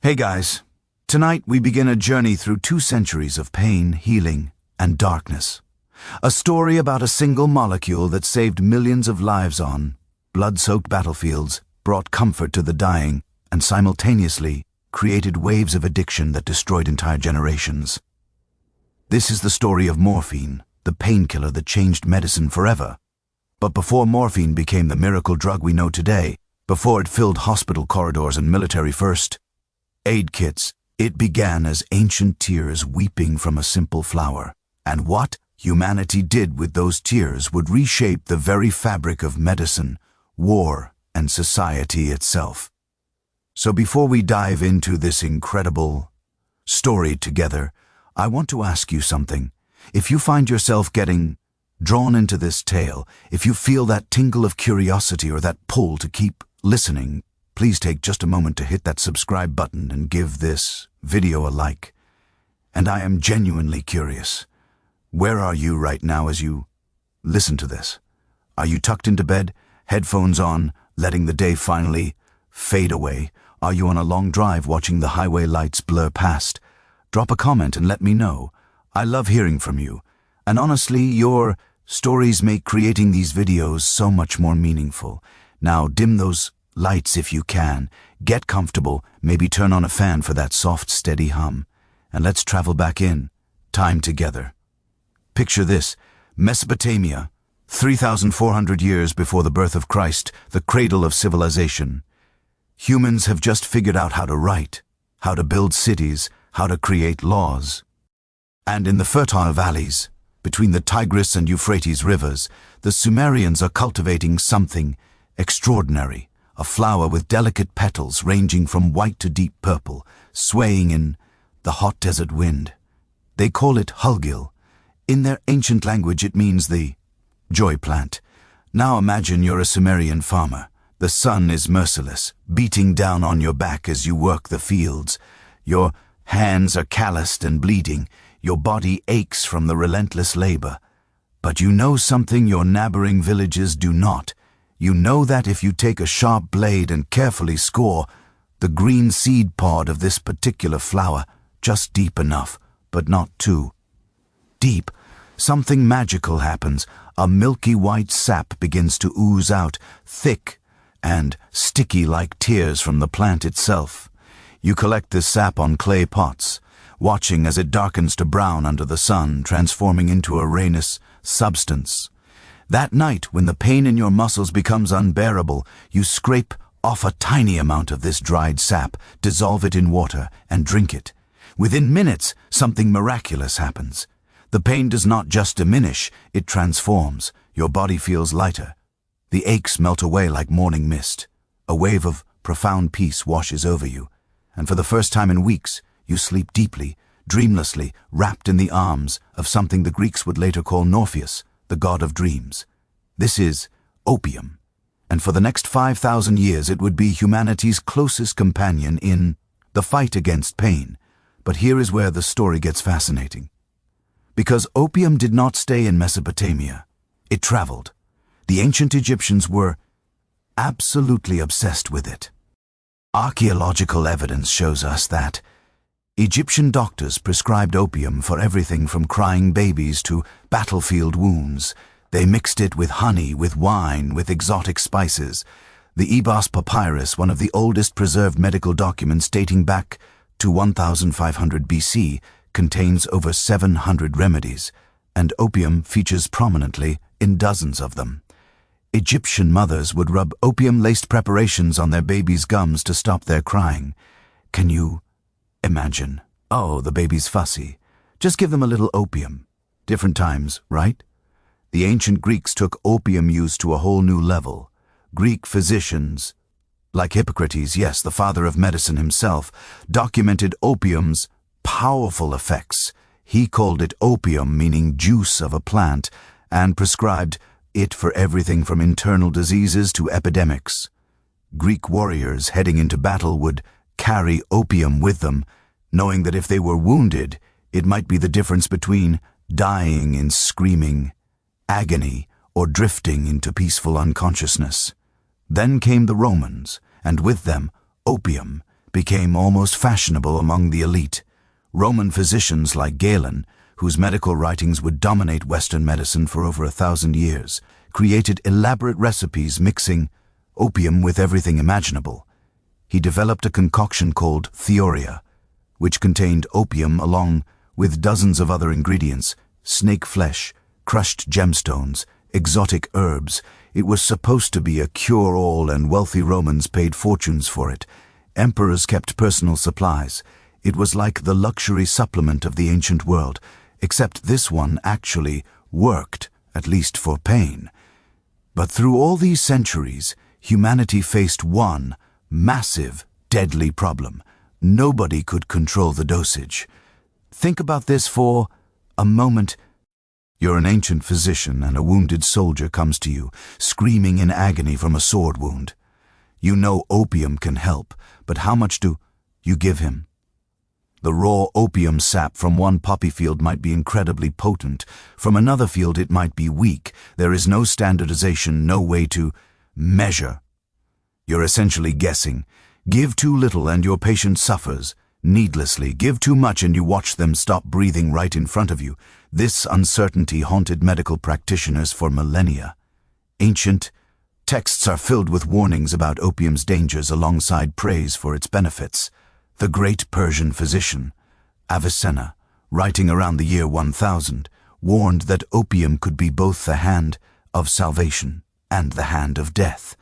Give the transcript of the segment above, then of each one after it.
Hey guys, tonight we begin a journey through 2 centuries of pain, healing, and darkness. A story about a single molecule that saved millions of lives on blood-soaked battlefields, brought comfort to the dying, and simultaneously created waves of addiction that destroyed entire generations. This is the story of morphine, the painkiller that changed medicine forever. But before morphine became the miracle drug we know today, before it filled hospital corridors and military first aid kits, it began as ancient tears weeping from a simple flower. And what humanity did with those tears would reshape the very fabric of medicine, war, and society itself. So before we dive into this incredible story together, I want to ask you something. If you find yourself getting drawn into this tale, if you feel that tingle of curiosity or that pull to keep listening, please take just a moment to hit that subscribe button and give this video a like. And I am genuinely curious. Where are you right now as you listen to this? Are you tucked into bed, headphones on, letting the day finally fade away? Are you on a long drive watching the highway lights blur past? Drop a comment and let me know. I love hearing from you. And honestly, your stories make creating these videos so much more meaningful. Now dim those lights if you can. Get comfortable, maybe turn on a fan for that soft, steady hum. And let's travel back in time together. Picture this: Mesopotamia, 3,400 years before the birth of Christ, the cradle of civilization. Humans have just figured out how to write, how to build cities, how to create laws. And in the fertile valleys, between the Tigris and Euphrates rivers, the Sumerians are cultivating something extraordinary. A flower with delicate petals ranging from white to deep purple, swaying in the hot desert wind. They call it hulgil. In their ancient language it means the joy plant. Now imagine you're a Sumerian farmer. The sun is merciless, beating down on your back as you work the fields. Your hands are calloused and bleeding. Your body aches from the relentless labor. But you know something your neighboring villages do not. You know that if you take a sharp blade and carefully score the green seed pod of this particular flower, just deep enough, but not too deep, something magical happens. A milky white sap begins to ooze out, thick and sticky like tears from the plant itself. You collect this sap on clay pots, watching as it darkens to brown under the sun, transforming into a rainous substance. That night, when the pain in your muscles becomes unbearable, you scrape off a tiny amount of this dried sap, dissolve it in water, and drink it. Within minutes, something miraculous happens. The pain does not just diminish, it transforms. Your body feels lighter. The aches melt away like morning mist. A wave of profound peace washes over you. And for the first time in weeks, you sleep deeply, dreamlessly, wrapped in the arms of something the Greeks would later call Morpheus, the god of dreams. This is opium, and for the next 5,000 years it would be humanity's closest companion in the fight against pain. But here is where the story gets fascinating. Because opium did not stay in Mesopotamia, it traveled. The ancient Egyptians were absolutely obsessed with it. Archaeological evidence shows us that Egyptian doctors prescribed opium for everything from crying babies to battlefield wounds. They mixed it with honey, with wine, with exotic spices. The Ebos Papyrus, one of the oldest preserved medical documents dating back to 1500 BC, contains over 700 remedies, and opium features prominently in dozens of them. Egyptian mothers would rub opium-laced preparations on their babies' gums to stop their crying. Can you imagine? Oh, the baby's fussy. Just give them a little opium. Different times, right? The ancient Greeks took opium use to a whole new level. Greek physicians, like Hippocrates, yes, the father of medicine himself, documented opium's powerful effects. He called it opium, meaning juice of a plant, and prescribed it for everything from internal diseases to epidemics. Greek warriors heading into battle would carry opium with them, knowing that if they were wounded, it might be the difference between dying in screaming agony or drifting into peaceful unconsciousness. Then came the Romans, and with them opium, became almost fashionable among the elite. Roman physicians like Galen, whose medical writings would dominate Western medicine for over 1,000 years, created elaborate recipes mixing opium with everything imaginable. He developed a concoction called theoria, which contained opium along with dozens of other ingredients: snake flesh, crushed gemstones, exotic herbs. It was supposed to be a cure-all, and wealthy Romans paid fortunes for it. Emperors kept personal supplies. It was like the luxury supplement of the ancient world, except this one actually worked, at least for pain. But through all these centuries, humanity faced one massive, deadly problem. Nobody could control the dosage. Think about this for a moment. You're an ancient physician and a wounded soldier comes to you, screaming in agony from a sword wound. You know opium can help, but how much do you give him? The raw opium sap from one poppy field might be incredibly potent. From another field it might be weak. There is no standardization, no way to measure. You're essentially guessing. Give too little and your patient suffers needlessly. Give too much and you watch them stop breathing right in front of you. This uncertainty haunted medical practitioners for millennia. Ancient texts are filled with warnings about opium's dangers alongside praise for its benefits. The great Persian physician, Avicenna, writing around the year 1000, warned that opium could be both the hand of salvation and the hand of death.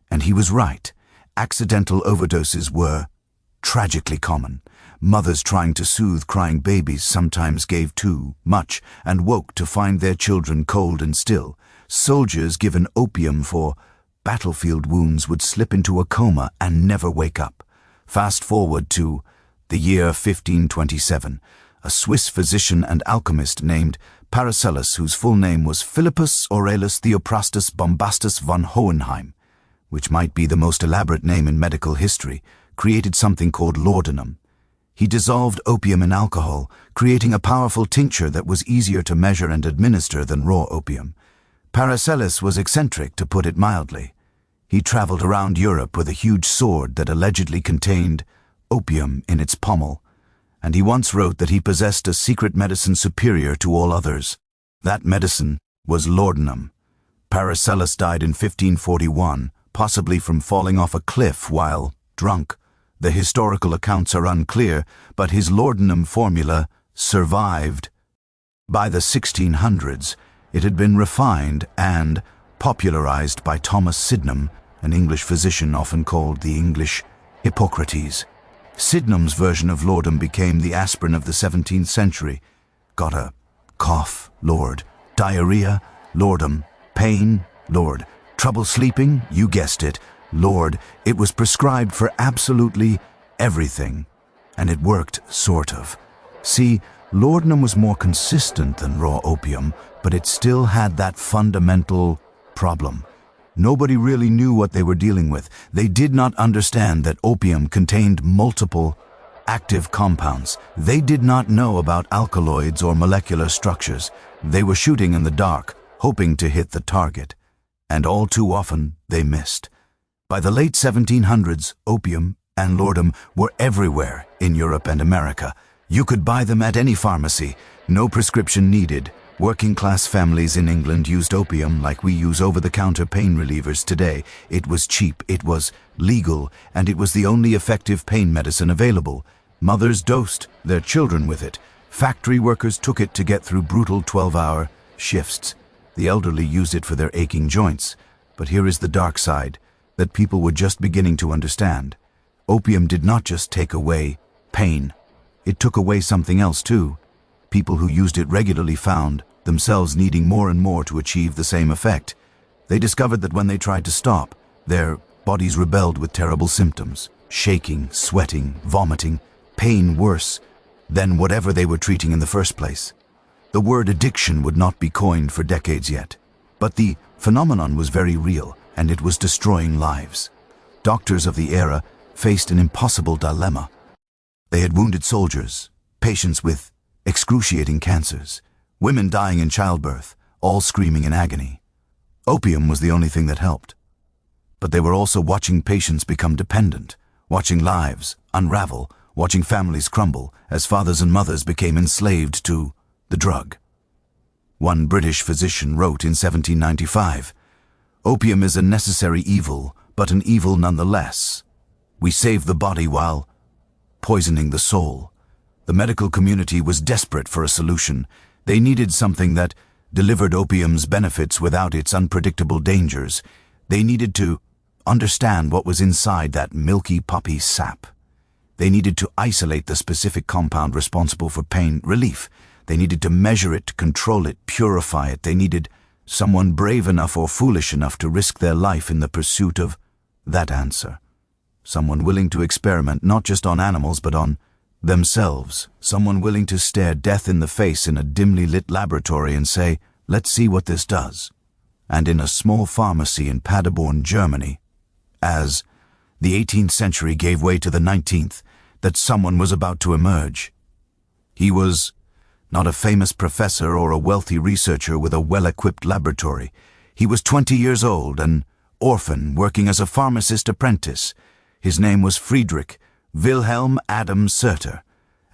And he was right. Accidental overdoses were tragically common. Mothers trying to soothe crying babies sometimes gave too much and woke to find their children cold and still. Soldiers given opium for battlefield wounds would slip into a coma and never wake up. Fast forward to the year 1527. A Swiss physician and alchemist named Paracelsus, whose full name was Philippus Aurelius Theophrastus Bombastus von Hohenheim, which might be the most elaborate name in medical history, created something called laudanum. He dissolved opium in alcohol, creating a powerful tincture that was easier to measure and administer than raw opium. Paracelsus was eccentric, to put it mildly. He traveled around Europe with a huge sword that allegedly contained opium in its pommel, and he once wrote that he possessed a secret medicine superior to all others. That medicine was laudanum. Paracelsus died in 1541, possibly from falling off a cliff while drunk. The historical accounts are unclear, but his laudanum formula survived. By the 1600s, it had been refined and popularized by Thomas Sydenham, an English physician often called the English Hippocrates. Sydenham's version of laudanum became the aspirin of the 17th century. Got a cough? Lord. Diarrhea? Laudanum. Pain? Lord. Trouble sleeping? You guessed it. Lord. It was prescribed for absolutely everything. And it worked, sort of. See, laudanum was more consistent than raw opium, but it still had that fundamental problem. Nobody really knew what they were dealing with. They did not understand that opium contained multiple active compounds. They did not know about alkaloids or molecular structures. They were shooting in the dark, hoping to hit the target. And all too often, they missed. By the late 1700s, opium and laudanum were everywhere in Europe and America. You could buy them at any pharmacy, no prescription needed. Working-class families in England used opium like we use over-the-counter pain relievers today. It was cheap, it was legal, and it was the only effective pain medicine available. Mothers dosed their children with it. Factory workers took it to get through brutal 12-hour shifts. The elderly used it for their aching joints. But here is the dark side that people were just beginning to understand. Opium did not just take away pain. It took away something else too. People who used it regularly found themselves needing more and more to achieve the same effect. They discovered that when they tried to stop, their bodies rebelled with terrible symptoms: shaking, sweating, vomiting, pain worse than whatever they were treating in the first place. The word addiction would not be coined for decades yet, but the phenomenon was very real, and it was destroying lives. Doctors of the era faced an impossible dilemma. They had wounded soldiers, patients with excruciating cancers, women dying in childbirth, all screaming in agony. Opium was the only thing that helped. But they were also watching patients become dependent, watching lives unravel, watching families crumble as fathers and mothers became enslaved to the drug. One British physician wrote in 1795, "Opium is a necessary evil, but an evil nonetheless. We save the body while poisoning the soul." The medical community was desperate for a solution. They needed something that delivered opium's benefits without its unpredictable dangers. They needed to understand what was inside that milky poppy sap. They needed to isolate the specific compound responsible for pain relief. They needed to measure it, control it, purify it. They needed someone brave enough or foolish enough to risk their life in the pursuit of that answer. Someone willing to experiment not just on animals but on themselves. Someone willing to stare death in the face in a dimly lit laboratory and say, "Let's see what this does." And in a small pharmacy in Paderborn, Germany, as the 18th century gave way to the 19th, that someone was about to emerge. He was not a famous professor or a wealthy researcher with a well-equipped laboratory. He was 20 years old, an orphan working as a pharmacist apprentice. His name was Friedrich Wilhelm Adam Surter,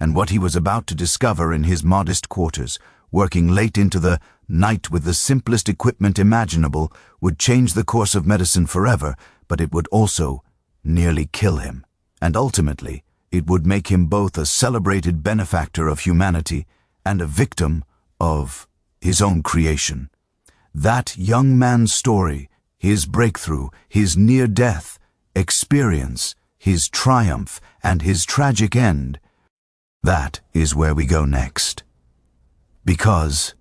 and what he was about to discover in his modest quarters, working late into the night with the simplest equipment imaginable, would change the course of medicine forever, but it would also nearly kill him. And ultimately, it would make him both a celebrated benefactor of humanity and a victim of his own creation. That young man's story, his breakthrough, his near-death experience, his triumph, and his tragic end, that is where we go next. Because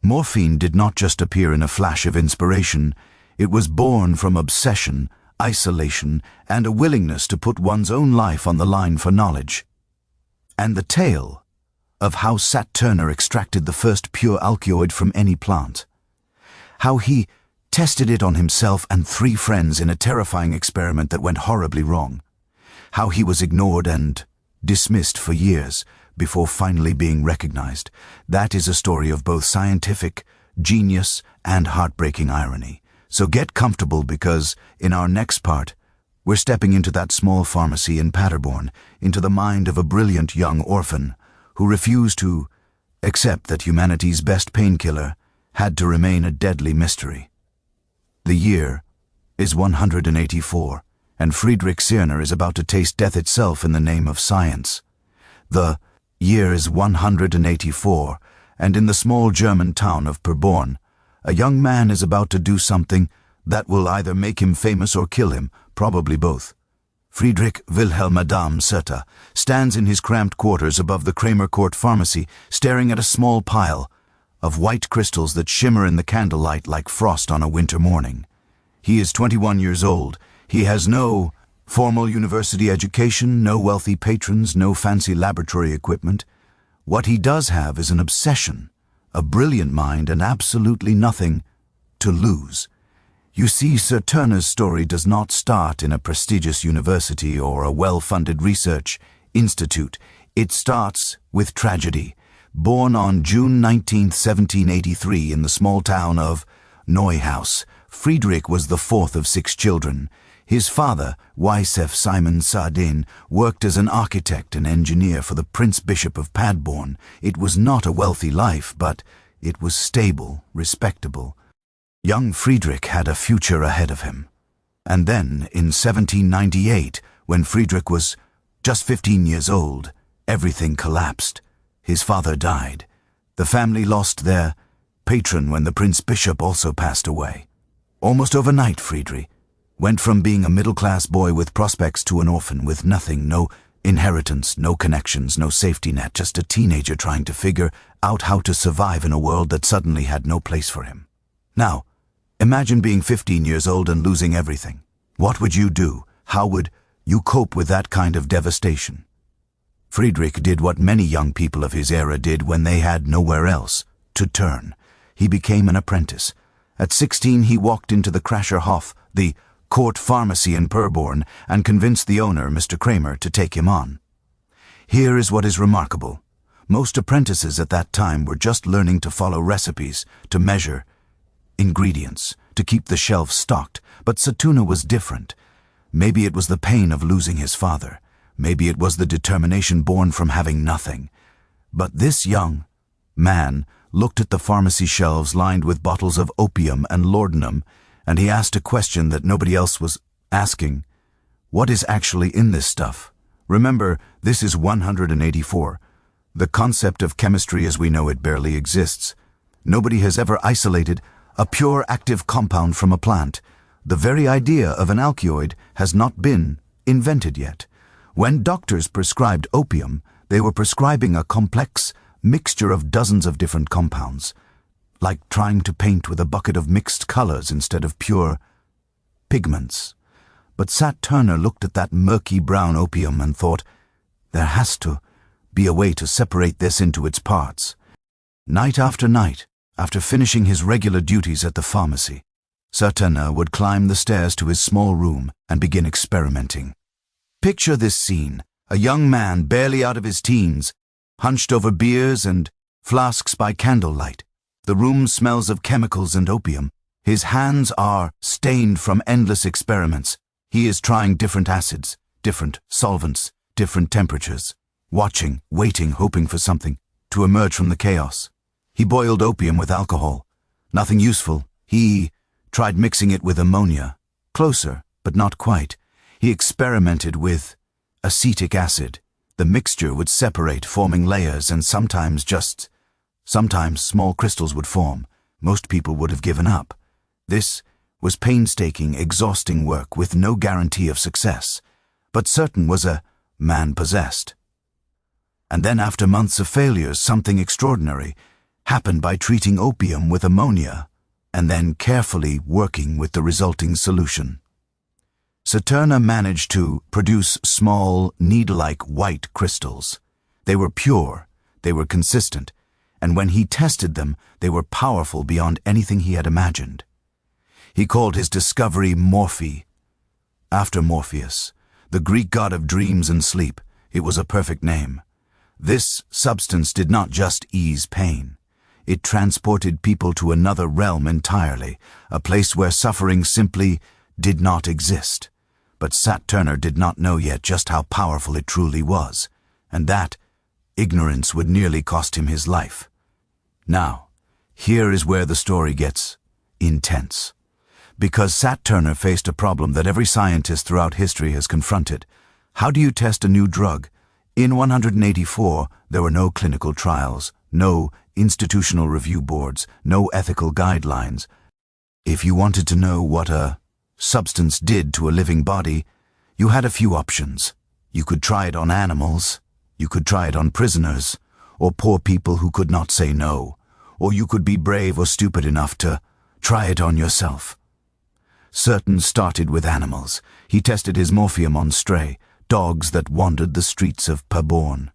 morphine did not just appear in a flash of inspiration, it was born from obsession, isolation, and a willingness to put one's own life on the line for knowledge. And the tale of how Sat Turner extracted the first pure alkaloid from any plant, how he tested it on himself and 3 friends in a terrifying experiment that went horribly wrong, how he was ignored and dismissed for years before finally being recognized. That is a story of both scientific genius and heartbreaking irony. So get comfortable, because in our next part, we're stepping into that small pharmacy in Paderborn, into the mind of a brilliant young orphan who refused to accept that humanity's best painkiller had to remain a deadly mystery. The year is 184, and Friedrich Cerner is about to taste death itself in the name of science. The year is 184, and in the small German town of Paderborn, a young man is about to do something that will either make him famous or kill him, probably both. Friedrich Wilhelm Adam Surter stands in his cramped quarters above the Kramer Court Pharmacy, staring at a small pile of white crystals that shimmer in the candlelight like frost on a winter morning. He is 21 years old. He has no formal university education, no wealthy patrons, no fancy laboratory equipment. What he does have is an obsession, a brilliant mind, and absolutely nothing to lose. You see, Sir Turner's story does not start in a prestigious university or a well-funded research institute. It starts with tragedy. Born on June 19, 1783 in the small town of Neuhaus, Friedrich was the 4th of 6 children. His father, Joseph Simon Sardin, worked as an architect and engineer for the Prince Bishop of Paderborn. It was not a wealthy life, but it was stable, respectable. Young Friedrich had a future ahead of him. And then, in 1798, when Friedrich was just 15 years old, everything collapsed. His father died. The family lost their patron when the Prince Bishop also passed away. Almost overnight, Friedrich went from being a middle-class boy with prospects to an orphan with nothing, no inheritance, no connections, no safety net, just a teenager trying to figure out how to survive in a world that suddenly had no place for him. Now, imagine being 15 years old and losing everything. What would you do? How would you cope with that kind of devastation? Friedrich did what many young people of his era did when they had nowhere else to turn. He became an apprentice. At 16, he walked into the Krascher Hof, the court pharmacy in Paderborn, and convinced the owner, Mr. Kramer, to take him on. Here is what is remarkable. Most apprentices at that time were just learning to follow recipes, to measure ingredients, to keep the shelves stocked, but Satuna was different. Maybe it was the pain of losing his father. Maybe it was the determination born from having nothing. But this young man looked at the pharmacy shelves lined with bottles of opium and laudanum, and he asked a question that nobody else was asking. What is actually in this stuff? Remember, this is 184. The concept of chemistry as we know it barely exists. Nobody has ever isolated a pure active compound from a plant. The very idea of an alkaloid has not been invented yet. When doctors prescribed opium, they were prescribing a complex mixture of dozens of different compounds, like trying to paint with a bucket of mixed colors instead of pure pigments. But Sat Turner looked at that murky brown opium and thought, there has to be a way to separate this into its parts. Night after night, after finishing his regular duties at the pharmacy, Sat Turner would climb the stairs to his small room and begin experimenting. Picture this scene: a young man barely out of his teens, hunched over beers and flasks by candlelight. The room smells of chemicals and opium. His hands are stained from endless experiments. He is trying different acids, different solvents, different temperatures, watching, waiting, hoping for something to emerge from the chaos. He boiled opium with alcohol. Nothing useful. He tried mixing it with ammonia. Closer, but not quite. He experimented with acetic acid. The mixture would separate, forming layers, and sometimes small crystals would form. Most people would have given up. This was painstaking, exhausting work with no guarantee of success. But certain was a man possessed. And then after months of failures, something extraordinary happened by treating opium with ammonia and then carefully working with the resulting solution. Sat Turner managed to produce small, needle-like white crystals. They were pure, they were consistent, and when he tested them, they were powerful beyond anything he had imagined. He called his discovery Morphine, after Morpheus, the Greek god of dreams and sleep. It was a perfect name. This substance did not just ease pain. It transported people to another realm entirely, a place where suffering simply did not exist. But Sat Turner did not know yet just how powerful it truly was, and that ignorance would nearly cost him his life. Now, here is where the story gets intense. Because Sat Turner faced a problem that every scientist throughout history has confronted. How do you test a new drug? In 184, there were no clinical trials, no institutional review boards, no ethical guidelines. If you wanted to know what a substance did to a living body, you had a few options. You could try it on animals, you could try it on prisoners, or poor people who could not say no, or you could be brave or stupid enough to try it on yourself. Certain started with animals. He tested his morphium on stray dogs that wandered the streets of Paborn.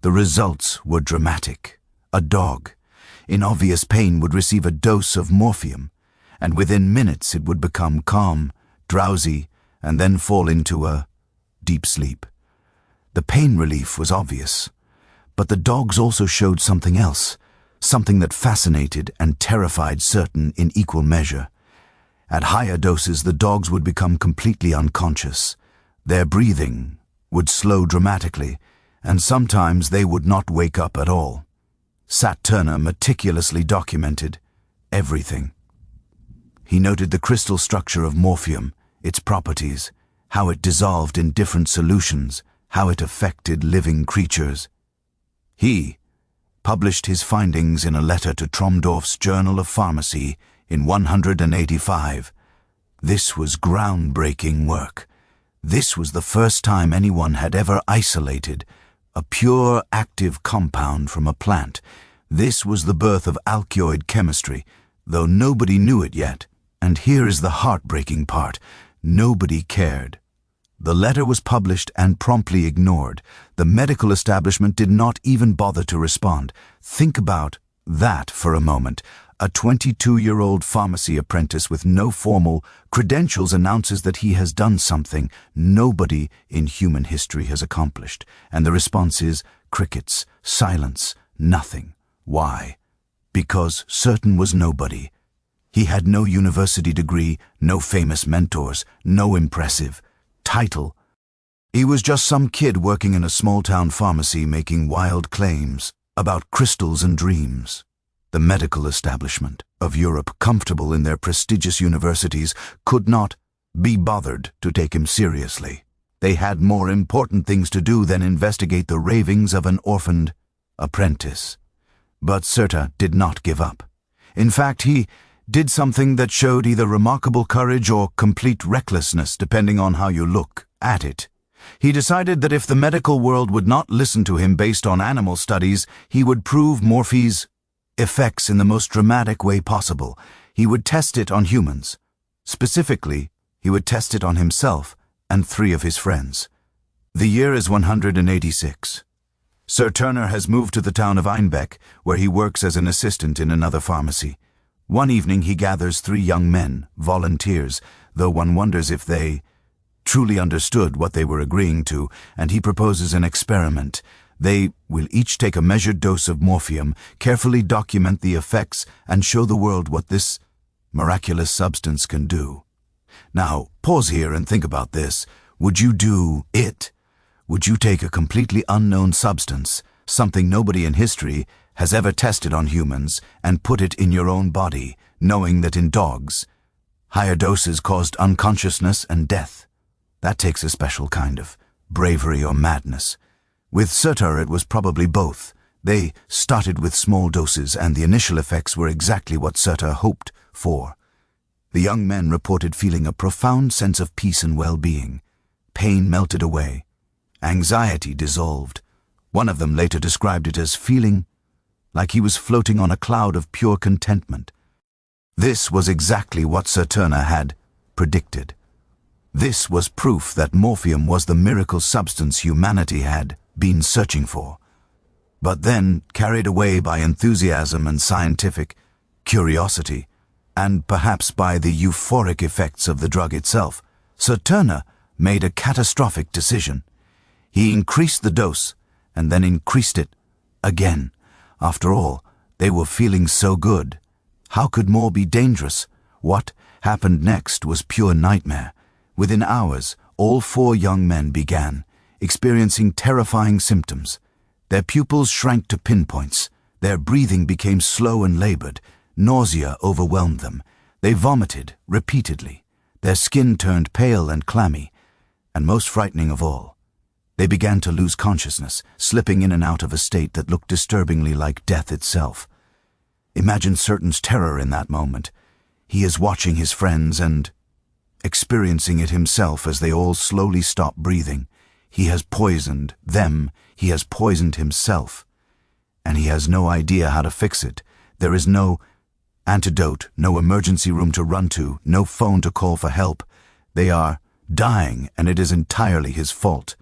The results were dramatic. A dog, in obvious pain, would receive a dose of morphium, and within minutes it would become calm, drowsy, and then fall into a deep sleep. The pain relief was obvious, but the dogs also showed something else, something that fascinated and terrified certain in equal measure. At higher doses, the dogs would become completely unconscious. Their breathing would slow dramatically, and sometimes they would not wake up at all. Sat Turner meticulously documented everything. He noted the crystal structure of morphium, its properties, how it dissolved in different solutions, how it affected living creatures. He published his findings in a letter to Tromdorf's Journal of Pharmacy in 185. This was groundbreaking work. This was the first time anyone had ever isolated a pure active compound from a plant. This was the birth of alkaloid chemistry, though nobody knew it yet. And here is the heartbreaking part. Nobody cared. The letter was published and promptly ignored. The medical establishment did not even bother to respond. Think about that for a moment. A 22-year-old pharmacy apprentice with no formal credentials announces that he has done something nobody in human history has accomplished. And the response is crickets, silence, nothing. Why? Because certain was nobody. He had no university degree, no famous mentors, no impressive title. He was just some kid working in a small-town pharmacy making wild claims about crystals and dreams. The medical establishment of Europe, comfortable in their prestigious universities, could not be bothered to take him seriously. They had more important things to do than investigate the ravings of an orphaned apprentice. But Surta did not give up. In fact, he did something that showed either remarkable courage or complete recklessness, depending on how you look at it. He decided that if the medical world would not listen to him based on animal studies, he would prove Morphine's effects in the most dramatic way possible. He would test it on humans. Specifically, he would test it on himself and 3 of his friends. The year is 186. Sir Turner has moved to the town of Einbeck, where he works as an assistant in another pharmacy. One evening he gathers 3 young men, volunteers, though one wonders if they truly understood what they were agreeing to, and he proposes an experiment. They will each take a measured dose of morphium, carefully document the effects, and show the world what this miraculous substance can do. Now, pause here and think about this. Would you do it? Would you take a completely unknown substance, something nobody in history has ever tested on humans, and put it in your own body, knowing that in dogs, higher doses caused unconsciousness and death? That takes a special kind of bravery or madness. With Surta, it was probably both. They started with small doses, and the initial effects were exactly what Surta hoped for. The young men reported feeling a profound sense of peace and well-being. Pain melted away. Anxiety dissolved. One of them later described it as feeling like he was floating on a cloud of pure contentment. This was exactly what Sir Turner had predicted. This was proof that morphium was the miracle substance humanity had been searching for. But then, carried away by enthusiasm and scientific curiosity, and perhaps by the euphoric effects of the drug itself, Sir Turner made a catastrophic decision. He increased the dose, and then increased it again. After all, they were feeling so good. How could more be dangerous? What happened next was pure nightmare. Within hours, all 4 young men began experiencing terrifying symptoms. Their pupils shrank to pinpoints. Their breathing became slow and labored. Nausea overwhelmed them. They vomited repeatedly. Their skin turned pale and clammy. And most frightening of all, they began to lose consciousness, slipping in and out of a state that looked disturbingly like death itself. Imagine Surta's terror in that moment. He is watching his friends and experiencing it himself as they all slowly stop breathing. He has poisoned them. He has poisoned himself. And he has no idea how to fix it. There is no antidote, no emergency room to run to, no phone to call for help. They are dying, and it is entirely his fault.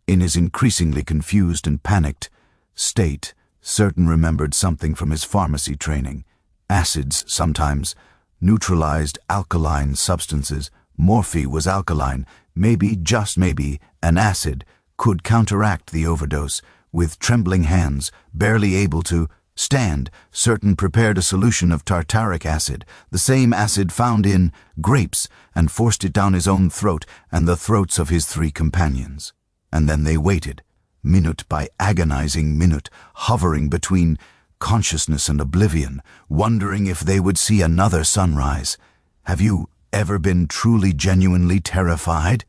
In his increasingly confused and panicked state, Surta remembered something from his pharmacy training. Acids, sometimes neutralized alkaline substances. Morphine was alkaline. Maybe, just maybe, an acid could counteract the overdose. With trembling hands, barely able to stand, Surta prepared a solution of tartaric acid, the same acid found in grapes, and forced it down his own throat and the throats of his 3 companions. And then they waited, minute by agonizing minute, hovering between consciousness and oblivion, wondering if they would see another sunrise. Have you ever been truly, genuinely terrified?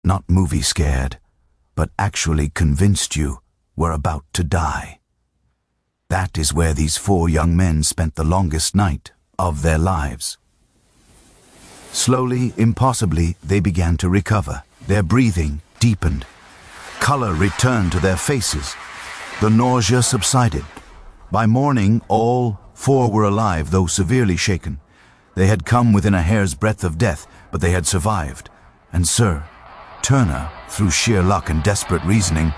Not movie scared, but actually convinced you were about to die. That is where these 4 young men spent the longest night of their lives. Slowly, impossibly, they began to recover. Their breathing deepened. Color returned to their faces. The nausea subsided. By morning, all 4 were alive, though severely shaken. They had come within a hair's breadth of death, but they had survived. And Sir Turner, through sheer luck and desperate reasoning,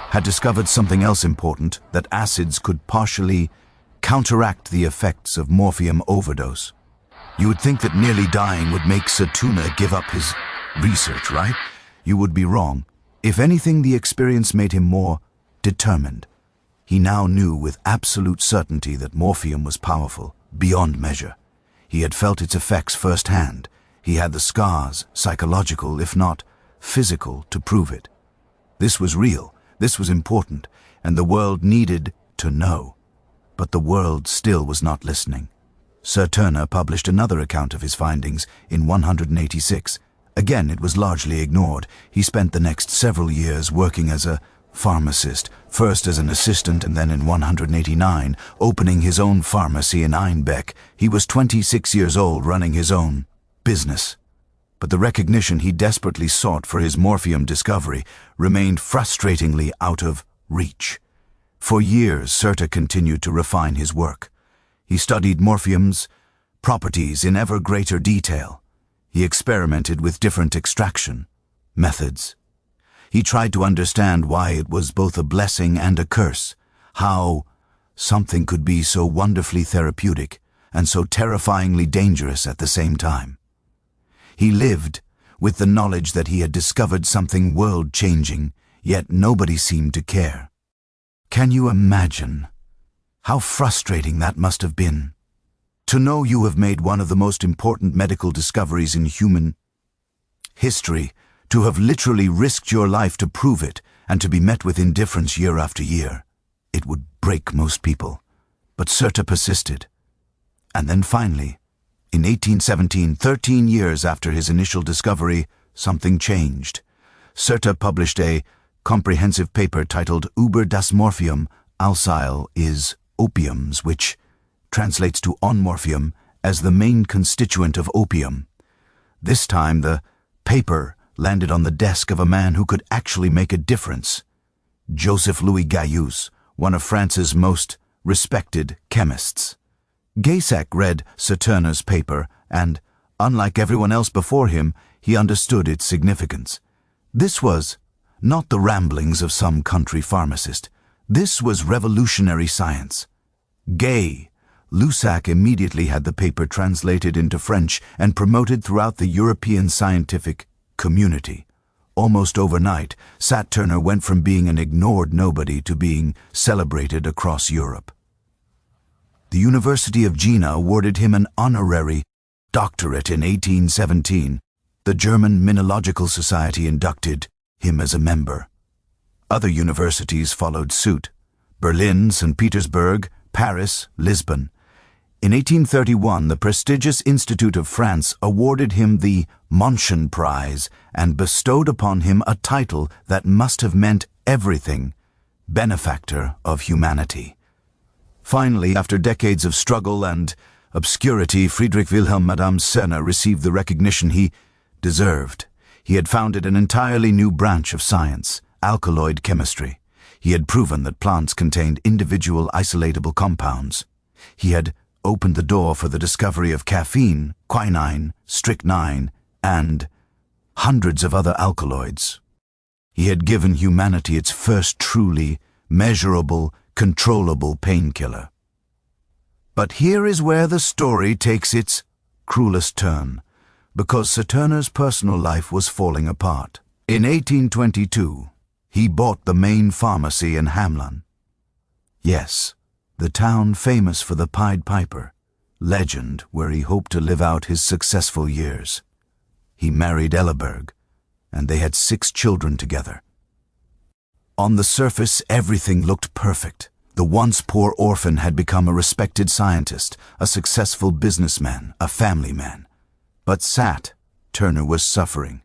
had discovered something else important, that acids could partially counteract the effects of morphium overdose. You would think that nearly dying would make Sir Turner give up his research, right? You would be wrong. If anything, the experience made him more determined. He now knew with absolute certainty that morphium was powerful, beyond measure. He had felt its effects firsthand. He had the scars, psychological, if not physical to prove it. This was real, this was important, and the world needed to know. But the world still was not listening. Sir Turner published another account of his findings in 186. Again, it was largely ignored. He spent the next several years working as a pharmacist, first as an assistant and then in 189, opening his own pharmacy in Einbeck. He was 26 years old, running his own business. But the recognition he desperately sought for his morphium discovery remained frustratingly out of reach. For years, Surta continued to refine his work. He studied morphium's properties in ever greater detail. He experimented with different extraction methods. He tried to understand why it was both a blessing and a curse, how something could be so wonderfully therapeutic and so terrifyingly dangerous at the same time. He lived with the knowledge that he had discovered something world-changing, yet nobody seemed to care. Can you imagine how frustrating that must have been? To know you have made one of the most important medical discoveries in human history, to have literally risked your life to prove it, and to be met with indifference year after year. It would break most people. But Surta persisted. And then finally, in 1817, 13 years after his initial discovery, something changed. Surta published a comprehensive paper titled Über das Morphium, Alcyl is opiums, which translates to on morphium as the main constituent of opium. This time the paper landed on the desk of a man who could actually make a difference. Joseph Louis Gaius, one of France's most respected chemists. Gay-Lussac read Sir Turner's paper and, unlike everyone else before him, he understood its significance. This was not the ramblings of some country pharmacist. This was revolutionary science. Gay-Lussac immediately had the paper translated into French and promoted throughout the European scientific community. Almost overnight, Sir Turner went from being an ignored nobody to being celebrated across Europe. The University of Jena awarded him an honorary doctorate in 1817. The German Mineralogical Society inducted him as a member. Other universities followed suit: Berlin, St. Petersburg, Paris, Lisbon. In 1831, the prestigious Institute of France awarded him the Monschen Prize and bestowed upon him a title that must have meant everything: benefactor of humanity. Finally, after decades of struggle and obscurity, Friedrich Wilhelm Madame Senner received the recognition he deserved. He had founded an entirely new branch of science, alkaloid chemistry. He had proven that plants contained individual isolatable compounds. He had opened the door for the discovery of caffeine, quinine, strychnine, and hundreds of other alkaloids. He had given humanity its first truly measurable, controllable painkiller. But here is where the story takes its cruelest turn, because Sir Turner's personal life was falling apart. In 1822, he bought the main pharmacy in Hamelin. Yes, the town famous for the Pied Piper, legend where he hoped to live out his successful years. He married Elleberg, and they had 6 children together. On the surface, everything looked perfect. The once poor orphan had become a respected scientist, a successful businessman, a family man. But Sir Turner was suffering.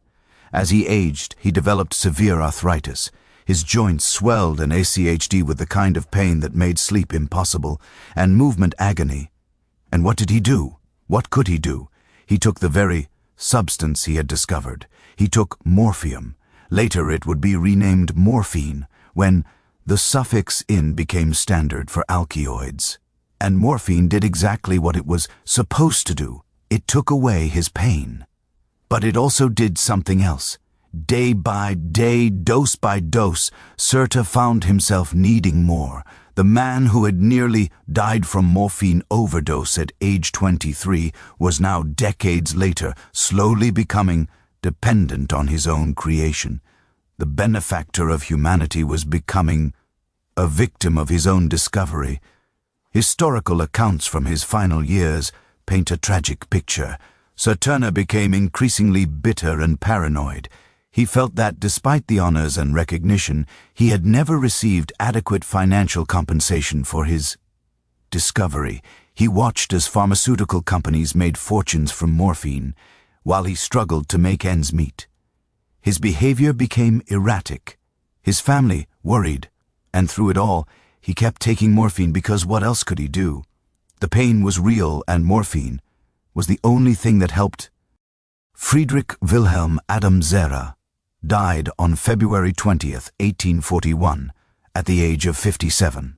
As he aged, he developed severe arthritis. His joints swelled and ACHD with the kind of pain that made sleep impossible, and movement agony. And what did he do? What could he do? He took the very substance he had discovered. He took morphium. Later it would be renamed morphine, when the suffix "in" became standard for alkaloids. And morphine did exactly what it was supposed to do. It took away his pain. But it also did something else. Day by day, dose by dose, Surta found himself needing more. The man who had nearly died from morphine overdose at age 23 was now, decades later, slowly becoming dependent on his own creation. The benefactor of humanity was becoming a victim of his own discovery. Historical accounts from his final years paint a tragic picture. Sir Turner became increasingly bitter and paranoid. He felt that despite the honors and recognition, he had never received adequate financial compensation for his discovery. He watched as pharmaceutical companies made fortunes from morphine, while he struggled to make ends meet. His behavior became erratic. His family worried, and through it all, he kept taking morphine because what else could he do? The pain was real, and morphine was the only thing that helped. Friedrich Wilhelm Adam Zehrer died on February 20th, 1841, at the age of 57.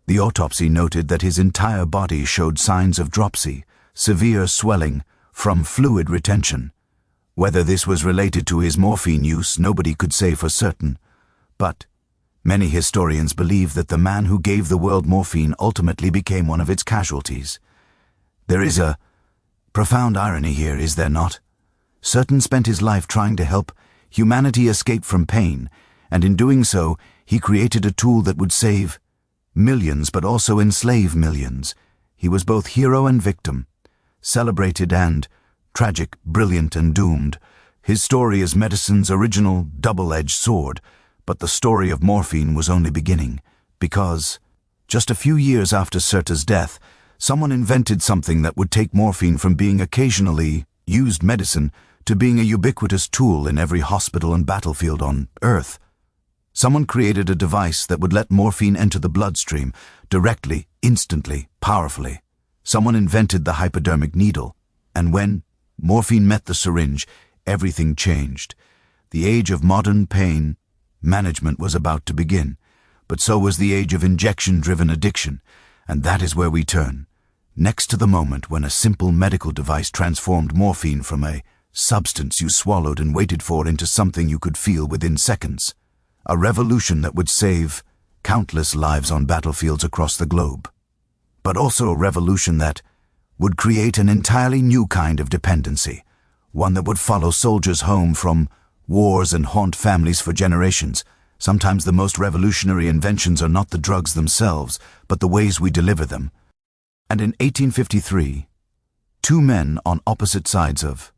The autopsy noted that his entire body showed signs of dropsy, severe swelling from fluid retention. Whether this was related to his morphine use, nobody could say for certain, but many historians believe that the man who gave the world morphine ultimately became one of its casualties. There is a profound irony here, is there not? Certain spent his life trying to help humanity escape from pain, and in doing so, he created a tool that would save millions but also enslave millions. He was both hero and victim, celebrated and tragic, brilliant and doomed. His story is medicine's original double-edged sword, but the story of morphine was only beginning, because just a few years after Serta's death, someone invented something that would take morphine from being occasionally used medicine to being a ubiquitous tool in every hospital and battlefield on Earth. Someone created a device that would let morphine enter the bloodstream directly, instantly, powerfully. Someone invented the hypodermic needle, and when morphine met the syringe, everything changed. The age of modern pain management was about to begin, but so was the age of injection-driven addiction, and that is where we turn. Next to the moment when a simple medical device transformed morphine from a substance you swallowed and waited for into something you could feel within seconds. A revolution that would save countless lives on battlefields across the globe. But also a revolution that would create an entirely new kind of dependency, one that would follow soldiers home from wars and haunt families for generations. Sometimes the most revolutionary inventions are not the drugs themselves, but the ways we deliver them. And in 1853, two men on opposite sides of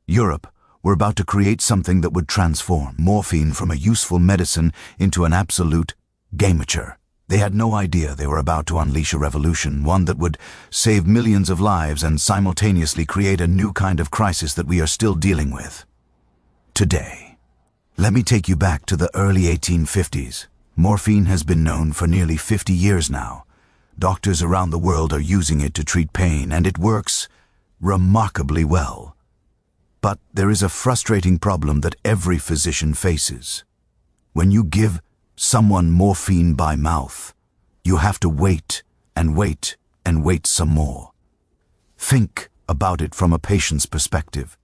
Europe were about to create something that would transform morphine from a useful medicine into an absolute gamechanger. They had no idea they were about to unleash a revolution, one that would save millions of lives and simultaneously create a new kind of crisis that we are still dealing with today. Let me take you back to the early 1850s. Morphine has been known for nearly 50 years now. Doctors around the world are using it to treat pain, and it works remarkably well. But there is a frustrating problem that every physician faces. When you give someone morphine by mouth, you have to wait and wait and wait some more. Think about it from a patient's perspective.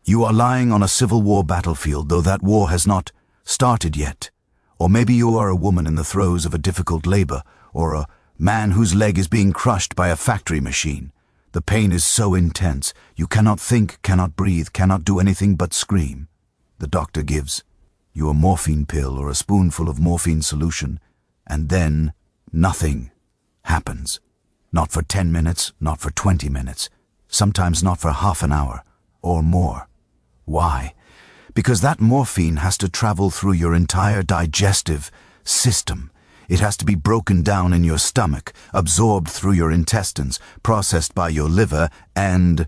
You are lying on a civil war battlefield, though that war has not started yet. Or maybe you are a woman in the throes of a difficult labor, or a man whose leg is being crushed by a factory machine. The pain is so intense, you cannot think, cannot breathe, cannot do anything but scream. The doctor gives you a morphine pill or a spoonful of morphine solution, and then nothing happens. Not for 10 minutes, not for 20 minutes, sometimes not for half an hour or more. Why? Because that morphine has to travel through your entire digestive system. It has to be broken down in your stomach, absorbed through your intestines, processed by your liver, and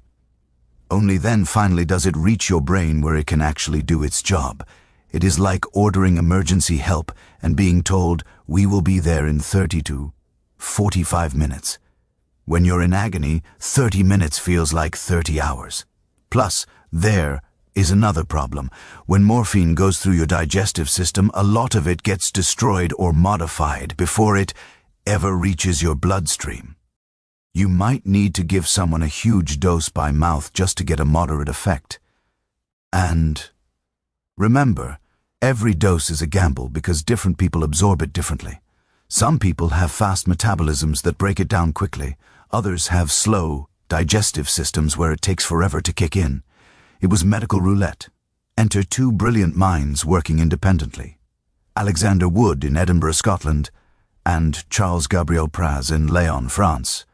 only then finally does it reach your brain where it can actually do its job. It is like ordering emergency help and being told, "We will be there in 30 to 45 minutes. When you're in agony, 30 minutes feels like 30 hours. Plus, there is another problem. When morphine goes through your digestive system, a lot of it gets destroyed or modified before it ever reaches your bloodstream. You might need to give someone a huge dose by mouth just to get a moderate effect. And remember, every dose is a gamble because different people absorb it differently. Some people have fast metabolisms that break it down quickly. Others have slow digestive systems where it takes forever to kick in. It was medical roulette. Enter two brilliant minds working independently. Alexander Wood in Edinburgh, Scotland, and Charles Gabriel Praz in Lyon, France.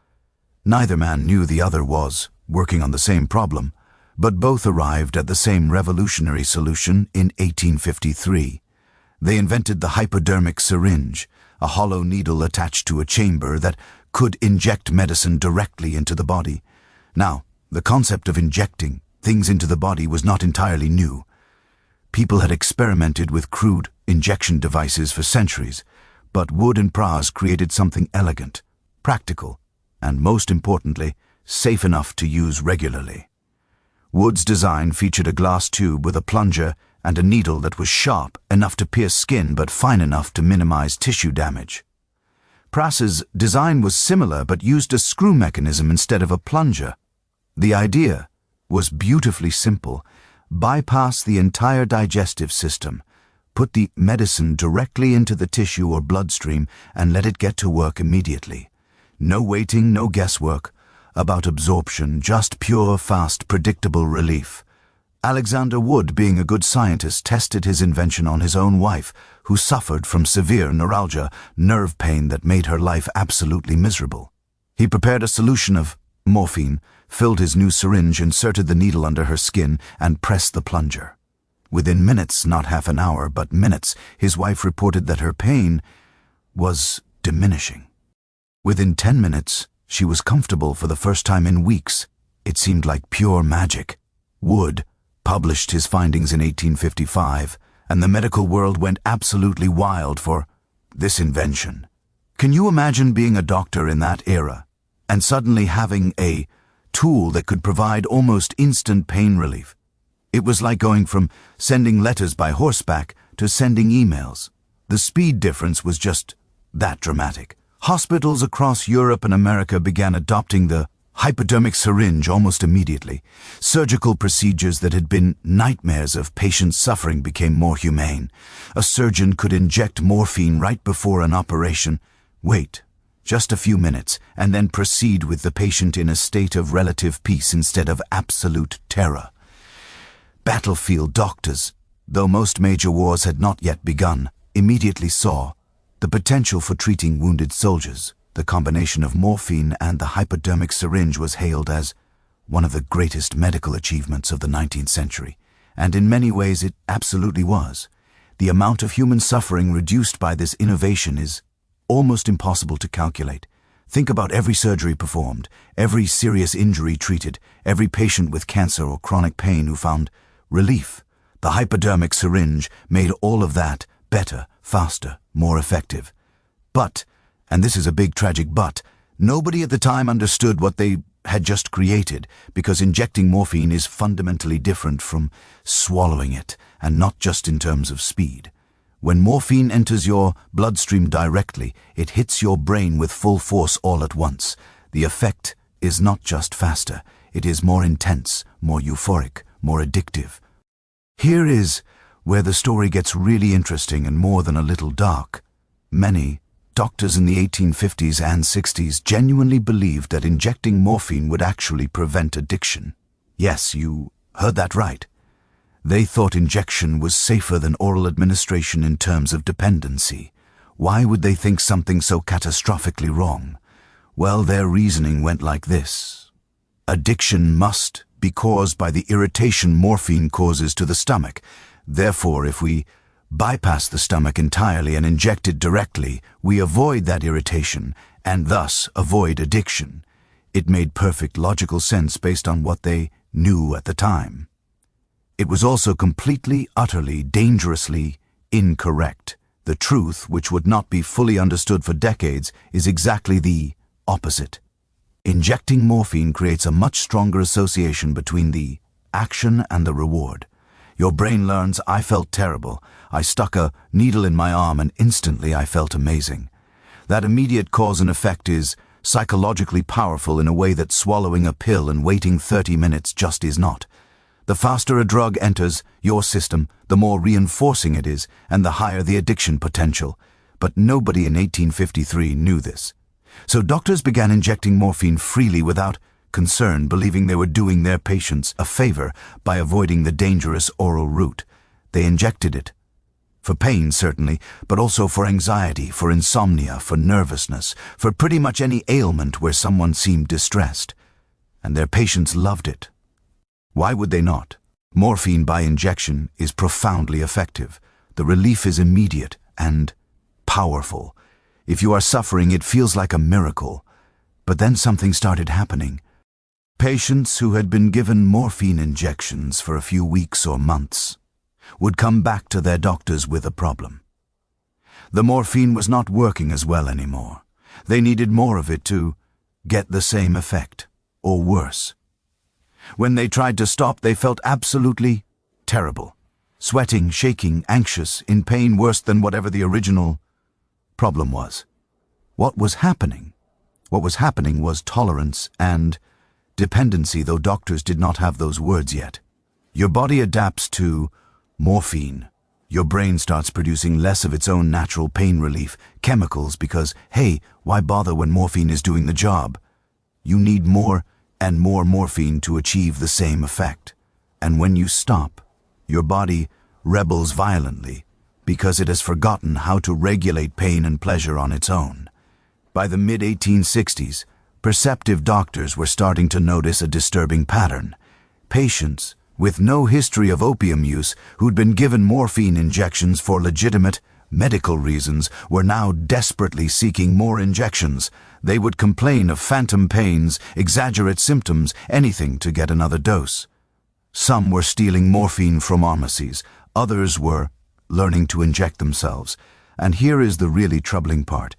Neither man knew the other was working on the same problem, but both arrived at the same revolutionary solution in 1853. They invented the hypodermic syringe, a hollow needle attached to a chamber that could inject medicine directly into the body. Now, the concept of injecting things into the body was not entirely new. People had experimented with crude injection devices for centuries, but Wood and Praz created something elegant, practical, and most importantly, safe enough to use regularly. Wood's design featured a glass tube with a plunger and a needle that was sharp enough to pierce skin but fine enough to minimize tissue damage. Praz's design was similar but used a screw mechanism instead of a plunger. The idea was beautifully simple: bypass the entire digestive system, put the medicine directly into the tissue or bloodstream, and let it get to work immediately. No waiting, no guesswork about absorption, just pure, fast, predictable relief. Alexander Wood, being a good scientist, tested his invention on his own wife, who suffered from severe neuralgia, nerve pain that made her life absolutely miserable. He prepared a solution of morphine, filled his new syringe, inserted the needle under her skin, and pressed the plunger. Within minutes, not half an hour, but minutes, his wife reported that her pain was diminishing. Within 10 minutes, she was comfortable for the first time in weeks. It seemed like pure magic. Wood published his findings in 1855, and the medical world went absolutely wild for this invention. Can you imagine being a doctor in that era, and suddenly having a tool that could provide almost instant pain relief? It was like going from sending letters by horseback to sending emails. The speed difference was just that dramatic. Hospitals across Europe and America began adopting the hypodermic syringe almost immediately. Surgical procedures that had been nightmares of patients suffering became more humane. A surgeon could inject morphine right before an operation, wait just a few minutes, and then proceed with the patient in a state of relative peace instead of absolute terror. Battlefield doctors, though most major wars had not yet begun, immediately saw the potential for treating wounded soldiers. The combination of morphine and the hypodermic syringe was hailed as one of the greatest medical achievements of the 19th century, and in many ways it absolutely was. The amount of human suffering reduced by this innovation is almost impossible to calculate. Think about every surgery performed, every serious injury treated, every patient with cancer or chronic pain who found relief. The hypodermic syringe made all of that better, faster, more effective. But, and this is a big tragic but, nobody at the time understood what they had just created, because injecting morphine is fundamentally different from swallowing it, and not just in terms of speed. When morphine enters your bloodstream directly, it hits your brain with full force all at once. The effect is not just faster, it is more intense, more euphoric, more addictive. Here is where the story gets really interesting and more than a little dark. Many doctors in the 1850s and 60s genuinely believed that injecting morphine would actually prevent addiction. Yes, you heard that right. They thought injection was safer than oral administration in terms of dependency. Why would they think something so catastrophically wrong? Well, their reasoning went like this. Addiction must be caused by the irritation morphine causes to the stomach. Therefore, if we bypass the stomach entirely and inject it directly, we avoid that irritation and thus avoid addiction. It made perfect logical sense based on what they knew at the time. It was also completely, utterly, dangerously incorrect. The truth, which would not be fully understood for decades, is exactly the opposite. Injecting morphine creates a much stronger association between the action and the reward. Your brain learns, I felt terrible. I stuck a needle in my arm and instantly I felt amazing. That immediate cause and effect is psychologically powerful in a way that swallowing a pill and waiting 30 minutes just is not. The faster a drug enters your system, the more reinforcing it is and the higher the addiction potential. But nobody in 1853 knew this. So doctors began injecting morphine freely without concern, believing they were doing their patients a favor by avoiding the dangerous oral route. They injected it. For pain, certainly, but also for anxiety, for insomnia, for nervousness, for pretty much any ailment where someone seemed distressed. And their patients loved it. Why would they not? Morphine by injection is profoundly effective. The relief is immediate and powerful. If you are suffering, it feels like a miracle. But then something started happening. Patients who had been given morphine injections for a few weeks or months would come back to their doctors with a problem. The morphine was not working as well anymore. They needed more of it to get the same effect, or worse. When they tried to stop, they felt absolutely terrible. Sweating, shaking, anxious, in pain worse than whatever the original problem was. What was happening? What was happening was tolerance and dependency, though doctors did not have those words yet. Your body adapts to morphine. Your brain starts producing less of its own natural pain relief chemicals because, hey, why bother when morphine is doing the job? You need more and more morphine to achieve the same effect. And when you stop, your body rebels violently because it has forgotten how to regulate pain and pleasure on its own. By the mid-1860s, perceptive doctors were starting to notice a disturbing pattern. Patients with no history of opium use who'd been given morphine injections for legitimate medical reasons were now desperately seeking more injections. They would complain of phantom pains, exaggerate symptoms, anything to get another dose. Some were stealing morphine from pharmacies. Others were learning to inject themselves. And here is the really troubling part.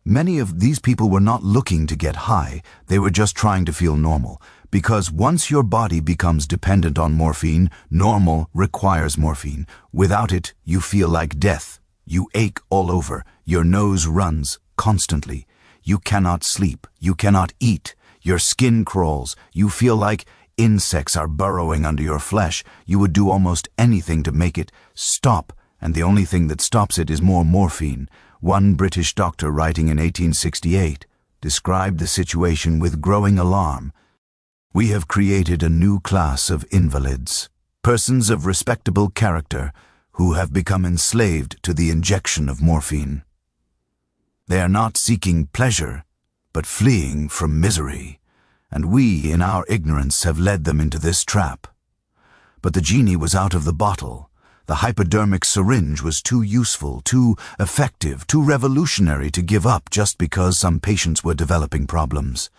Many of these people were not looking to get high. They were just trying to feel normal. Because once your body becomes dependent on morphine, normal requires morphine. Without it, you feel like death. You ache all over. Your nose runs constantly. You cannot sleep. You cannot eat. Your skin crawls. You feel like insects are burrowing under your flesh. You would do almost anything to make it stop, and the only thing that stops it is more morphine. One British doctor, writing in 1868, described the situation with growing alarm. We have created a new class of invalids, persons of respectable character who have become enslaved to the injection of morphine. They are not seeking pleasure, but fleeing from misery, and we, in our ignorance, have led them into this trap. But the genie was out of the bottle. The hypodermic syringe was too useful, too effective, too revolutionary to give up just because some patients were developing problems.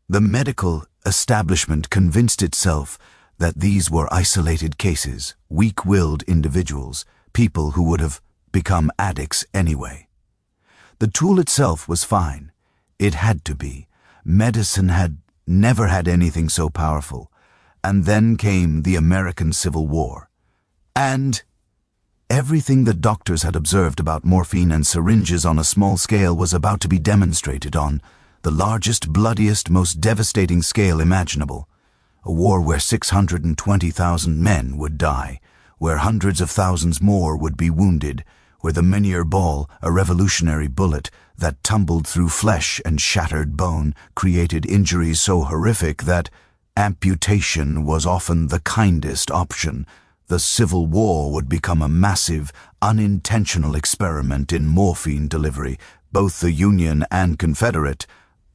The medical establishment convinced itself that these were isolated cases, weak-willed individuals, people who would have become addicts anyway. The tool itself was fine. It had to be. Medicine had never had anything so powerful. And then came the American Civil War. And everything the doctors had observed about morphine and syringes on a small scale was about to be demonstrated on the largest, bloodiest, most devastating scale imaginable. A war where 620,000 men would die, where hundreds of thousands more would be wounded, where the Minier ball, a revolutionary bullet that tumbled through flesh and shattered bone, created injuries so horrific that amputation was often the kindest option. The Civil War would become a massive, unintentional experiment in morphine delivery. Both the Union and Confederate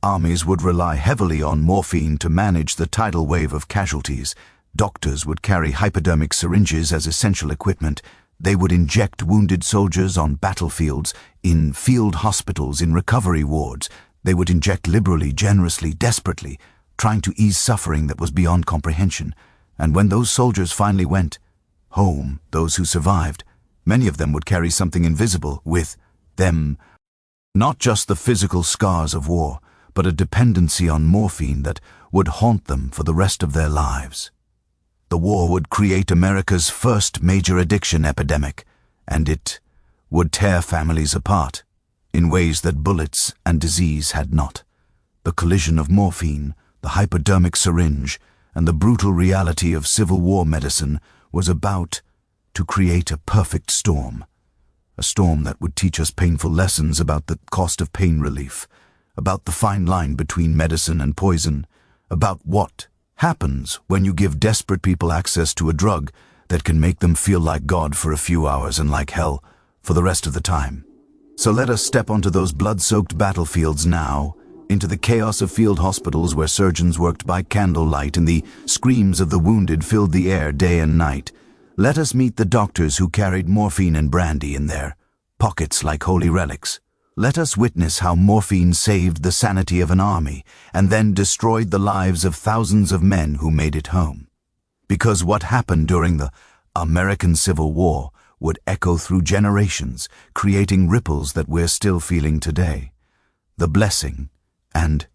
armies would rely heavily on morphine to manage the tidal wave of casualties. Doctors would carry hypodermic syringes as essential equipment. They would inject wounded soldiers on battlefields, in field hospitals, in recovery wards. They would inject liberally, generously, desperately, trying to ease suffering that was beyond comprehension. And when those soldiers finally went home, those who survived, many of them would carry something invisible with them. Not just the physical scars of war, but a dependency on morphine that would haunt them for the rest of their lives. The war would create America's first major addiction epidemic, and it would tear families apart in ways that bullets and disease had not. The collision of morphine, the hypodermic syringe, and the brutal reality of Civil War medicine was about to create a perfect storm. A storm that would teach us painful lessons about the cost of pain relief, about the fine line between medicine and poison, about what happens when you give desperate people access to a drug that can make them feel like God for a few hours and like hell for the rest of the time. So let us step onto those blood-soaked battlefields now into the chaos of field hospitals where surgeons worked by candlelight and the screams of the wounded filled the air day and night. Let us meet the doctors who carried morphine and brandy in their pockets like holy relics. Let us witness how morphine saved the sanity of an army and then destroyed the lives of thousands of men who made it home. Because what happened during the American Civil War would echo through generations, creating ripples that we're still feeling today. The blessing and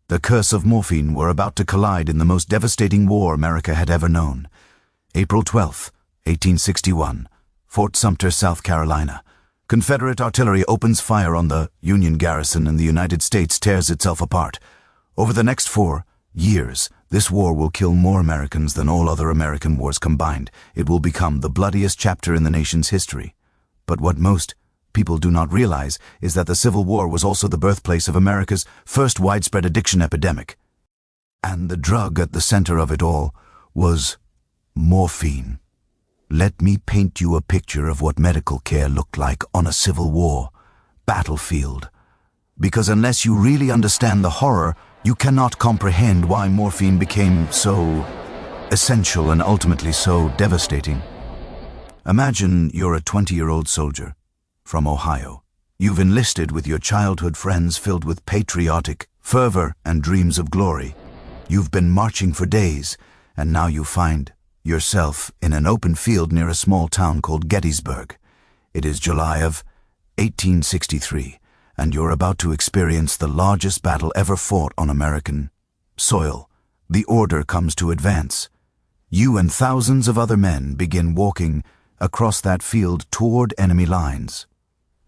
the curse of morphine were about to collide in the most devastating war America had ever known. April 12, 1861, Fort Sumter, South Carolina. Confederate artillery opens fire on the Union garrison and the United States tears itself apart. Over the next 4 years, this war will kill more Americans than all other American wars combined. It will become the bloodiest chapter in the nation's history. But what most people do not realize is that the Civil War was also the birthplace of America's first widespread addiction epidemic. And the drug at the center of it all was morphine. Let me paint you a picture of what medical care looked like on a Civil War battlefield. Because unless you really understand the horror, you cannot comprehend why morphine became so essential and ultimately so devastating. Imagine you're a 20-year-old soldier from Ohio. You've enlisted with your childhood friends filled with patriotic fervor and dreams of glory. You've been marching for days, and now you find yourself in an open field near a small town called Gettysburg. It is July of 1863, and you're about to experience the largest battle ever fought on American soil. The order comes to advance. You and thousands of other men begin walking across that field toward enemy lines.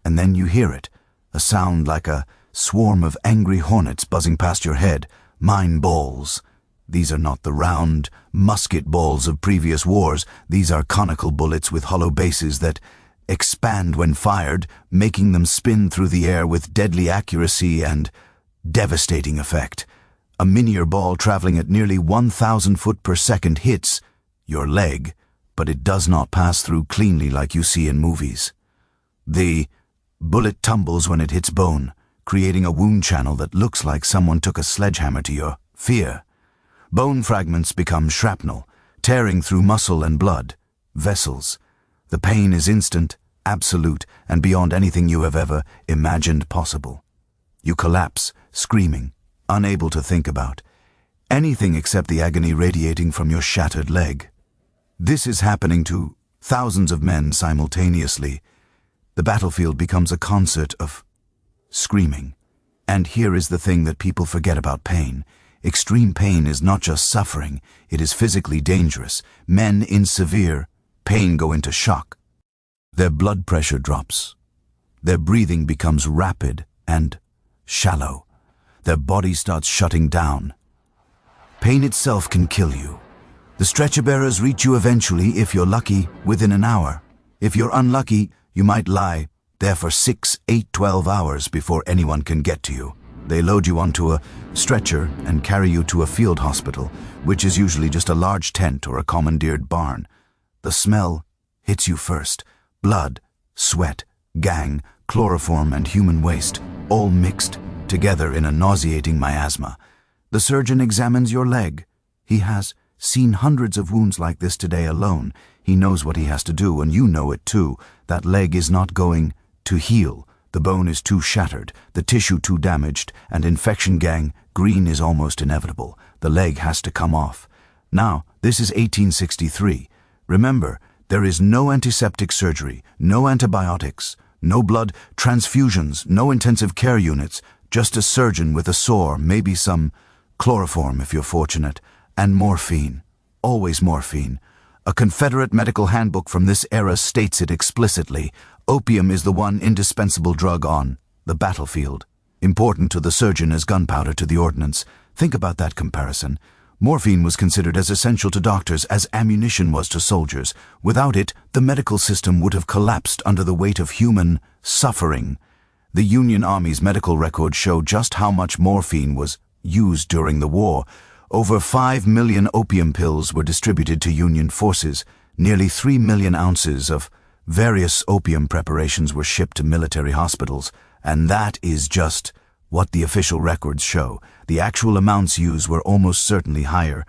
And then you hear it, a sound like a swarm of angry hornets buzzing past your head. Mine balls. These are not the round musket balls of previous wars. These are conical bullets with hollow bases that expand when fired, making them spin through the air with deadly accuracy and devastating effect. A miniature ball traveling at nearly 1,000 foot per second hits your leg, but it does not pass through cleanly like you see in movies. The bullet tumbles when it hits bone, creating a wound channel that looks like someone took a sledgehammer to your fear. Bone fragments become shrapnel, tearing through muscle and blood vessels. The pain is instant, absolute, and beyond anything you have ever imagined possible. You collapse, screaming, unable to think about anything except the agony radiating from your shattered leg. This is happening to thousands of men simultaneously. The battlefield becomes a concert of screaming. And here is the thing that people forget about pain. Extreme pain is not just suffering, it is physically dangerous. Men in severe pain go into shock. Their blood pressure drops. Their breathing becomes rapid and shallow. Their body starts shutting down. Pain itself can kill you. The stretcher bearers reach you eventually, if you're lucky, within an hour. If you're unlucky, you might lie there for 6, 8, 12 hours before anyone can get to you. They load you onto a stretcher and carry you to a field hospital, which is usually just a large tent or a commandeered barn. The smell hits you first. Blood, sweat, gang, chloroform, and human waste, all mixed together in a nauseating miasma. The surgeon examines your leg. He has seen hundreds of wounds like this today alone. He knows what he has to do, and you know it too. That leg is not going to heal. The bone is too shattered, the tissue too damaged, and infection gangrene is almost inevitable. The leg has to come off. Now, this is 1863. Remember, there is no antiseptic surgery, no antibiotics, no blood transfusions, no intensive care units, just a surgeon with a sore, maybe some chloroform if you're fortunate, and morphine. Always morphine. A Confederate medical handbook from this era states it explicitly. Opium is the one indispensable drug on the battlefield, important to the surgeon as gunpowder to the ordnance. Think about that comparison. Morphine was considered as essential to doctors as ammunition was to soldiers. Without it, the medical system would have collapsed under the weight of human suffering. The Union Army's medical records show just how much morphine was used during the war. Over 5 million opium pills were distributed to Union forces. Nearly 3 million ounces of various opium preparations were shipped to military hospitals. And that is just what the official records show. The actual amounts used were almost certainly higher.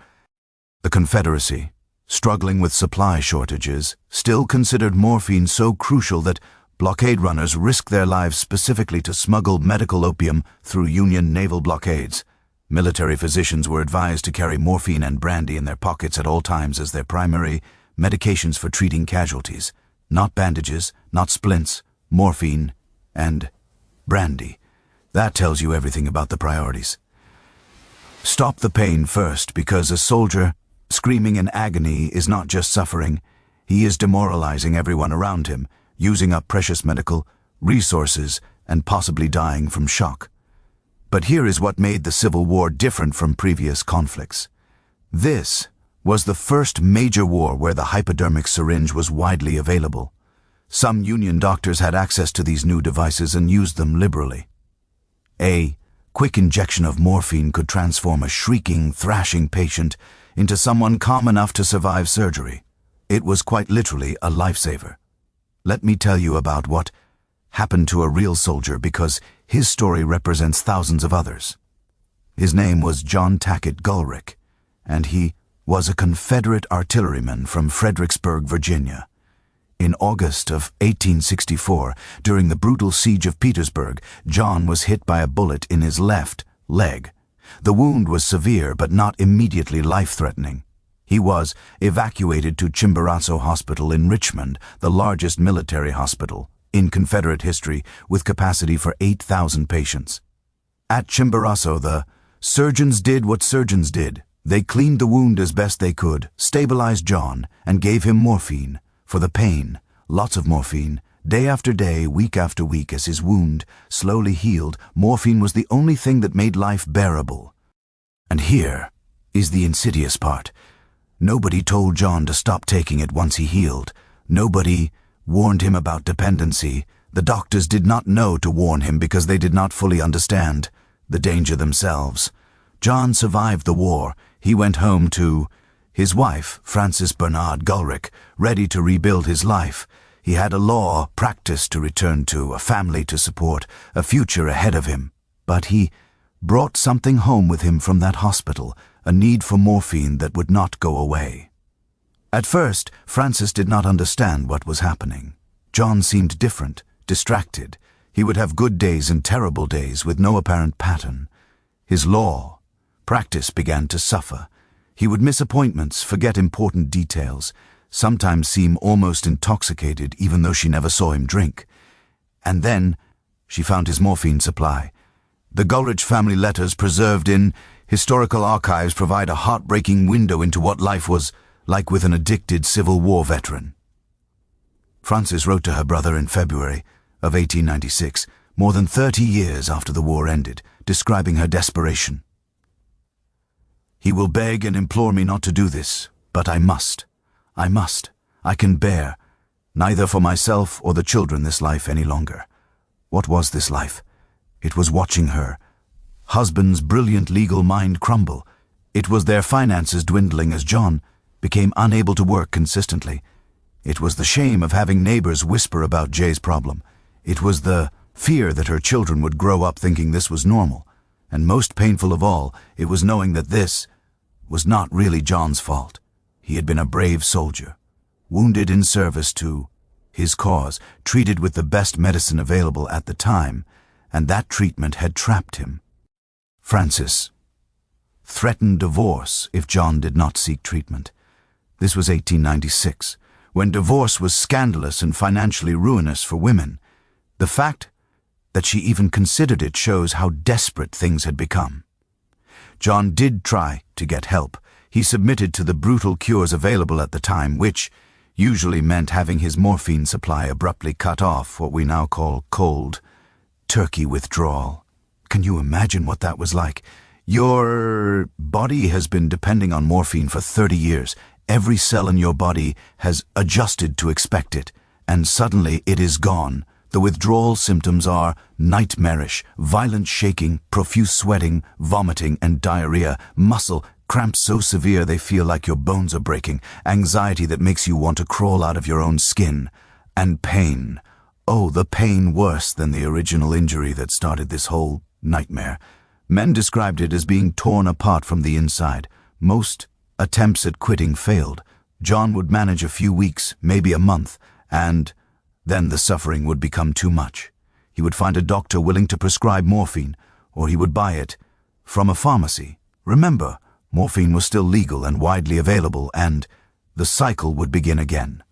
The Confederacy, struggling with supply shortages, still considered morphine so crucial that blockade runners risked their lives specifically to smuggle medical opium through Union naval blockades. Military physicians were advised to carry morphine and brandy in their pockets at all times as their primary medications for treating casualties. Not bandages, not splints, morphine and brandy. That tells you everything about the priorities. Stop the pain first, because a soldier screaming in agony is not just suffering. He is demoralizing everyone around him, using up precious medical resources and possibly dying from shock. But here is what made the Civil War different from previous conflicts. This was the first major war where the hypodermic syringe was widely available. Some Union doctors had access to these new devices and used them liberally. A quick injection of morphine could transform a shrieking, thrashing patient into someone calm enough to survive surgery. It was quite literally a lifesaver. Let me tell you about what happened to a real soldier, because his story represents thousands of others. His name was John Tackett Gulrick, and he was a Confederate artilleryman from Fredericksburg, Virginia. In August of 1864, during the brutal siege of Petersburg, John was hit by a bullet in his left leg. The wound was severe but not immediately life-threatening. He was evacuated to Chimborazo Hospital in Richmond, the largest military hospital in Confederate history, with capacity for 8,000 patients. At Chimborazo, the surgeons did what surgeons did. They cleaned the wound as best they could, stabilized John, and gave him morphine for the pain, lots of morphine, day after day, week after week. As his wound slowly healed, morphine was the only thing that made life bearable. And here is the insidious part. Nobody told John to stop taking it once he healed. Nobody warned him about dependency. The doctors did not know to warn him because they did not fully understand the danger themselves. John survived the war. He went home to his wife, Frances Bernard Gulrick, ready to rebuild his life. He had a law practice to return to, a family to support, a future ahead of him. But he brought something home with him from that hospital, a need for morphine that would not go away. At first, Frances did not understand what was happening. John seemed different, distracted. He would have good days and terrible days with no apparent pattern. His law practice began to suffer. He would miss appointments, forget important details, sometimes seem almost intoxicated even though she never saw him drink. And then she found his morphine supply. The Gulrich family letters preserved in historical archives provide a heartbreaking window into what life was like with an addicted Civil War veteran. Frances wrote to her brother in February of 1896, more than 30 years after the war ended, describing her desperation. "He will beg and implore me not to do this, but I must. I must. I can bear neither for myself or the children this life any longer." What was this life? It was watching her husband's brilliant legal mind crumble. It was their finances dwindling as John became unable to work consistently. It was the shame of having neighbors whisper about Jay's problem. It was the fear that her children would grow up thinking this was normal. And most painful of all, it was knowing that this was not really John's fault. He had been a brave soldier, wounded in service to his cause, treated with the best medicine available at the time, and that treatment had trapped him. Frances threatened divorce if John did not seek treatment. This was 1896, when divorce was scandalous and financially ruinous for women. The fact that she even considered it shows how desperate things had become. John did try to get help. He submitted to the brutal cures available at the time, which usually meant having his morphine supply abruptly cut off, what we now call cold turkey withdrawal. Can you imagine what that was like? Your body has been depending on morphine for 30 years. Every cell in your body has adjusted to expect it, and suddenly it is gone. The withdrawal symptoms are nightmarish, violent shaking, profuse sweating, vomiting, and diarrhea, muscle cramps so severe they feel like your bones are breaking, anxiety that makes you want to crawl out of your own skin, and pain. Oh, the pain worse than the original injury that started this whole nightmare. Men described it as being torn apart from the inside. Most attempts at quitting failed. John would manage a few weeks, maybe a month, and then the suffering would become too much. He would find a doctor willing to prescribe morphine, or he would buy it from a pharmacy. Remember, morphine was still legal and widely available, and the cycle would begin again.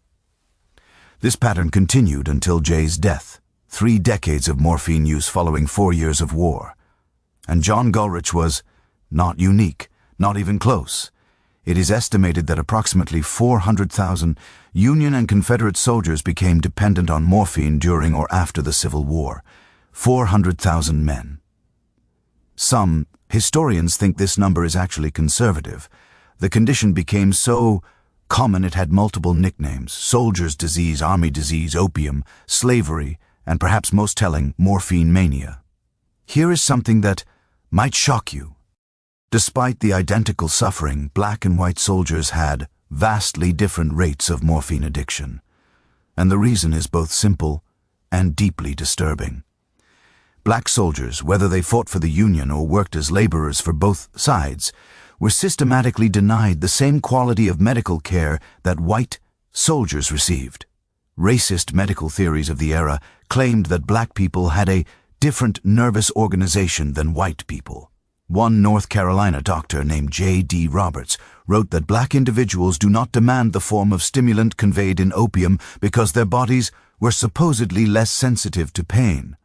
This pattern continued until Jay's death, 3 decades of morphine use following 4 years of war. And John Gulrich was not unique, not even close. It is estimated that approximately 400,000 Union and Confederate soldiers became dependent on morphine during or after the Civil War. 400,000 men. Some historians think this number is actually conservative. The condition became so common it had multiple nicknames: soldier's disease, army disease, opium, slavery, and perhaps most telling, morphine mania. Here is something that might shock you. Despite the identical suffering, black and white soldiers had vastly different rates of morphine addiction. And the reason is both simple and deeply disturbing. Black soldiers, whether they fought for the Union or worked as laborers for both sides, were systematically denied the same quality of medical care that white soldiers received. Racist medical theories of the era claimed that black people had a different nervous organization than white people. One North Carolina doctor named J.D. Roberts wrote that black individuals do not demand the form of stimulant conveyed in opium because their bodies were supposedly less sensitive to pain.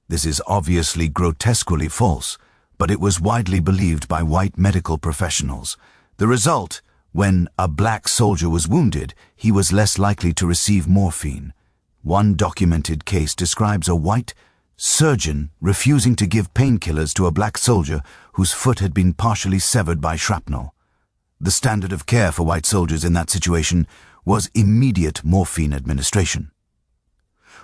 This is obviously grotesquely false, but it was widely believed by white medical professionals. The result, when a black soldier was wounded, he was less likely to receive morphine. One documented case describes a white surgeon refusing to give painkillers to a black soldier whose foot had been partially severed by shrapnel. The standard of care for white soldiers in that situation was immediate morphine administration.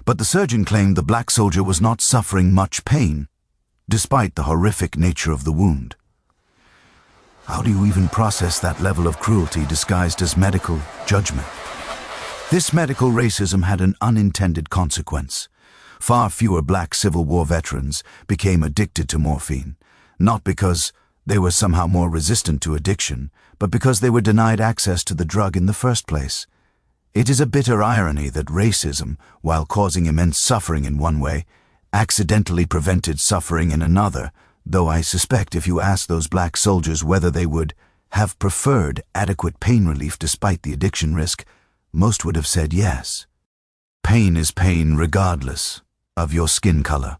But the surgeon claimed the black soldier was not suffering much pain, despite the horrific nature of the wound. How do you even process that level of cruelty disguised as medical judgment? This medical racism had an unintended consequence. Far fewer black Civil War veterans became addicted to morphine, not because they were somehow more resistant to addiction, but because they were denied access to the drug in the first place. It is a bitter irony that racism, while causing immense suffering in one way, accidentally prevented suffering in another, though I suspect if you ask those black soldiers whether they would have preferred adequate pain relief despite the addiction risk, most would have said yes. Pain is pain regardless of your skin color.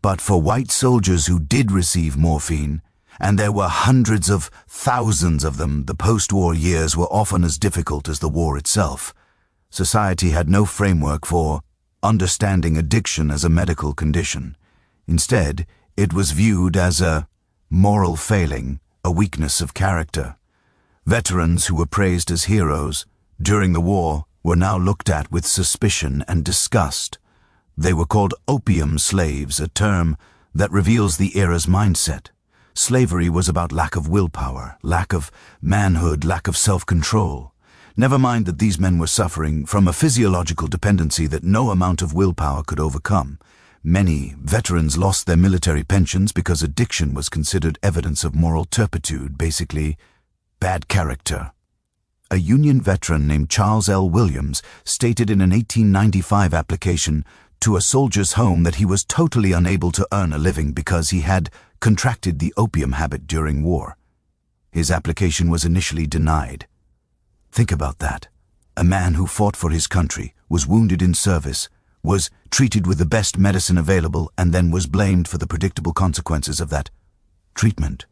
But for white soldiers who did receive morphine, and there were hundreds of thousands of them, the post-war years were often as difficult as the war itself. Society had no framework for understanding addiction as a medical condition. Instead, it was viewed as a moral failing, a weakness of character. Veterans who were praised as heroes during the war were now looked at with suspicion and disgust. They were called opium slaves, a term that reveals the era's mindset. Slavery was about lack of willpower, lack of manhood, lack of self-control. Never mind that these men were suffering from a physiological dependency that no amount of willpower could overcome. Many veterans lost their military pensions because addiction was considered evidence of moral turpitude, basically bad character. A Union veteran named Charles L. Williams stated in an 1895 application to a soldier's home that he was totally unable to earn a living because he had contracted the opium habit during war. His application was initially denied. Think about that. A man who fought for his country, was wounded in service, was treated with the best medicine available, and then was blamed for the predictable consequences of that treatment.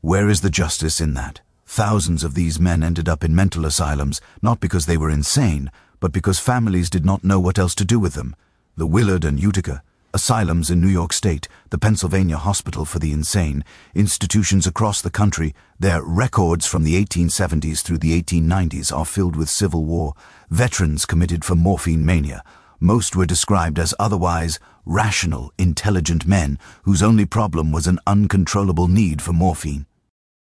Where is the justice in that? Thousands of these men ended up in mental asylums, not because they were insane, but because families did not know what else to do with them. The Willard and Utica asylums in New York State, the Pennsylvania Hospital for the Insane, institutions across the country, their records from the 1870s through the 1890s are filled with Civil War veterans committed for morphine mania. Most were described as otherwise rational, intelligent men whose only problem was an uncontrollable need for morphine.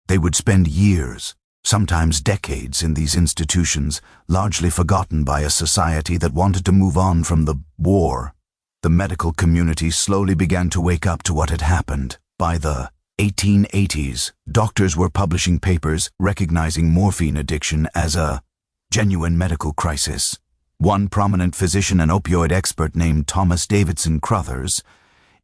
They would spend years, sometimes decades, in these institutions, largely forgotten by a society that wanted to move on from the war. The medical community slowly began to wake up to what had happened. By the 1880s, doctors were publishing papers recognizing morphine addiction as a genuine medical crisis. One prominent physician and opioid expert named Thomas Davidson Crothers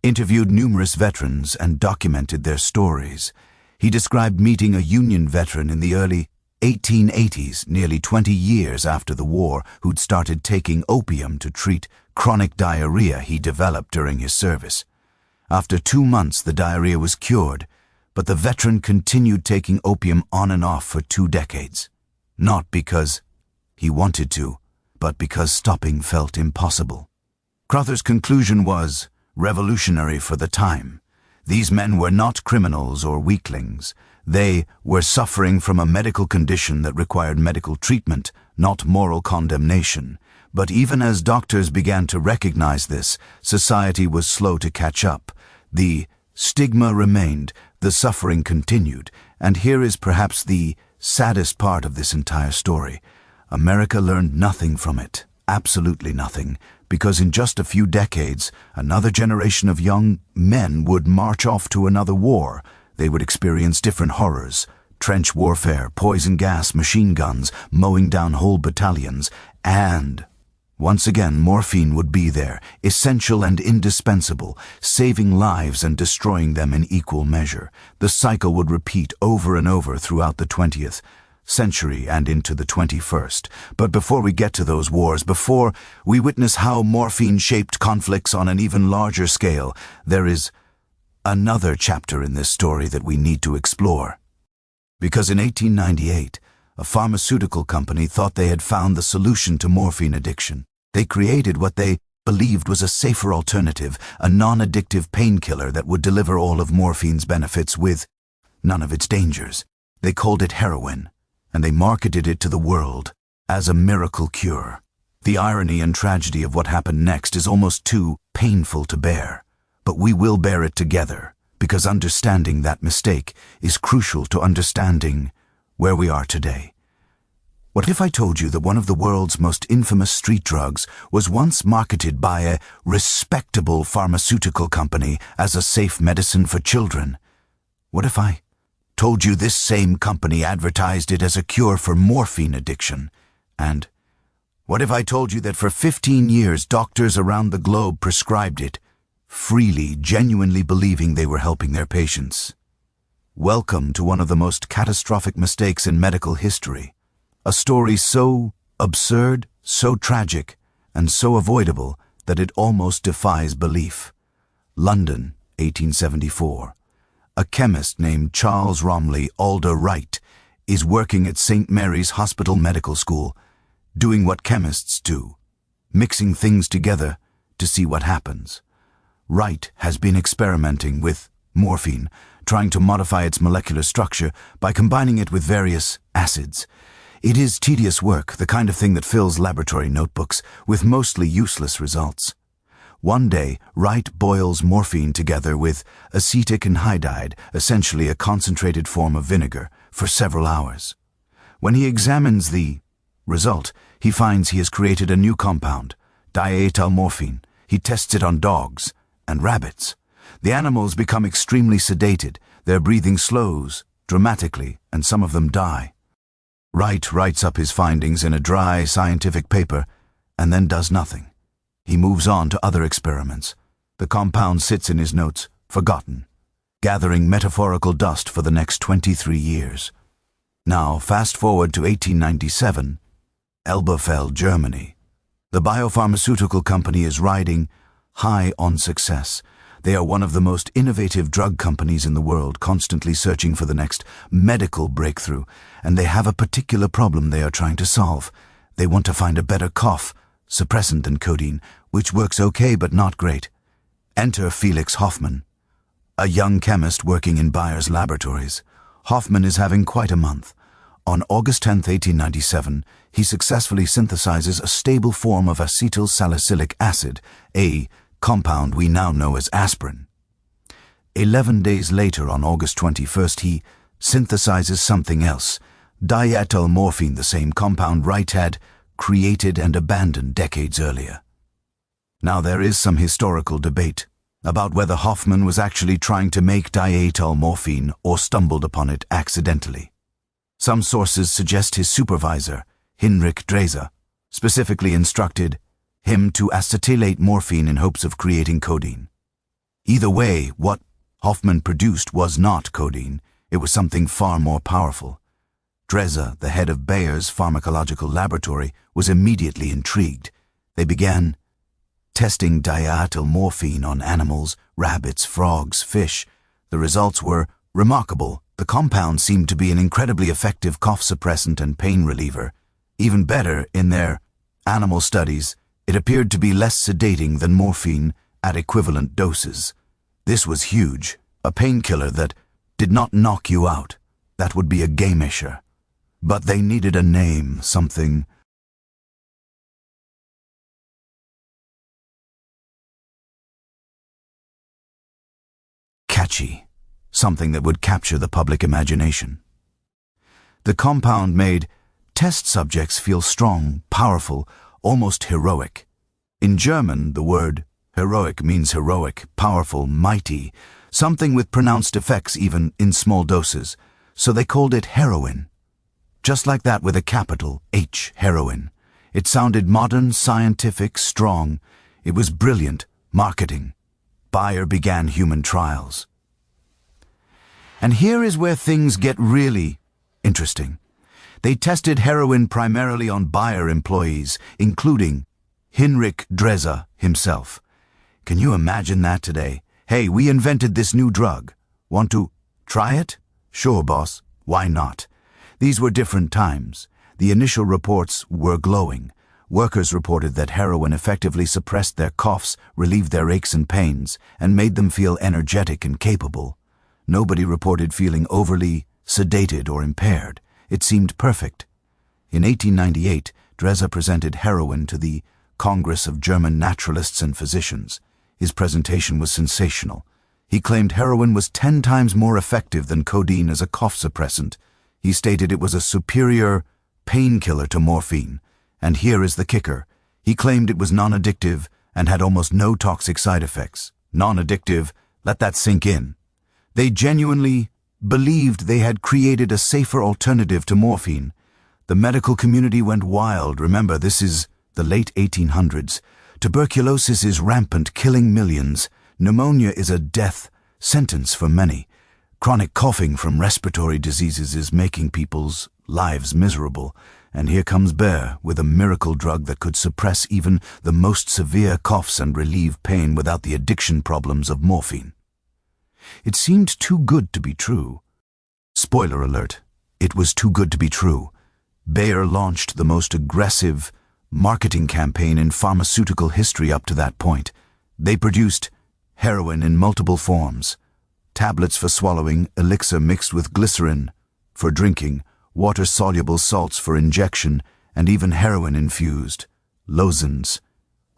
interviewed numerous veterans and documented their stories. He described meeting a Union veteran in the early 1880s, nearly 20 years after the war, who'd started taking opium to treat chronic diarrhea he developed during his service. After 2 months, the diarrhea was cured, but the veteran continued taking opium on and off for 2 decades. Not because he wanted to, but because stopping felt impossible. Crothers' conclusion was revolutionary for the time. These men were not criminals or weaklings. They were suffering from a medical condition that required medical treatment, not moral condemnation. But even as doctors began to recognize this, society was slow to catch up. The stigma remained, the suffering continued, and here is perhaps the saddest part of this entire story. America learned nothing from it, absolutely nothing, because in just a few decades, another generation of young men would march off to another war. They would experience different horrors: trench warfare, poison gas, machine guns, mowing down whole battalions, and once again morphine would be there, essential and indispensable, saving lives and destroying them in equal measure. The cycle would repeat over and over throughout the 20th century and into the 21st. But before we get to those wars, before we witness how morphine shaped conflicts on an even larger scale, there is another chapter in this story that we need to explore. Because in 1898, a pharmaceutical company thought they had found the solution to morphine addiction. They created what they believed was a safer alternative, a non-addictive painkiller that would deliver all of morphine's benefits with none of its dangers. They called it heroin, and they marketed it to the world as a miracle cure. The irony and tragedy of what happened next is almost too painful to bear. But we will bear it together, because understanding that mistake is crucial to understanding where we are today. What if I told you that one of the world's most infamous street drugs was once marketed by a respectable pharmaceutical company as a safe medicine for children? What if I told you this same company advertised it as a cure for morphine addiction? And what if I told you that for 15 years doctors around the globe prescribed it, freely, genuinely believing they were helping their patients? Welcome to one of the most catastrophic mistakes in medical history. A story so absurd, so tragic, and so avoidable that it almost defies belief. London, 1874. A chemist named Charles Romley Alder Wright is working at St. Mary's Hospital Medical School, doing what chemists do, mixing things together to see what happens. Wright has been experimenting with morphine, trying to modify its molecular structure by combining it with various acids. It is tedious work, the kind of thing that fills laboratory notebooks, with mostly useless results. One day, Wright boils morphine together with acetic anhydride, essentially a concentrated form of vinegar, for several hours. When he examines the result, he finds he has created a new compound, diethylmorphine. He tests it on dogs and rabbits. The animals become extremely sedated, their breathing slows dramatically, and some of them die. Wright writes up his findings in a dry scientific paper and then does nothing. He moves on to other experiments. The compound sits in his notes, forgotten, gathering metaphorical dust for the next 23 years. Now, fast forward to 1897, Elberfeld, Germany. The biopharmaceutical company is riding high on success. They are one of the most innovative drug companies in the world, constantly searching for the next medical breakthrough, and they have a particular problem they are trying to solve. They want to find a better cough suppressant than codeine, which works okay but not great. Enter Felix Hoffmann, a young chemist working in Bayer's laboratories. Hoffmann is having quite a month. On August 10, 1897, he successfully synthesizes a stable form of acetyl salicylic acid, a compound we now know as aspirin. 11 days later, on August 21st, he synthesizes something else, diethylmorphine, the same compound Wright had created and abandoned decades earlier. Now there is some historical debate about whether Hoffman was actually trying to make morphine or stumbled upon it accidentally. Some sources suggest his supervisor, Hinrich Dreser, specifically instructed him to acetylate morphine in hopes of creating codeine. Either way, what Hoffman produced was not codeine, it was something far more powerful. Dreser, the head of Bayer's pharmacological laboratory, was immediately intrigued. They began testing morphine on animals, rabbits, frogs, fish. The results were remarkable. The compound seemed to be an incredibly effective cough suppressant and pain reliever. Even better, in their animal studies, it appeared to be less sedating than morphine at equivalent doses. This was huge, a painkiller that did not knock you out. That would be a game-isher. But they needed a name, something catchy, something that would capture the public imagination. The compound made test subjects feel strong, powerful, almost heroic. In German, the word heroic means heroic, powerful, mighty, something with pronounced effects even in small doses, so they called it heroin. Just like that with a capital H, heroin. It sounded modern, scientific, strong. It was brilliant marketing. Bayer began human trials. And here is where things get really interesting. They tested heroin primarily on Bayer employees, including Hinrich Dreser himself. Can you imagine that today? Hey, we invented this new drug. Want to try it? Sure, boss. Why not? These were different times. The initial reports were glowing. Workers reported that heroin effectively suppressed their coughs, relieved their aches and pains, and made them feel energetic and capable. Nobody reported feeling overly sedated or impaired. It seemed perfect. In 1898, Dreser presented heroin to the Congress of German Naturalists and Physicians. His presentation was sensational. He claimed heroin was 10 times more effective than codeine as a cough suppressant. He stated it was a superior painkiller to morphine. And here is the kicker. He claimed it was non-addictive and had almost no toxic side effects. Non-addictive, let that sink in. They genuinely believed they had created a safer alternative to morphine. The medical community went wild. Remember, this is the late 1800s. Tuberculosis is rampant, killing millions. Pneumonia is a death sentence for many. Chronic coughing from respiratory diseases is making people's lives miserable. And here comes Bayer with a miracle drug that could suppress even the most severe coughs and relieve pain without the addiction problems of morphine. It seemed too good to be true. Spoiler alert, it was too good to be true. Bayer launched the most aggressive marketing campaign in pharmaceutical history up to that point. They produced heroin in multiple forms. Tablets for swallowing, elixir mixed with glycerin for drinking, water-soluble salts for injection, and even heroin-infused lozenges.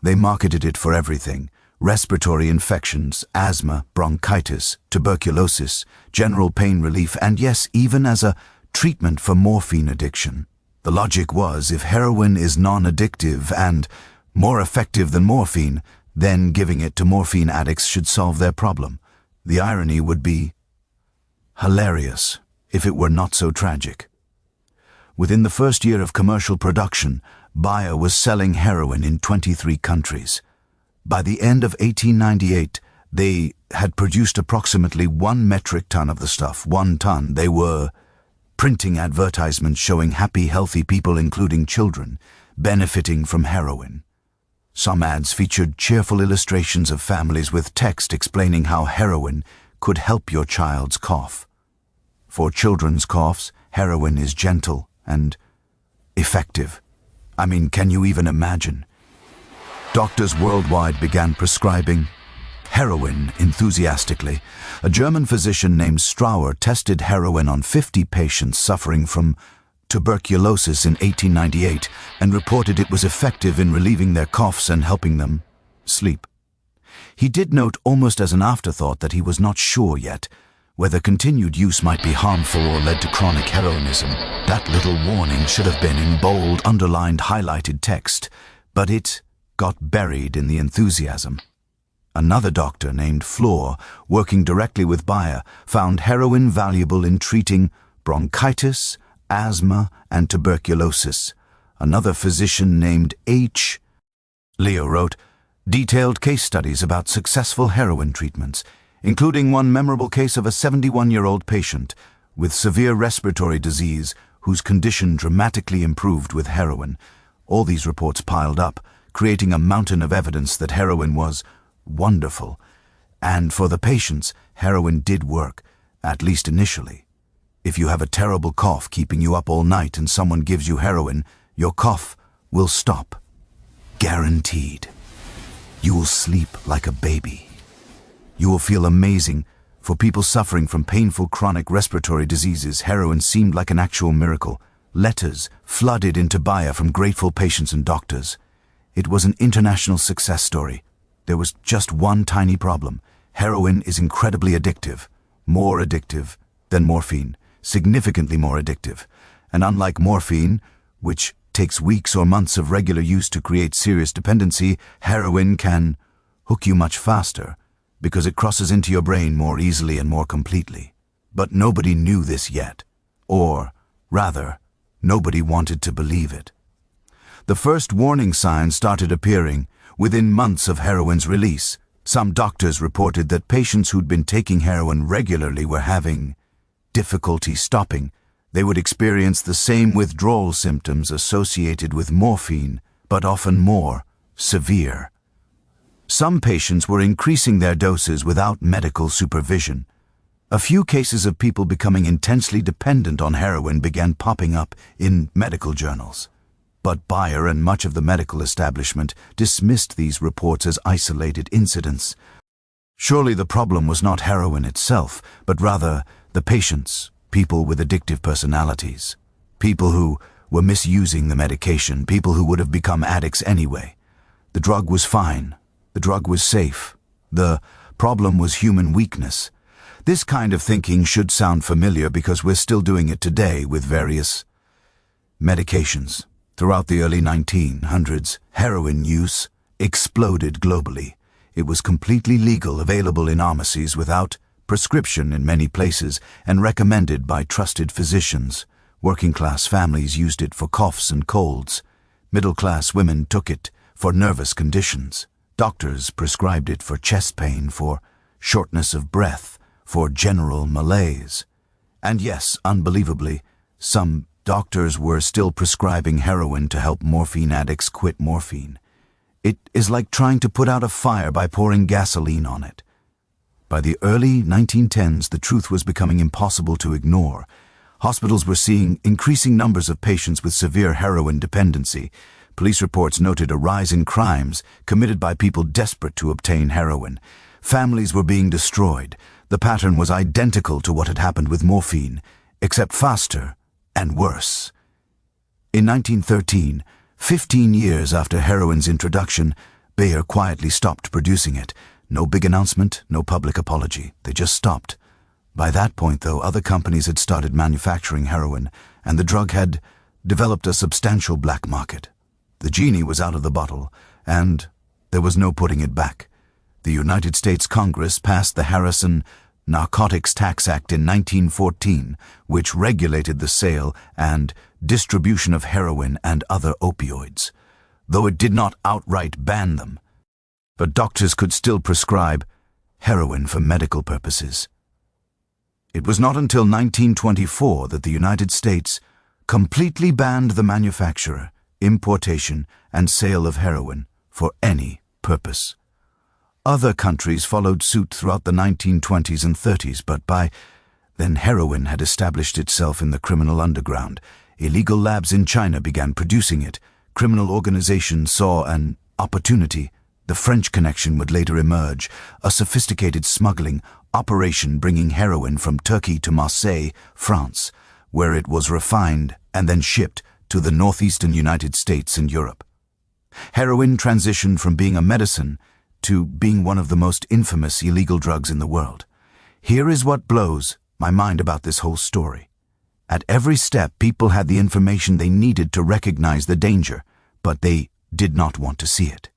They marketed it for everything: respiratory infections, asthma, bronchitis, tuberculosis, general pain relief, and yes, even as a treatment for morphine addiction. The logic was, if heroin is non-addictive and more effective than morphine, then giving it to morphine addicts should solve their problem. The irony would be hilarious if it were not so tragic. Within the first year of commercial production, Bayer was selling heroin in 23 countries. By the end of 1898, they had produced approximately 1 metric ton of the stuff. 1 ton. They were printing advertisements showing happy, healthy people, including children, benefiting from heroin. Some ads featured cheerful illustrations of families with text explaining how heroin could help your child's cough. For children's coughs, heroin is gentle and effective. I mean, can you even imagine? Doctors worldwide began prescribing heroin enthusiastically. A German physician named Strauer tested heroin on 50 patients suffering from tuberculosis in 1898 and reported it was effective in relieving their coughs and helping them sleep. He did note almost as an afterthought that he was not sure yet whether continued use might be harmful or led to chronic heroinism. That little warning should have been in bold, underlined, highlighted text, but it got buried in the enthusiasm. Another doctor named Floor, working directly with Bayer, found heroin valuable in treating bronchitis, asthma, and tuberculosis. Another physician named H. Leo wrote detailed case studies about successful heroin treatments, including one memorable case of a 71-year-old patient with severe respiratory disease whose condition dramatically improved with heroin. All these reports piled up, creating a mountain of evidence that heroin was wonderful. And for the patients, heroin did work, at least initially. If you have a terrible cough keeping you up all night and someone gives you heroin, your cough will stop. Guaranteed. You will sleep like a baby. You will feel amazing. For people suffering from painful chronic respiratory diseases, heroin seemed like an actual miracle. Letters flooded into Bayer from grateful patients and doctors. It was an international success story. There was just one tiny problem. Heroin is incredibly addictive. More addictive than morphine. Significantly more addictive. And unlike morphine, which takes weeks or months of regular use to create serious dependency, heroin can hook you much faster because it crosses into your brain more easily and more completely. But nobody knew this yet. Or, rather, nobody wanted to believe it. The first warning signs started appearing within months of heroin's release. Some doctors reported that patients who'd been taking heroin regularly were having difficulty stopping. They would experience the same withdrawal symptoms associated with morphine, but often more severe. Some patients were increasing their doses without medical supervision. A few cases of people becoming intensely dependent on heroin began popping up in medical journals. But Bayer and much of the medical establishment dismissed these reports as isolated incidents. Surely the problem was not heroin itself, but rather the patients, people with addictive personalities, people who were misusing the medication, people who would have become addicts anyway. The drug was fine. The drug was safe. The problem was human weakness. This kind of thinking should sound familiar because we're still doing it today with various medications. Throughout the early 1900s, heroin use exploded globally. It was completely legal, available in pharmacies without prescription in many places, and recommended by trusted physicians. Working-class families used it for coughs and colds. Middle-class women took it for nervous conditions. Doctors prescribed it for chest pain, for shortness of breath, for general malaise. And yes, unbelievably, some doctors were still prescribing heroin to help morphine addicts quit morphine. It is like trying to put out a fire by pouring gasoline on it. By the early 1910s, the truth was becoming impossible to ignore. Hospitals were seeing increasing numbers of patients with severe heroin dependency. Police reports noted a rise in crimes committed by people desperate to obtain heroin. Families were being destroyed. The pattern was identical to what had happened with morphine, except faster and worse. In 1913, 15 years after heroin's introduction, Bayer quietly stopped producing it. No big announcement, no public apology. They just stopped. By that point, though, other companies had started manufacturing heroin, and the drug had developed a substantial black market. The genie was out of the bottle, and there was no putting it back. The United States Congress passed the Harrison Narcotics Tax Act in 1914, which regulated the sale and distribution of heroin and other opioids. Though it did not outright ban them, but doctors could still prescribe heroin for medical purposes. It was not until 1924 that the United States completely banned the manufacture, importation, and sale of heroin for any purpose. Other countries followed suit throughout the 1920s and 30s, but by then heroin had established itself in the criminal underground. Illegal labs in China began producing it. Criminal organizations saw an opportunity. The French connection would later emerge, a sophisticated smuggling operation bringing heroin from Turkey to Marseille, France, where it was refined and then shipped to the northeastern United States and Europe. Heroin transitioned from being a medicine to being one of the most infamous illegal drugs in the world. Here is what blows my mind about this whole story. At every step, people had the information they needed to recognize the danger, but they did not want to see it.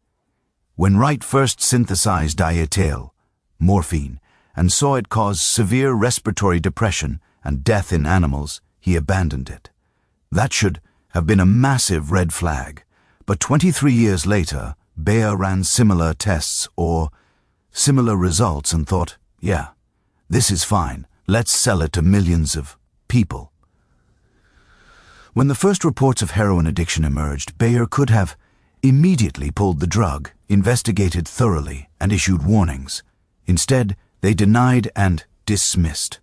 When Wright first synthesized diethylene, morphine, and saw it cause severe respiratory depression and death in animals, he abandoned it. That should have been a massive red flag. But 23 years later, Bayer ran similar tests or similar results and thought, yeah, this is fine. Let's sell it to millions of people. When the first reports of heroin addiction emerged, Bayer could have immediately pulled the drug, investigated thoroughly, and issued warnings. Instead, they denied and dismissed.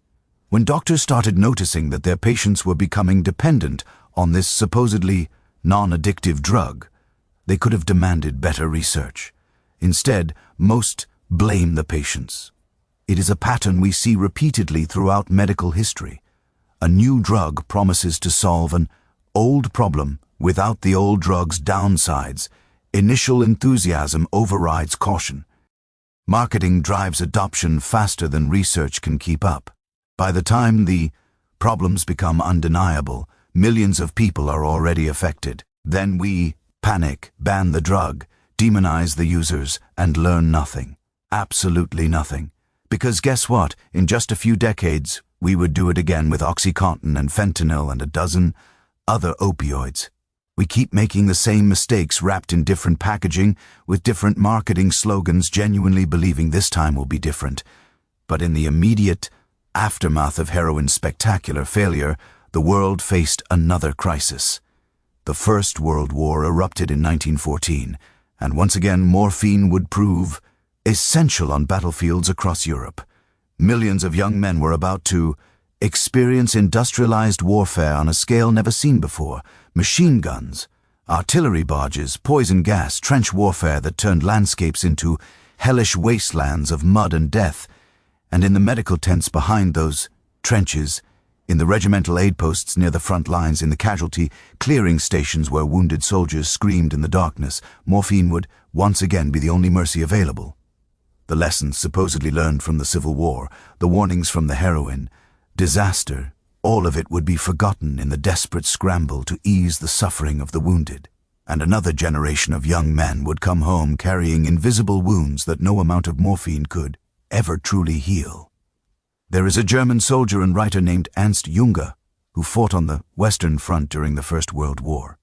When doctors started noticing that their patients were becoming dependent on this supposedly non-addictive drug, they could have demanded better research. Instead, most blame the patients. It is a pattern we see repeatedly throughout medical history. A new drug promises to solve an old problem without the old drug's downsides. Initial enthusiasm overrides caution. Marketing drives adoption faster than research can keep up. By the time the problems become undeniable, millions of people are already affected. Then we panic, ban the drug, demonize the users, and learn nothing. Absolutely nothing. Because guess what? In just a few decades, we would do it again with OxyContin and fentanyl and a dozen other opioids. We keep making the same mistakes wrapped in different packaging with different marketing slogans, genuinely believing this time will be different. But in the immediate aftermath of heroin's spectacular failure, the world faced another crisis. The First World War erupted in 1914, and once again morphine would prove essential on battlefields across Europe. Millions of young men were about to experience industrialized warfare on a scale never seen before. Machine guns, artillery barges, poison gas, trench warfare that turned landscapes into hellish wastelands of mud and death. And in the medical tents behind those trenches, in the regimental aid posts near the front lines, in the casualty clearing stations where wounded soldiers screamed in the darkness, morphine would once again be the only mercy available. The lessons supposedly learned from the Civil War, the warnings from the heroin, disaster, all of it would be forgotten in the desperate scramble to ease the suffering of the wounded. And another generation of young men would come home carrying invisible wounds that no amount of morphine could ever truly heal. There is a German soldier and writer named Ernst Junger who fought on the Western Front during the First World War.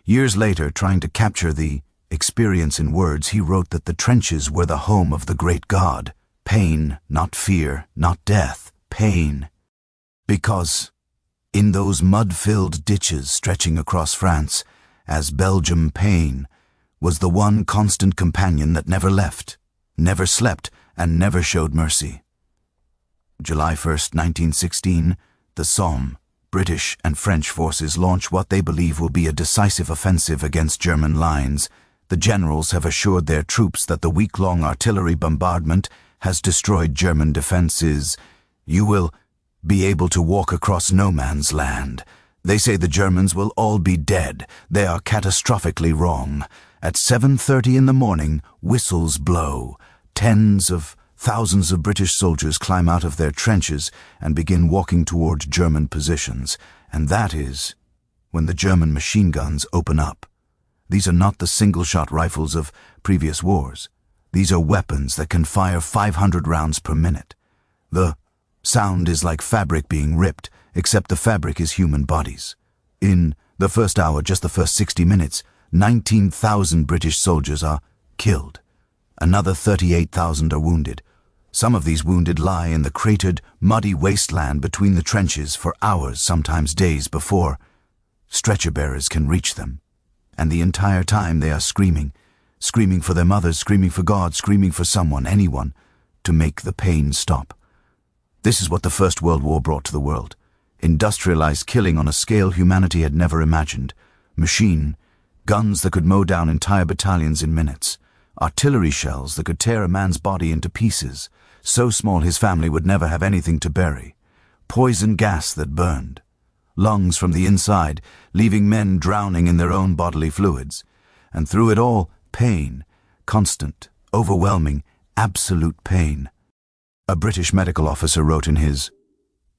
Years later, trying to capture the experience in words, he wrote that the trenches were the home of the great God. Pain, not fear, not death, pain. Because in those mud-filled ditches stretching across France, as Belgium, pain was the one constant companion that never left, never slept, and never showed mercy. July 1st, 1916, the Somme, British and French forces launch what they believe will be a decisive offensive against German lines. The generals have assured their troops that the week-long artillery bombardment has destroyed German defenses. You will be able to walk across no man's land. They say the Germans will all be dead. They are catastrophically wrong. At 7:30 in the morning, whistles blow. Tens of thousands of British soldiers climb out of their trenches and begin walking toward German positions. And that is when the German machine guns open up. These are not the single-shot rifles of previous wars. These are weapons that can fire 500 rounds per minute. The sound is like fabric being ripped, except the fabric is human bodies. In the first hour, just the first 60 minutes, 19,000 British soldiers are killed. Another 38,000 are wounded. Some of these wounded lie in the cratered, muddy wasteland between the trenches for hours, sometimes days, before stretcher bearers can reach them. And the entire time they are screaming, screaming for their mothers, screaming for God, screaming for someone, anyone, to make the pain stop. This is what the First World War brought to the world. Industrialized killing on a scale humanity had never imagined. Machine guns that could mow down entire battalions in minutes. Artillery shells that could tear a man's body into pieces, so small his family would never have anything to bury. Poison gas that burned. Lungs from the inside, leaving men drowning in their own bodily fluids. And through it all, pain. Constant, overwhelming, absolute pain. A British medical officer wrote in his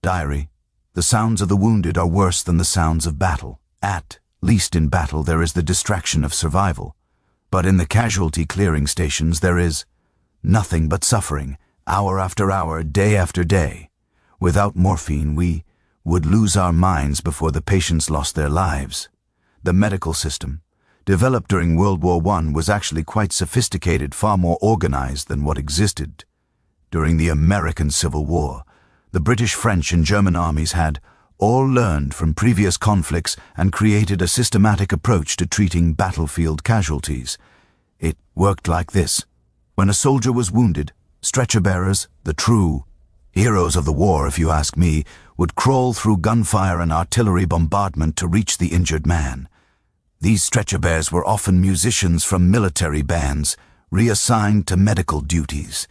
diary, "The sounds of the wounded are worse than the sounds of battle. At least in battle there is the distraction of survival. But in the casualty clearing stations there is nothing but suffering, hour after hour, day after day. Without morphine, we would lose our minds before the patients lost their lives. The medical system, developed during World War I, was actually quite sophisticated, far more organized than what existed during the American Civil War. The British, French, and German armies had all learned from previous conflicts and created a systematic approach to treating battlefield casualties. It worked like this. When a soldier was wounded, stretcher bearers, the true heroes of the war, if you ask me, would crawl through gunfire and artillery bombardment to reach the injured man. These stretcher bearers were often musicians from military bands, reassigned to medical duties.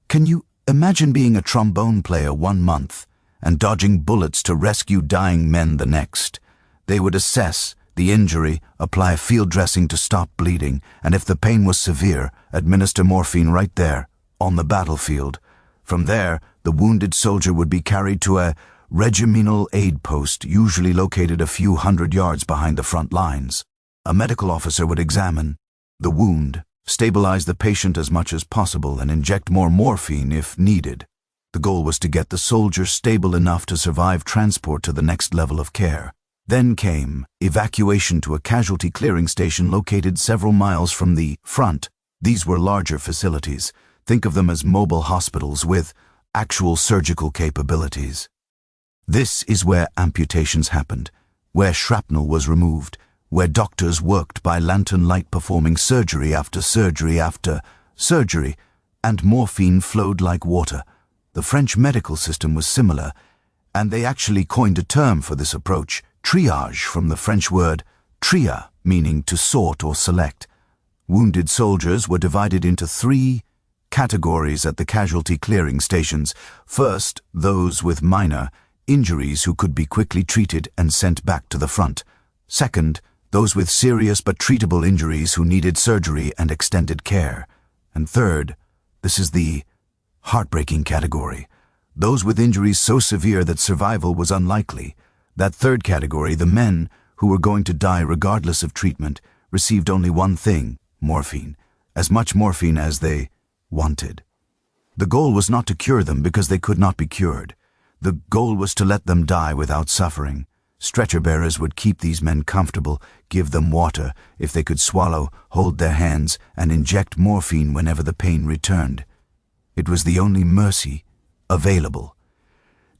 Can you imagine being a trombone player 1 month and dodging bullets to rescue dying men the next? They would assess the injury, apply field dressing to stop bleeding, and if the pain was severe, administer morphine right there, on the battlefield. From there, the wounded soldier would be carried to a regimental aid post, usually located a few hundred yards behind the front lines. A medical officer would examine the wound, stabilize the patient as much as possible, and inject more morphine if needed. The goal was to get the soldier stable enough to survive transport to the next level of care. Then came evacuation to a casualty clearing station located several miles from the front. These were larger facilities. Think of them as mobile hospitals with actual surgical capabilities. This is where amputations happened, where shrapnel was removed, where doctors worked by lantern light performing surgery after surgery after surgery, and morphine flowed like water. The French medical system was similar, and they actually coined a term for this approach, triage, from the French word tria, meaning to sort or select. Wounded soldiers were divided into 3 categories at the casualty clearing stations. First, those with minor injuries who could be quickly treated and sent back to the front. Second, those with serious but treatable injuries who needed surgery and extended care. And third, this is the heartbreaking category, those with injuries so severe that survival was unlikely. That third category, the men who were going to die regardless of treatment, received only one thing, morphine, as much morphine as they wanted. The goal was not to cure them because they could not be cured. The goal was to let them die without suffering. Stretcher bearers would keep these men comfortable, give them water if they could swallow, hold their hands, and inject morphine whenever the pain returned. It was the only mercy available.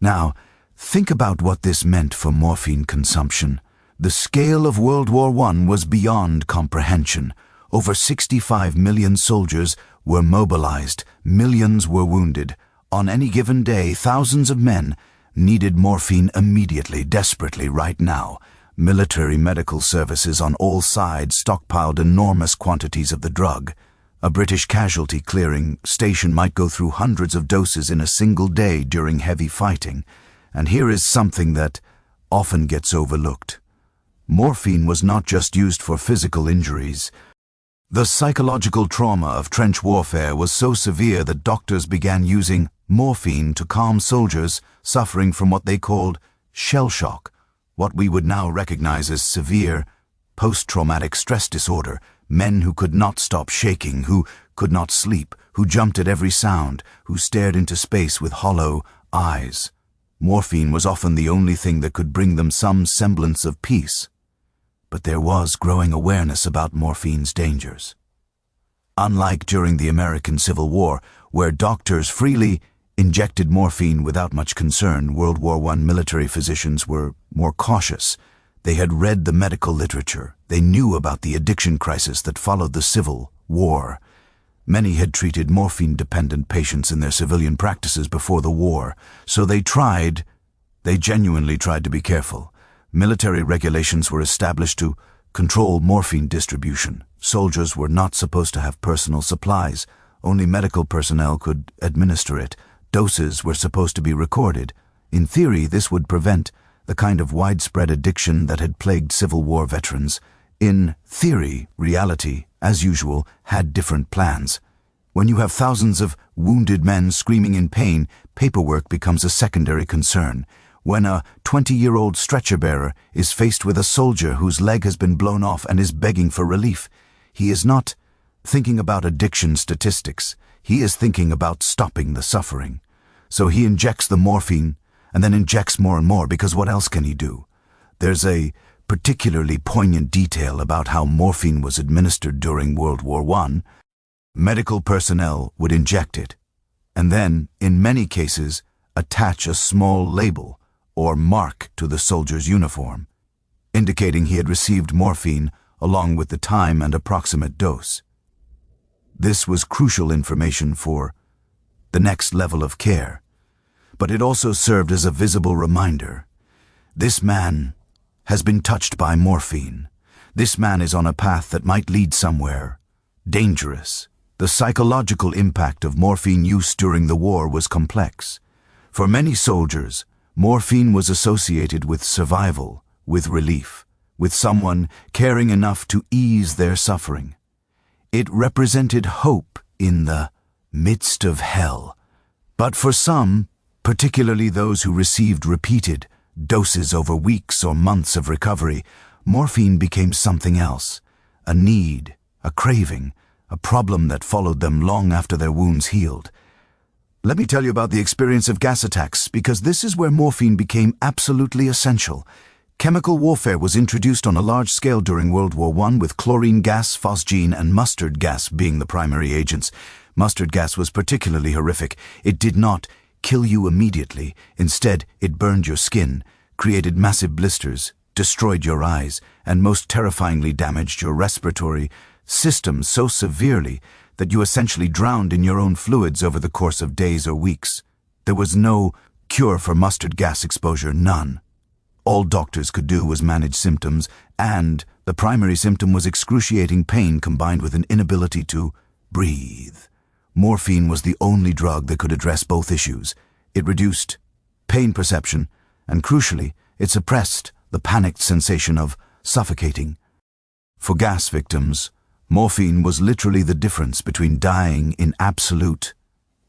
Now, think about what this meant for morphine consumption. The scale of World War I was beyond comprehension. Over 65 million soldiers were mobilized, millions were wounded. On any given day, thousands of men needed morphine immediately, desperately, right now. Military medical services on all sides stockpiled enormous quantities of the drug. A British casualty clearing station might go through hundreds of doses in a single day during heavy fighting. And here is something that often gets overlooked. Morphine was not just used for physical injuries. The psychological trauma of trench warfare was so severe that doctors began using morphine to calm soldiers suffering from what they called shell shock, what we would now recognize as severe post-traumatic stress disorder, men who could not stop shaking, who could not sleep, who jumped at every sound, who stared into space with hollow eyes. Morphine was often the only thing that could bring them some semblance of peace. But there was growing awareness about morphine's dangers. Unlike during the American Civil War, where doctors freely injected morphine without much concern, World War I military physicians were more cautious. They had read the medical literature. They knew about the addiction crisis that followed the Civil War. Many had treated morphine-dependent patients in their civilian practices before the war, so they genuinely tried to be careful. Military regulations were established to control morphine distribution. Soldiers were not supposed to have personal supplies. Only medical personnel could administer it. Doses were supposed to be recorded. In theory, this would prevent the kind of widespread addiction that had plagued Civil War veterans. In theory, reality, as usual, had different plans. When you have thousands of wounded men screaming in pain, paperwork becomes a secondary concern. When a 20-year-old stretcher bearer is faced with a soldier whose leg has been blown off and is begging for relief, he is not thinking about addiction statistics. He is thinking about stopping the suffering. So he injects the morphine and then injects more and more, because what else can he do? There's a particularly poignant detail about how morphine was administered during World War I. Medical personnel would inject it, and then, in many cases, attach a small label or mark to the soldier's uniform, indicating he had received morphine along with the time and approximate dose. This was crucial information for the next level of care, but it also served as a visible reminder. This man has been touched by morphine. This man is on a path that might lead somewhere dangerous. The psychological impact of morphine use during the war was complex. For many soldiers, morphine was associated with survival, with relief, with someone caring enough to ease their suffering. It represented hope in the midst of hell. But for some, particularly those who received repeated doses over weeks or months of recovery, morphine became something else, a need, a craving, a problem that followed them long after their wounds healed. Let me tell you about the experience of gas attacks, because this is where morphine became absolutely essential. Chemical warfare was introduced on a large scale during World War I, with chlorine gas, phosgene, and mustard gas being the primary agents. Mustard gas was particularly horrific. It did not kill you immediately. Instead, it burned your skin, created massive blisters, destroyed your eyes, and most terrifyingly damaged your respiratory system so severely that you essentially drowned in your own fluids over the course of days or weeks. There was no cure for mustard gas exposure, none. All doctors could do was manage symptoms, and the primary symptom was excruciating pain combined with an inability to breathe. Morphine was the only drug that could address both issues. It reduced pain perception, and crucially, it suppressed the panicked sensation of suffocating. For gas victims, morphine was literally the difference between dying in absolute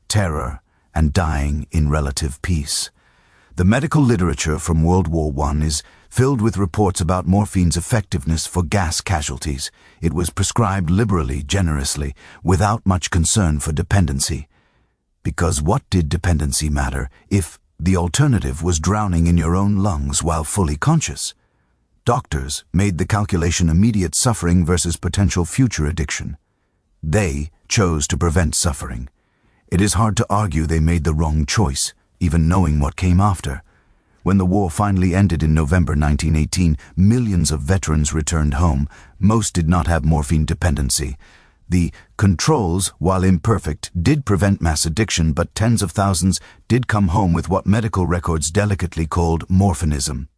terror and dying in relative peace. The medical literature from World War I is filled with reports about morphine's effectiveness for gas casualties. It was prescribed liberally, generously, without much concern for dependency. Because what did dependency matter if the alternative was drowning in your own lungs while fully conscious? Doctors made the calculation immediate suffering versus potential future addiction. They chose to prevent suffering. It is hard to argue they made the wrong choice, even knowing what came after. When the war finally ended in November 1918, millions of veterans returned home. Most did not have morphine dependency. The controls, while imperfect, did prevent mass addiction, but tens of thousands did come home with what medical records delicately called morphinism.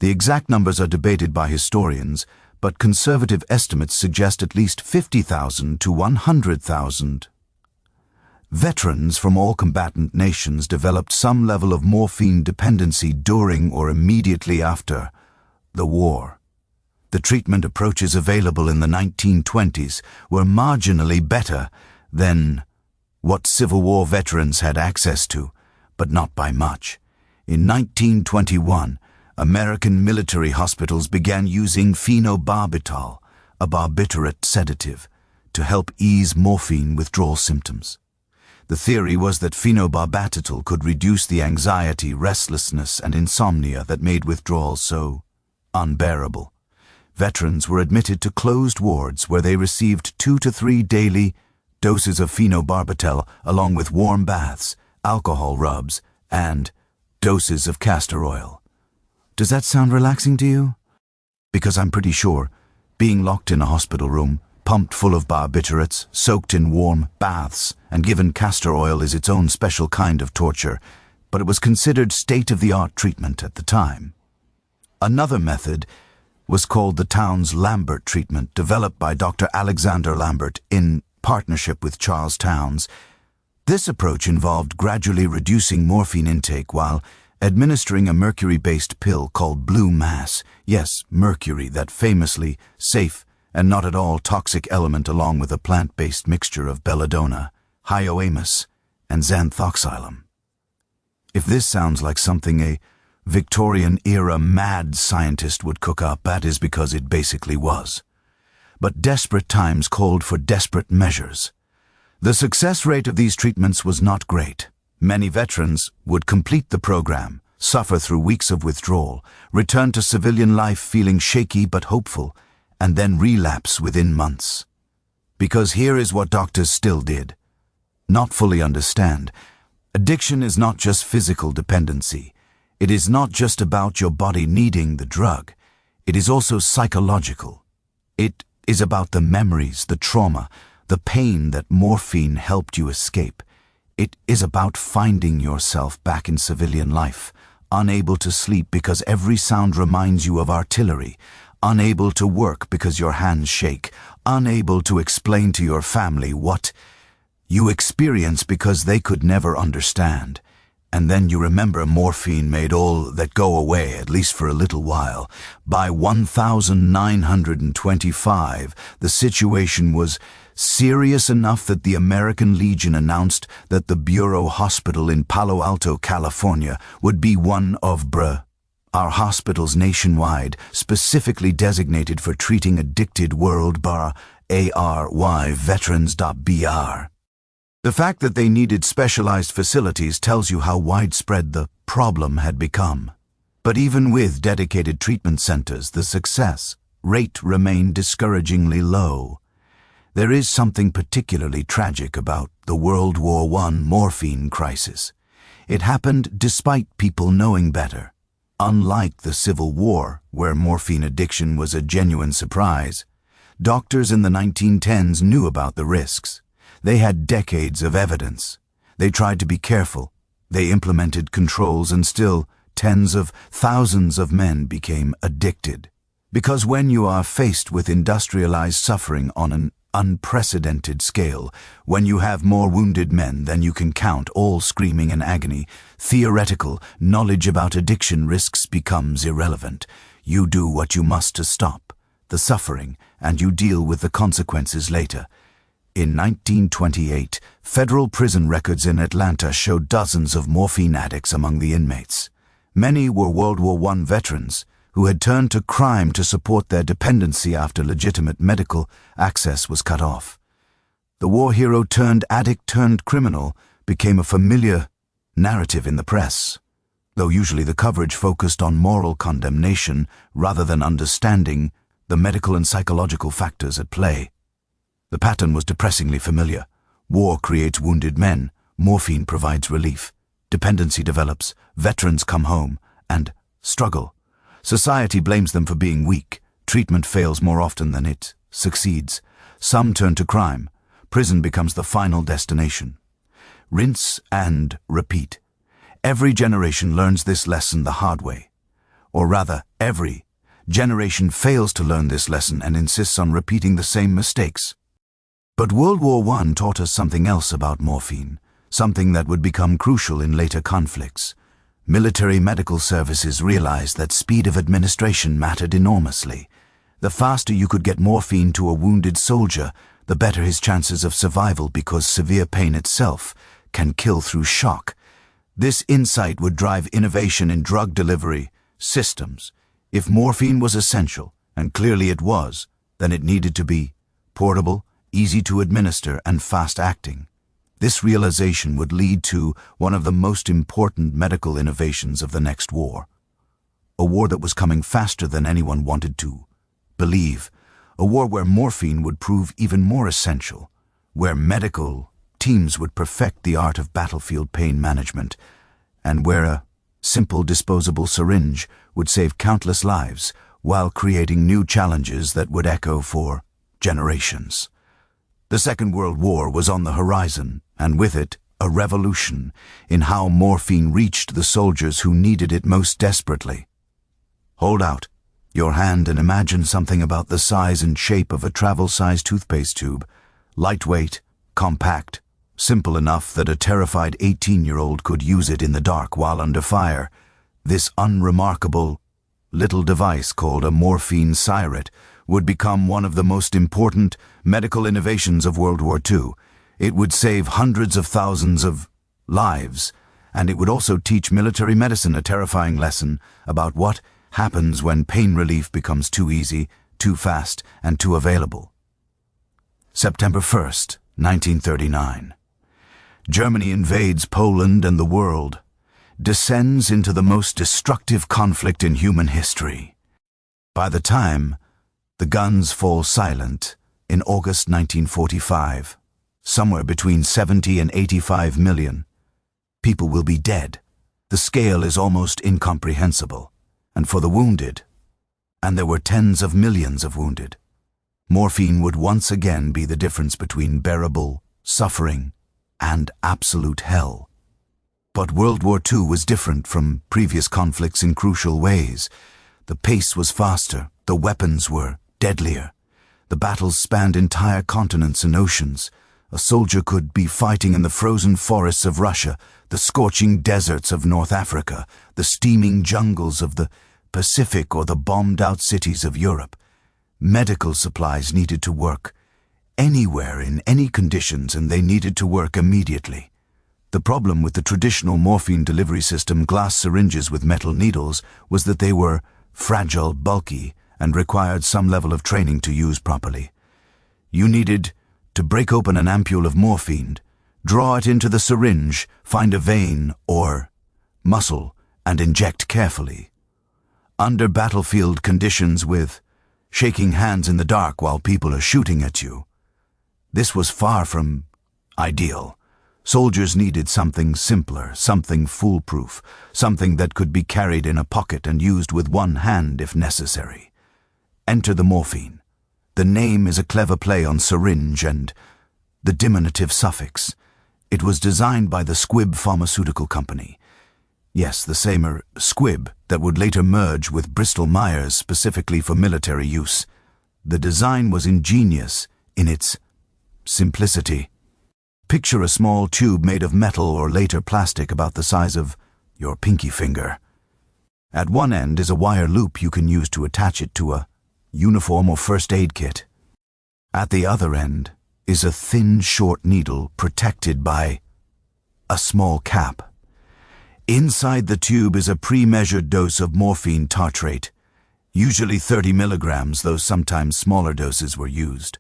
The exact numbers are debated by historians, but conservative estimates suggest at least 50,000 to 100,000. Veterans from all combatant nations developed some level of morphine dependency during or immediately after the war. The treatment approaches available in the 1920s were marginally better than what Civil War veterans had access to, but not by much. In 1921, American military hospitals began using phenobarbital, a barbiturate sedative, to help ease morphine withdrawal symptoms. The theory was that phenobarbital could reduce the anxiety, restlessness, and insomnia that made withdrawal so unbearable. Veterans were admitted to closed wards where they received 2 to 3 daily doses of phenobarbital along with warm baths, alcohol rubs, and doses of castor oil. Does that sound relaxing to you? Because I'm pretty sure being locked in a hospital room, pumped full of barbiturates, soaked in warm baths, and given castor oil is its own special kind of torture, but it was considered state-of-the-art treatment at the time. Another method was called the Townes-Lambert treatment, developed by Dr. Alexander Lambert in partnership with Charles Townes. This approach involved gradually reducing morphine intake while administering a mercury-based pill called blue mass. Yes, mercury, that famously safe and not at all toxic element, along with a plant-based mixture of belladonna, hyoamus, and xanthoxylum. If this sounds like something a Victorian-era mad scientist would cook up, that is because it basically was. but desperate times called for desperate measures. The success rate of these treatments was not great. Many veterans would complete the program, suffer through weeks of withdrawal, return to civilian life feeling shaky but hopeful, and then relapse within months. Because here is what doctors still did not fully understand. Addiction is not just physical dependency. It is not just about your body needing the drug. It is also psychological. It is about the memories, the trauma, the pain that morphine helped you escape. It is about finding yourself back in civilian life, unable to sleep because every sound reminds you of artillery, unable to work because your hands shake, unable to explain to your family what you experience because they could never understand. And then you remember morphine made all that go away, at least for a little while. By 1925, the situation was serious enough that the American Legion announced that the Bureau Hospital in Palo Alto, California, would be one of our hospitals nationwide, specifically designated for treating addicted ARY veterans.br. The fact that they needed specialized facilities tells you how widespread the problem had become. But even with dedicated treatment centers, the success rate remained discouragingly low. There is something particularly tragic about the World War I morphine crisis. It happened despite people knowing better. Unlike the Civil War, where morphine addiction was a genuine surprise, doctors in the 1910s knew about the risks. They had decades of evidence. They tried to be careful. They implemented controls, and still tens of thousands of men became addicted. Because when you are faced with industrialized suffering on an unprecedented scale, when you have more wounded men than you can count, all screaming in agony, theoretical knowledge about addiction risks becomes irrelevant. You do what you must to stop the suffering, and you deal with the consequences later. In 1928, federal prison records in Atlanta showed dozens of morphine addicts among the inmates. Many were World War I veterans who had turned to crime to support their dependency after legitimate medical access was cut off. The war hero turned addict turned criminal became a familiar narrative in the press, though usually the coverage focused on moral condemnation rather than understanding the medical and psychological factors at play. The pattern was depressingly familiar. War creates wounded men, morphine provides relief. Dependency develops, veterans come home, and struggle. Society blames them for being weak. Treatment fails more often than it succeeds. Some turn to crime. Prison becomes the final destination. Rinse and repeat. Every generation learns this lesson the hard way. Or rather, every generation fails to learn this lesson and insists on repeating the same mistakes. But World War I taught us something else about morphine, something that would become crucial in later conflicts. Military medical services realized that speed of administration mattered enormously. The faster you could get morphine to a wounded soldier, the better his chances of survival, because severe pain itself can kill through shock. This insight would drive innovation in drug delivery systems. If morphine was essential, and clearly it was, then it needed to be portable, easy to administer, and fast-acting. This realization would lead to one of the most important medical innovations of the next war. A war that was coming faster than anyone wanted to believe. A war where morphine would prove even more essential, where medical teams would perfect the art of battlefield pain management, and where a simple disposable syringe would save countless lives while creating new challenges that would echo for generations. The Second World War was on the horizon, and with it, a revolution in how morphine reached the soldiers who needed it most desperately. Hold out your hand and imagine something about the size and shape of a travel-sized toothpaste tube, lightweight, compact, simple enough that a terrified 18-year-old could use it in the dark while under fire. This unremarkable little device called a morphine syringe would become one of the most important medical innovations of World War II. It would save hundreds of thousands of lives, and it would also teach military medicine a terrifying lesson about what happens when pain relief becomes too easy, too fast, and too available. September 1st, 1939. Germany invades Poland and the world, descends into the most destructive conflict in human history. By the time the guns fall silent in August 1945, somewhere between 70 and 85 million people will be dead. The scale is almost incomprehensible. And for the wounded, and there were tens of millions of wounded, morphine would once again be the difference between bearable suffering and absolute hell. But World War II was different from previous conflicts in crucial ways. The pace was faster, the weapons were deadlier. The battles spanned entire continents and oceans. A soldier could be fighting in the frozen forests of Russia, the scorching deserts of North Africa, the steaming jungles of the Pacific, or the bombed-out cities of Europe. Medical supplies needed to work anywhere in any conditions, and they needed to work immediately. The problem with the traditional morphine delivery system, glass syringes with metal needles, was that they were fragile, bulky, and required some level of training to use properly. You needed to break open an ampule of morphine, draw it into the syringe, find a vein or muscle, and inject carefully. Under battlefield conditions, with shaking hands in the dark while people are shooting at you, this was far from ideal. Soldiers needed something simpler, something foolproof, something that could be carried in a pocket and used with one hand if necessary. Enter the morphine. The name is a clever play on syringe and the diminutive suffix. It was designed by the Squibb Pharmaceutical Company. Yes, the same Squibb that would later merge with Bristol-Myers specifically for military use. The design was ingenious in its simplicity. Picture a small tube made of metal or later plastic about the size of your pinky finger. At one end is a wire loop you can use to attach it to a uniform or first aid kit. At the other end is a thin, short needle protected by a small cap. Inside the tube is a pre-measured dose of morphine tartrate, usually 30 milligrams, though sometimes smaller doses were used.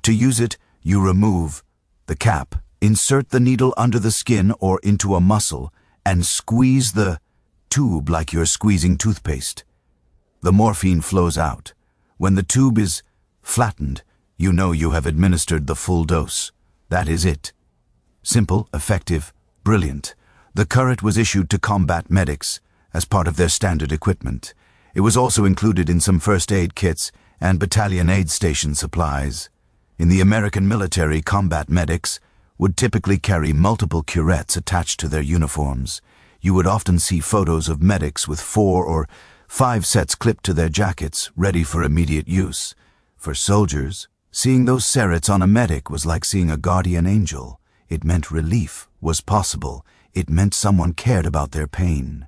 To use it, you remove the cap, insert the needle under the skin or into a muscle, and squeeze the tube like you're squeezing toothpaste. The morphine flows out. When the tube is flattened, you know you have administered the full dose. That is it. Simple, effective, brilliant. The current was issued to combat medics as part of their standard equipment. It was also included in some first aid kits and battalion aid station supplies. In the American military, combat medics would typically carry multiple curettes attached to their uniforms. You would often see photos of medics with 4 or 5 sets clipped to their jackets, ready for immediate use. For soldiers, seeing those serrets on a medic was like seeing a guardian angel. It meant relief was possible. It meant someone cared about their pain.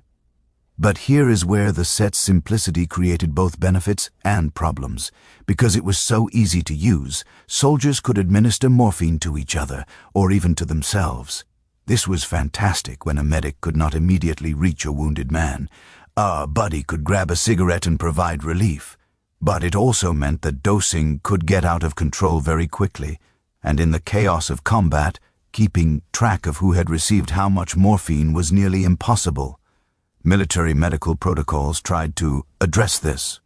But here is where the set's simplicity created both benefits and problems. Because it was so easy to use, soldiers could administer morphine to each other, or even to themselves. This was fantastic when a medic could not immediately reach a wounded man. A buddy could grab a cigarette and provide relief. But it also meant that dosing could get out of control very quickly, and in the chaos of combat, keeping track of who had received how much morphine was nearly impossible. Military medical protocols tried to address this.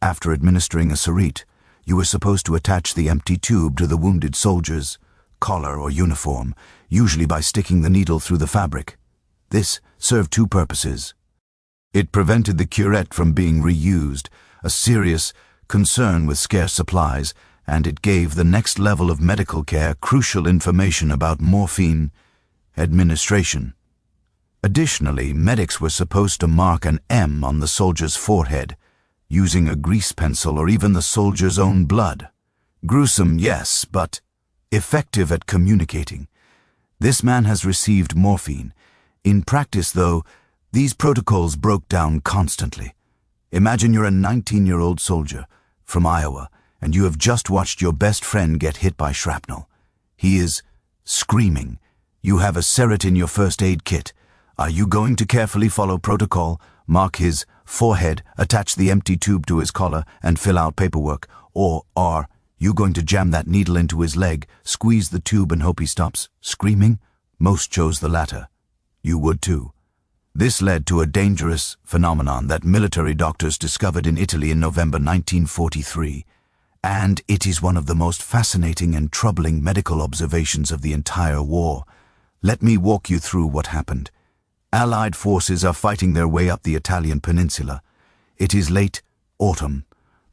After administering a cerete, you were supposed to attach the empty tube to the wounded soldier's collar or uniform, usually by sticking the needle through the fabric. This served 2 purposes. It prevented the curette from being reused, a serious concern with scarce supplies, and it gave the next level of medical care crucial information about morphine administration. Additionally, medics were supposed to mark an M on the soldier's forehead, using a grease pencil or even the soldier's own blood. Gruesome, yes, but effective at communicating. This man has received morphine. In practice, though, these protocols broke down constantly. Imagine you're a 19-year-old soldier from Iowa, and you have just watched your best friend get hit by shrapnel. He is screaming. You have a cerate in your first aid kit. Are you going to carefully follow protocol, mark his forehead, attach the empty tube to his collar, and fill out paperwork? Or are You going to jam that needle into his leg, squeeze the tube and hope he stops screaming? Most chose the latter. You would too. This led to a dangerous phenomenon that military doctors discovered in Italy in November 1943, and it is one of the most fascinating and troubling medical observations of the entire war. Let me walk you through what happened. Allied forces are fighting their way up the Italian peninsula. It is late autumn.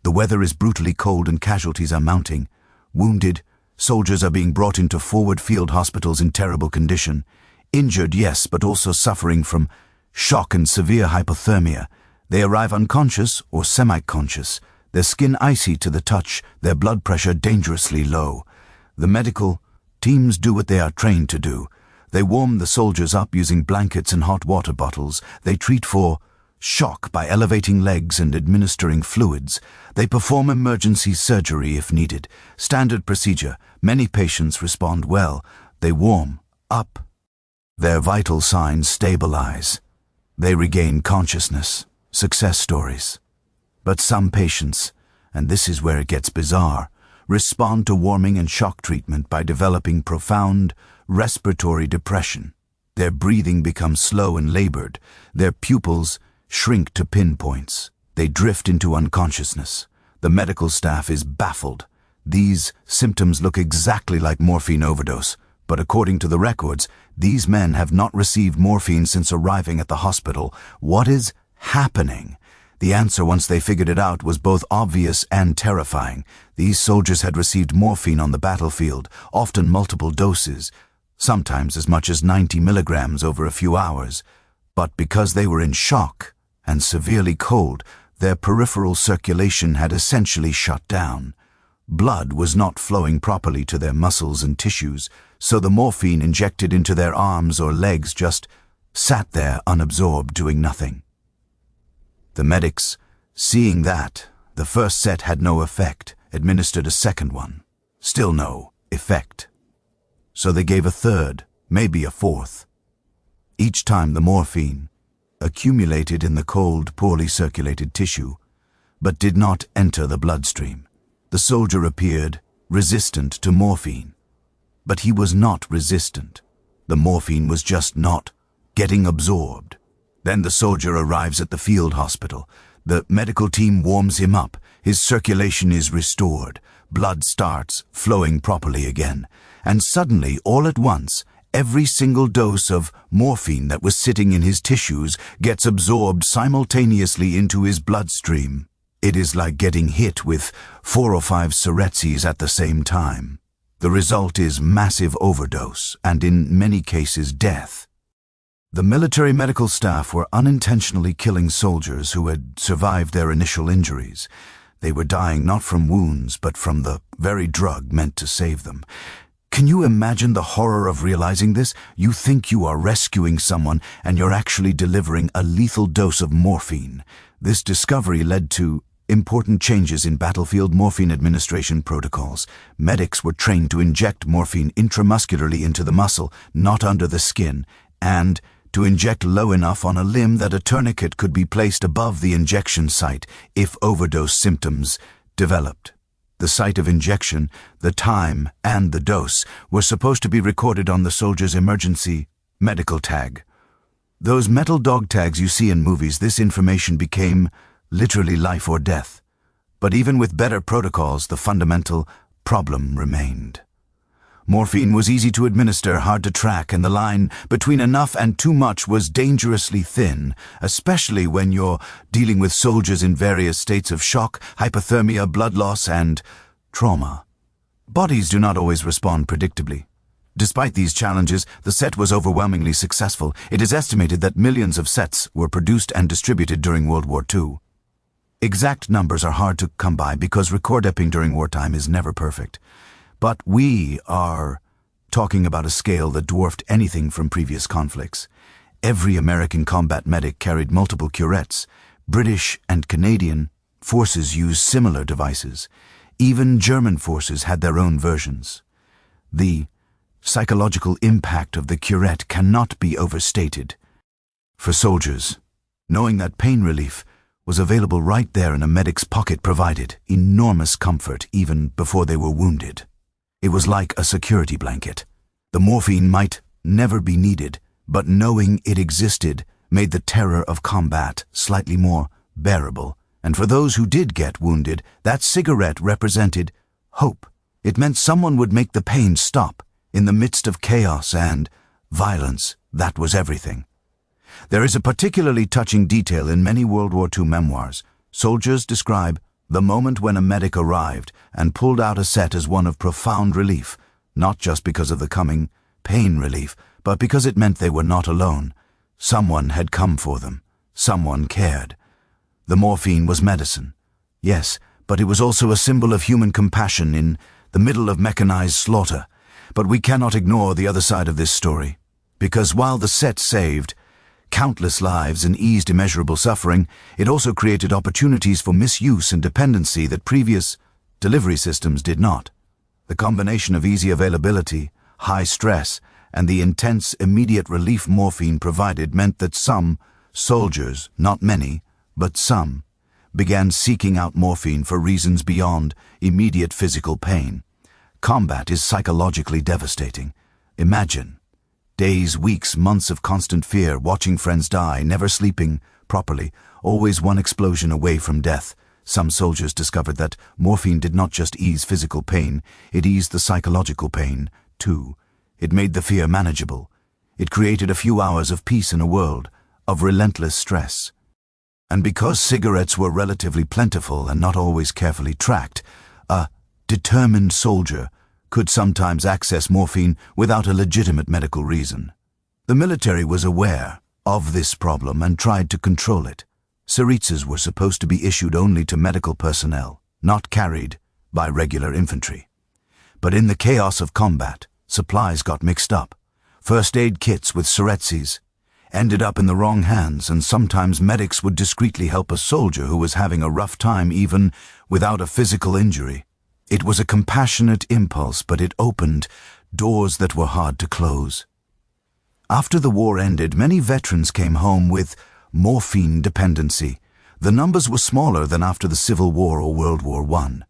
The weather is brutally cold and casualties are mounting. Wounded, soldiers are being brought into forward field hospitals in terrible condition. Injured, yes, but also suffering from shock and severe hypothermia. They arrive unconscious or semi-conscious, their skin icy to the touch, their blood pressure dangerously low. The medical teams do what they are trained to do. They warm the soldiers up using blankets and hot water bottles. They treat for shock by elevating legs and administering fluids. They perform emergency surgery if needed. Standard procedure. Many patients respond well. They warm up. Their vital signs stabilize. They regain consciousness. Success stories. But some patients, and this is where it gets bizarre, respond to warming and shock treatment by developing profound respiratory depression. Their breathing becomes slow and labored. Their pupils shrink to pinpoints. They drift into unconsciousness. The medical staff is baffled. These symptoms look exactly like morphine overdose, but according to the records, these men have not received morphine since arriving at the hospital. What is happening? The answer, once they figured it out, was both obvious and terrifying. These soldiers had received morphine on the battlefield, often multiple doses, sometimes as much as 90 milligrams over a few hours. But because they were in shock and severely cold, their peripheral circulation had essentially shut down. Blood was not flowing properly to their muscles and tissues, so the morphine injected into their arms or legs just sat there unabsorbed, doing nothing. The medics, seeing that the first set had no effect, administered a second one. Still no effect. So they gave a third, maybe a fourth. Each time the morphine accumulated in the cold, poorly circulated tissue, but did not enter the bloodstream. The soldier appeared resistant to morphine. But he was not resistant. The morphine was just not getting absorbed. Then the soldier arrives at the field hospital. The medical team warms him up. His circulation is restored. Blood starts flowing properly again. And suddenly, all at once, every single dose of morphine that was sitting in his tissues gets absorbed simultaneously into his bloodstream. It is like getting hit with 4 or 5 surgeries at the same time. The result is massive overdose, and in many cases death. The military medical staff were unintentionally killing soldiers who had survived their initial injuries. They were dying not from wounds, but from the very drug meant to save them. Can you imagine the horror of realizing this? You think you are rescuing someone, and you're actually delivering a lethal dose of morphine. This discovery led to important changes in battlefield morphine administration protocols. Medics were trained to inject morphine intramuscularly into the muscle, not under the skin, and to inject low enough on a limb that a tourniquet could be placed above the injection site if overdose symptoms developed. The site of injection, the time, and the dose were supposed to be recorded on the soldier's emergency medical tag. Those metal dog tags you see in movies, this information became literally life or death. But even with better protocols, the fundamental problem remained. Morphine was easy to administer, hard to track, and the line between enough and too much was dangerously thin, especially when you're dealing with soldiers in various states of shock, hypothermia, blood loss, and trauma. Bodies do not always respond predictably. Despite these challenges, the set was overwhelmingly successful. It is estimated that millions of sets were produced and distributed during World War II. Exact numbers are hard to come by because recording during wartime is never perfect. But we are talking about a scale that dwarfed anything from previous conflicts. Every American combat medic carried multiple curettes. British and Canadian forces used similar devices. Even German forces had their own versions. The psychological impact of the curette cannot be overstated. For soldiers, knowing that pain relief was available right there in a medic's pocket, provided enormous comfort even before they were wounded. It was like a security blanket. The morphine might never be needed, but knowing it existed made the terror of combat slightly more bearable. And for those who did get wounded, that cigarette represented hope. It meant someone would make the pain stop. In the midst of chaos and violence, that was everything. There is a particularly touching detail in many World War II memoirs. Soldiers describe the moment when a medic arrived and pulled out a set as one of profound relief, not just because of the coming pain relief, but because it meant they were not alone. Someone had come for them. Someone cared. The morphine was medicine. Yes, but it was also a symbol of human compassion in the middle of mechanized slaughter. But we cannot ignore the other side of this story, because while the set saved countless lives and eased immeasurable suffering, it also created opportunities for misuse and dependency that previous delivery systems did not. The combination of easy availability, high stress, and the intense immediate relief morphine provided meant that some soldiers, not many, but some, began seeking out morphine for reasons beyond immediate physical pain. Combat is psychologically devastating. Imagine days, weeks, months of constant fear, watching friends die, never sleeping properly, always one explosion away from death. Some soldiers discovered that morphine did not just ease physical pain, it eased the psychological pain, too. It made the fear manageable. It created a few hours of peace in a world of relentless stress. And because cigarettes were relatively plentiful and not always carefully tracked, a determined soldier could sometimes access morphine without a legitimate medical reason. The military was aware of this problem and tried to control it. Surgeries were supposed to be issued only to medical personnel, not carried by regular infantry. But in the chaos of combat, supplies got mixed up. First aid kits with surgeries ended up in the wrong hands, and sometimes medics would discreetly help a soldier who was having a rough time even without a physical injury. It was a compassionate impulse, but it opened doors that were hard to close. After the war ended, many veterans came home with morphine dependency. The numbers were smaller than after the Civil War or World War I.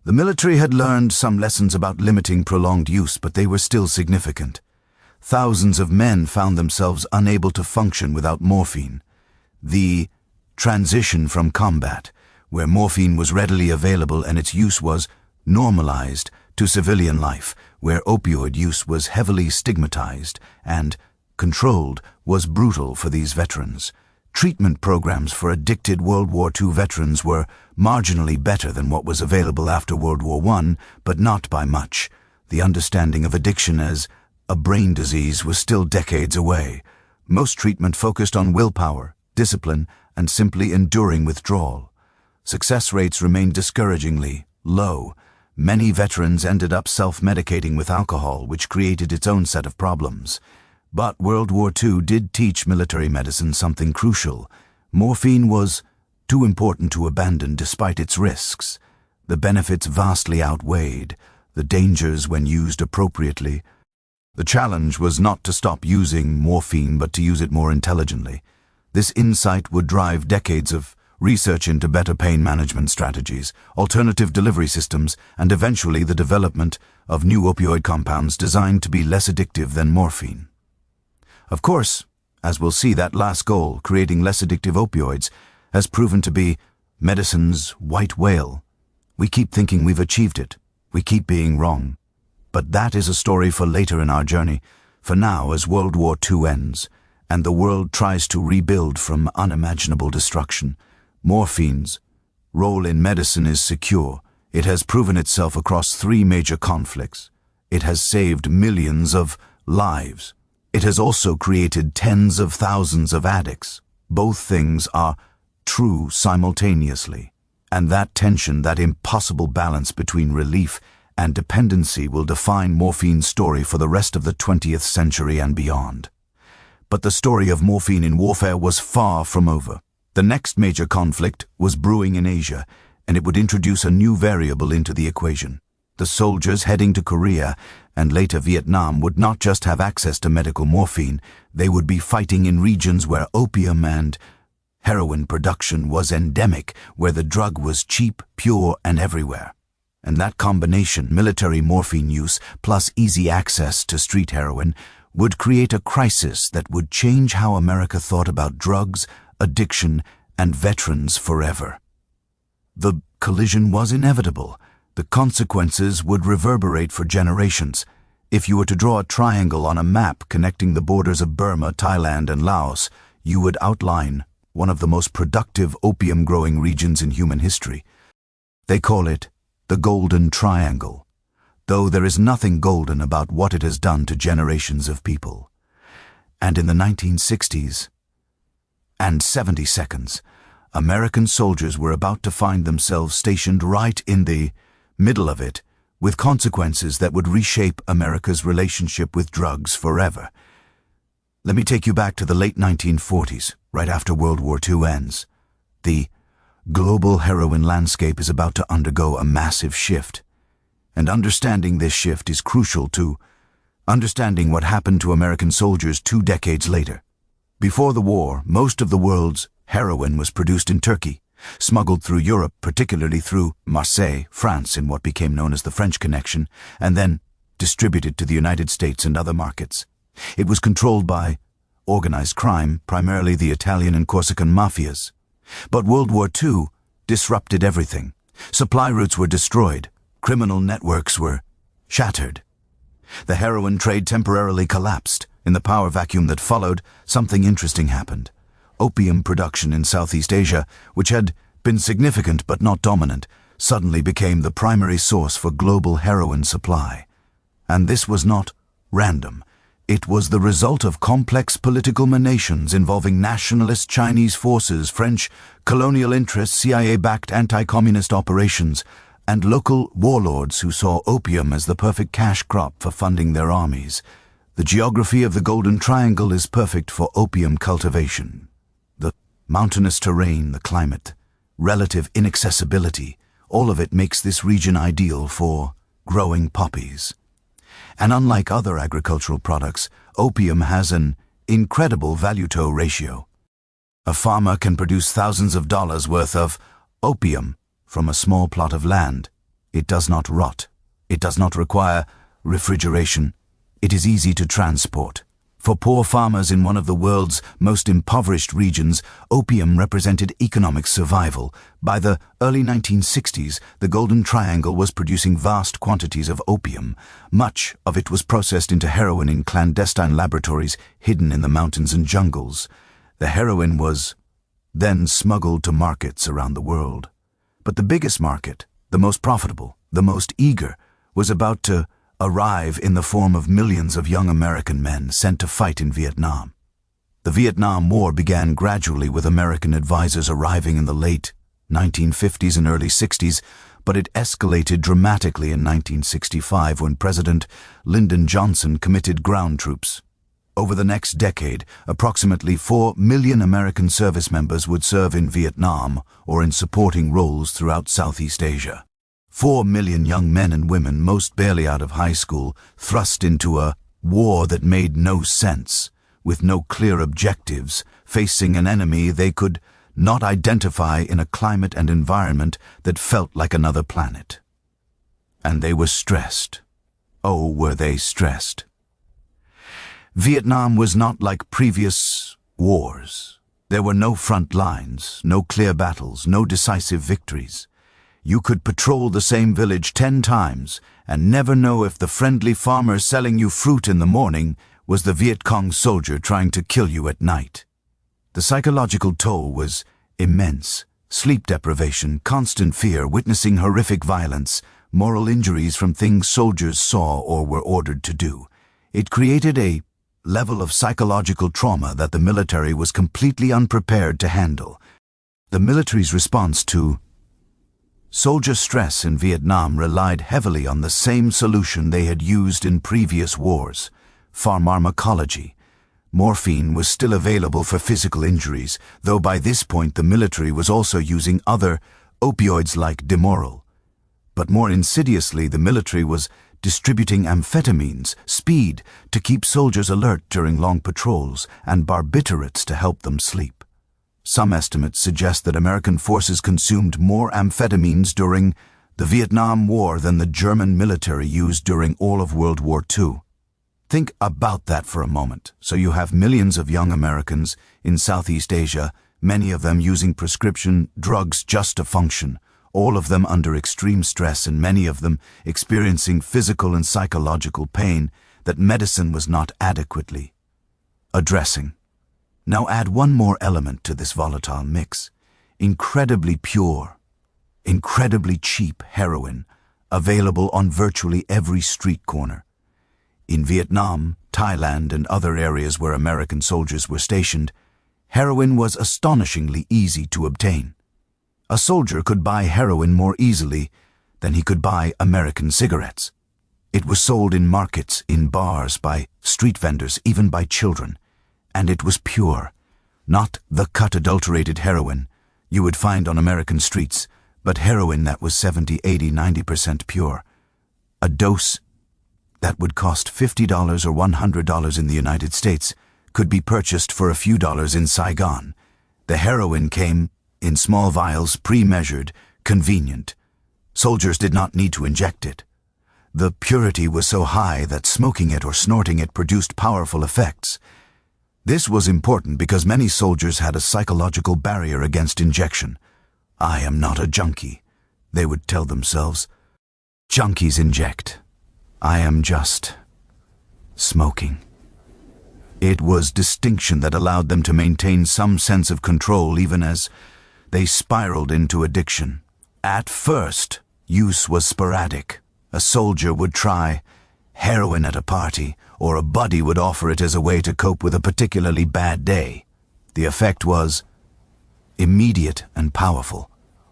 The military had learned some lessons about limiting prolonged use, but they were still significant. Thousands of men found themselves unable to function without morphine. The transition from combat, where morphine was readily available and its use was normalized, to civilian life, where opioid use was heavily stigmatized and controlled, was brutal for these veterans. Treatment programs for addicted World War II veterans were marginally better than what was available after World War I, but not by much. The understanding of addiction as a brain disease was still decades away. Most treatment focused on willpower, discipline, and simply enduring withdrawal. Success rates remained discouragingly low. Many veterans ended up self-medicating with alcohol, which created its own set of problems. But World War II did teach military medicine something crucial. Morphine was too important to abandon despite its risks. The benefits vastly outweighed the dangers when used appropriately. The challenge was not to stop using morphine, but to use it more intelligently. This insight would drive decades of research into better pain management strategies, alternative delivery systems, and eventually the development of new opioid compounds designed to be less addictive than morphine. Of course, as we'll see, that last goal, creating less addictive opioids, has proven to be medicine's white whale. We keep thinking we've achieved it. We keep being wrong. But that is a story for later in our journey. For now, as World War II ends, and the world tries to rebuild from unimaginable destruction, morphine's role in medicine is secure. It has proven itself across 3 major conflicts. It has saved millions of lives. It has also created tens of thousands of addicts. Both things are true simultaneously. And that tension, that impossible balance between relief and dependency will define morphine's story for the rest of the 20th century and beyond. But the story of morphine in warfare was far from over. The next major conflict was brewing in Asia, and it would introduce a new variable into the equation. The soldiers heading to Korea and later Vietnam would not just have access to medical morphine, they would be fighting in regions where opium and Heroin production was endemic, where the drug was cheap, pure, and everywhere. And that combination, military morphine use plus easy access to street heroin, would create a crisis that would change how America thought about drugs, addiction, and veterans forever. The collision was inevitable. The consequences would reverberate for generations. If you were to draw a triangle on a map connecting the borders of Burma, Thailand, and Laos, you would outline one of the most productive opium-growing regions in human history. They call it the Golden Triangle, though there is nothing golden about what it has done to generations of people. And in the 1960s and 72nds, American soldiers were about to find themselves stationed right in the middle of it, with consequences that would reshape America's relationship with drugs forever. Let me take you back to the late 1940s, right after World War II ends. The global heroin landscape is about to undergo a massive shift. And understanding this shift is crucial to understanding what happened to American soldiers 2 decades later. Before the war, most of the world's heroin was produced in Turkey, smuggled through Europe, particularly through Marseille, France, in what became known as the French Connection, and then distributed to the United States and other markets. It was controlled by organized crime, primarily the Italian and Corsican mafias. But World War II disrupted everything. Supply routes were destroyed. Criminal networks were shattered. The heroin trade temporarily collapsed. In the power vacuum that followed, something interesting happened. Opium production in Southeast Asia, which had been significant but not dominant, suddenly became the primary source for global heroin supply. And this was not random. It was the result of complex political machinations involving nationalist Chinese forces, French colonial interests, CIA-backed anti-communist operations, and local warlords who saw opium as the perfect cash crop for funding their armies. The geography of the Golden Triangle is perfect for opium cultivation. The mountainous terrain, the climate, relative inaccessibility, all of it makes this region ideal for growing poppies. And unlike other agricultural products, opium has an incredible value-to ratio. A farmer can produce thousands of dollars worth of opium from a small plot of land. It does not rot. It does not require refrigeration. It is easy to transport. For poor farmers in one of the world's most impoverished regions, opium represented economic survival. By the early 1960s, the Golden Triangle was producing vast quantities of opium. Much of it was processed into heroin in clandestine laboratories hidden in the mountains and jungles. The heroin was then smuggled to markets around the world. But the biggest market, the most profitable, the most eager, was about to arrive in the form of millions of young American men sent to fight in Vietnam. The Vietnam War began gradually with American advisors arriving in the late 1950s and early 60s, but it escalated dramatically in 1965 when President Lyndon Johnson committed ground troops. Over the next decade, approximately 4 million American service members would serve in Vietnam or in supporting roles throughout Southeast Asia. 4 million young men and women, most barely out of high school, thrust into a war that made no sense, with no clear objectives, facing an enemy they could not identify in a climate and environment that felt like another planet. And they were stressed. Oh, were they stressed. Vietnam was not like previous wars. There were no front lines, no clear battles, no decisive victories. You could patrol the same village 10 times and never know if the friendly farmer selling you fruit in the morning was the Viet Cong soldier trying to kill you at night. The psychological toll was immense. Sleep deprivation, constant fear, witnessing horrific violence, moral injuries from things soldiers saw or were ordered to do. It created a level of psychological trauma that the military was completely unprepared to handle. The military's response to soldier stress in Vietnam relied heavily on the same solution they had used in previous wars: pharmacology. Morphine was still available for physical injuries, though by this point the military was also using other opioids like Demoral. But more insidiously, the military was distributing amphetamines, speed, to keep soldiers alert during long patrols, and barbiturates to help them sleep. Some estimates suggest that American forces consumed more amphetamines during the Vietnam War than the German military used during all of World War II. Think about that for a moment. So you have millions of young Americans in Southeast Asia, many of them using prescription drugs just to function, all of them under extreme stress and many of them experiencing physical and psychological pain that medicine was not adequately addressing. Now add one more element to this volatile mix: incredibly pure, incredibly cheap heroin, available on virtually every street corner. In Vietnam, Thailand, and other areas where American soldiers were stationed, heroin was astonishingly easy to obtain. A soldier could buy heroin more easily than he could buy American cigarettes. It was sold in markets, in bars, by street vendors, even by children. And it was pure, not the cut adulterated heroin you would find on American streets, but heroin that was 70, 80, 90% pure. A dose that would cost $50 or $100 in the United States could be purchased for a few dollars in Saigon. The heroin came in small vials, pre-measured, convenient. Soldiers did not need to inject it. The purity was so high that smoking it or snorting it produced powerful effects. This was important because many soldiers had a psychological barrier against injection. "I am not a junkie," they would tell themselves. "Junkies inject. I am just smoking." It was distinction that allowed them to maintain some sense of control even as they spiraled into addiction. At first, use was sporadic. A soldier would try heroin at a party, or a buddy would offer it as a way to cope with a particularly bad day. The effect was immediate and powerful.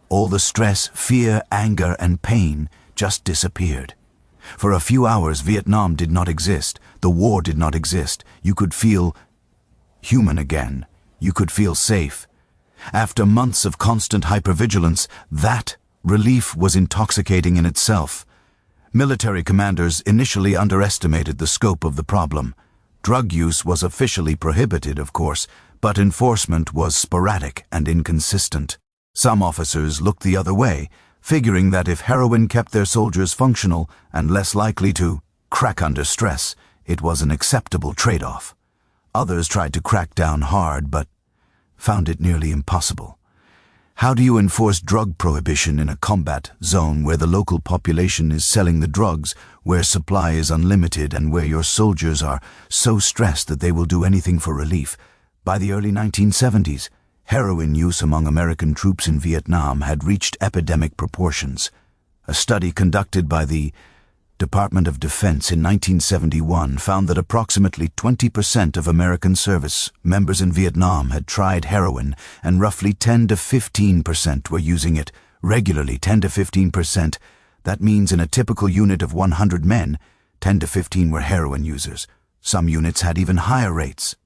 All the stress, fear, anger, and pain just disappeared. For a few hours, Vietnam did not exist. The war did not exist. You could feel human again. You could feel safe. After months of constant hypervigilance, that relief was intoxicating in itself. Military commanders initially underestimated the scope of the problem. Drug use was officially prohibited, of course, but enforcement was sporadic and inconsistent. Some officers looked the other way, figuring that if heroin kept their soldiers functional and less likely to crack under stress, it was an acceptable trade-off. Others tried to crack down hard, but found it nearly impossible. How do you enforce drug prohibition in a combat zone where the local population is selling the drugs, where supply is unlimited, and where your soldiers are so stressed that they will do anything for relief? By the early 1970s, heroin use among American troops in Vietnam had reached epidemic proportions. A study conducted by the Department of Defense in 1971 found that approximately 20% of American service members in Vietnam had tried heroin, and roughly 10 to 15% were using it regularly. 10 to 15%. That means in a typical unit of 100 men, 10 to 15 were heroin users. Some units had even higher rates.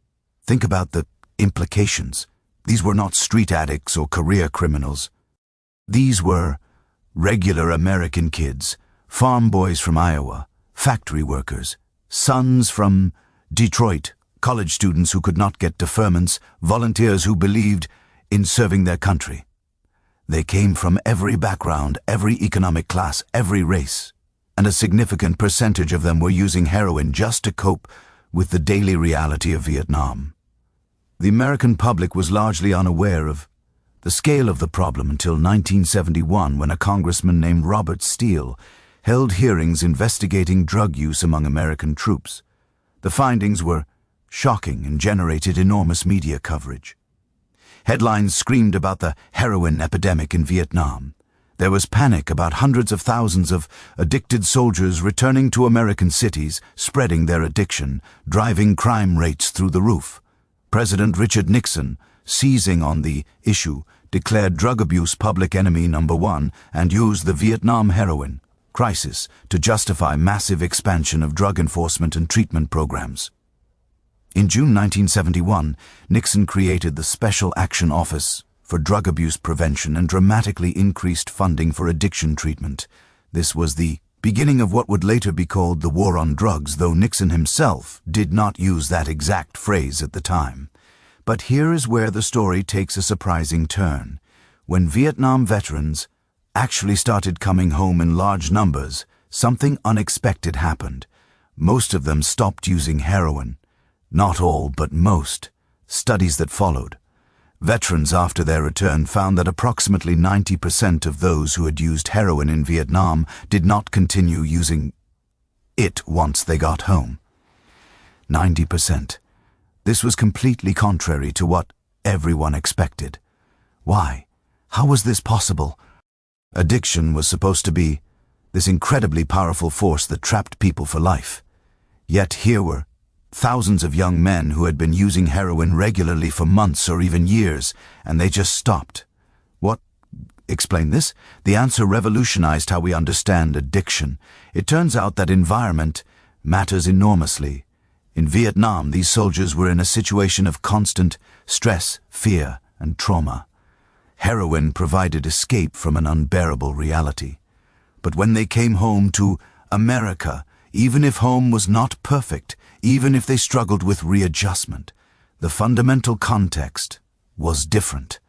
Think about the implications. These were not street addicts or career criminals. These were regular American kids, farm boys from Iowa, factory workers, sons from Detroit, college students who could not get deferments, volunteers who believed in serving their country. They came from every background, every economic class, every race, and a significant percentage of them were using heroin just to cope with the daily reality of Vietnam. The American public was largely unaware of the scale of the problem until 1971, when a congressman named Robert Steele held hearings investigating drug use among American troops. The findings were shocking and generated enormous media coverage. Headlines screamed about the heroin epidemic in Vietnam. There was panic about hundreds of thousands of addicted soldiers returning to American cities, spreading their addiction, driving crime rates through the roof. President Richard Nixon, seizing on the issue, declared drug abuse public enemy number one and used the Vietnam heroin crisis to justify massive expansion of drug enforcement and treatment programs. In June 1971, Nixon created the Special Action Office for Drug Abuse Prevention and dramatically increased funding for addiction treatment. This was the beginning of what would later be called the War on Drugs, though Nixon himself did not use that exact phrase at the time. But here is where the story takes a surprising turn. When Vietnam veterans actually started coming home in large numbers, something unexpected happened. Most of them stopped using heroin. Not all, but most. Studies that followed. Veterans after their return found that approximately 90% of those who had used heroin in Vietnam did not continue using it once they got home. 90%. This was completely contrary to what everyone expected. Why? How was this possible? Addiction was supposed to be this incredibly powerful force that trapped people for life. Yet here were thousands of young men who had been using heroin regularly for months or even years, and they just stopped. What explained this? The answer revolutionized how we understand addiction. It turns out that environment matters enormously. In Vietnam, these soldiers were in a situation of constant stress, fear, and trauma. Heroin provided escape from an unbearable reality. But when they came home to America, even if home was not perfect, even if they struggled with readjustment, the fundamental context was different.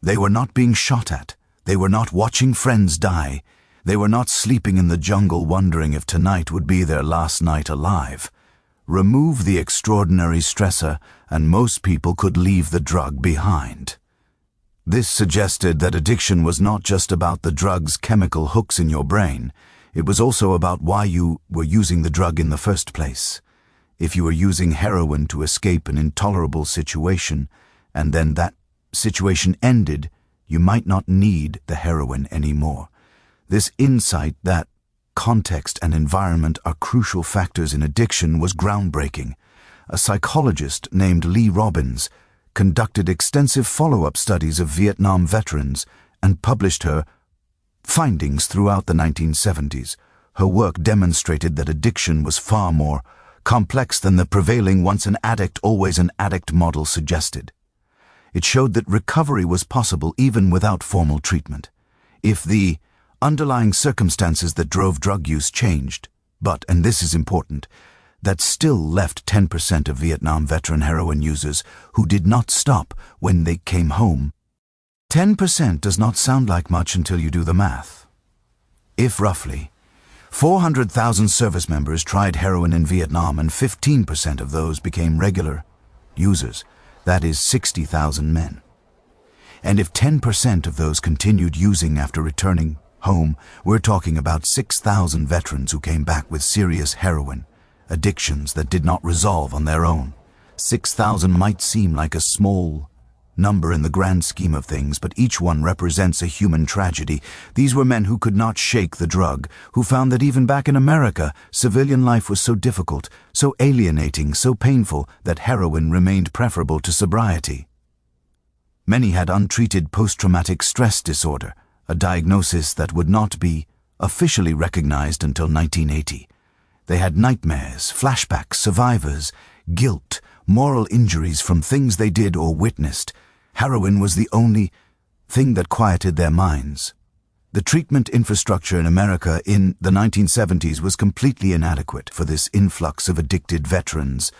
They were not being shot at. They were not watching friends die. They were not sleeping in the jungle wondering if tonight would be their last night alive. Remove the extraordinary stressor, and most people could leave the drug behind. This suggested that addiction was not just about the drug's chemical hooks in your brain. It was also about why you were using the drug in the first place. If you were using heroin to escape an intolerable situation, and then that situation ended, you might not need the heroin anymore. This insight that context and environment are crucial factors in addiction was groundbreaking. A psychologist named Lee Robbins conducted extensive follow-up studies of Vietnam veterans and published her findings throughout the 1970s. Her work demonstrated that addiction was far more complex than the prevailing once an addict, always an addict model suggested. It showed that recovery was possible even without formal treatment, if the underlying circumstances that drove drug use changed. But, and this is important, that still left 10% of Vietnam veteran heroin users who did not stop when they came home. 10% does not sound like much until you do the math. If roughly 400,000 service members tried heroin in Vietnam and 15% of those became regular users, that is 60,000 men. And if 10% of those continued using after returning home, we're talking about 6,000 veterans who came back with serious heroin addictions that did not resolve on their own. 6,000 might seem like a small number in the grand scheme of things, but each one represents a human tragedy. These were men who could not shake the drug, who found that even back in America, civilian life was so difficult, so alienating, so painful that heroin remained preferable to sobriety. Many had untreated post-traumatic stress disorder, a diagnosis that would not be officially recognized until 1980. They had nightmares, flashbacks, survivors, guilt, moral injuries from things they did or witnessed. Heroin was the only thing that quieted their minds. The treatment infrastructure in America in the 1970s was completely inadequate for this influx of addicted veterans.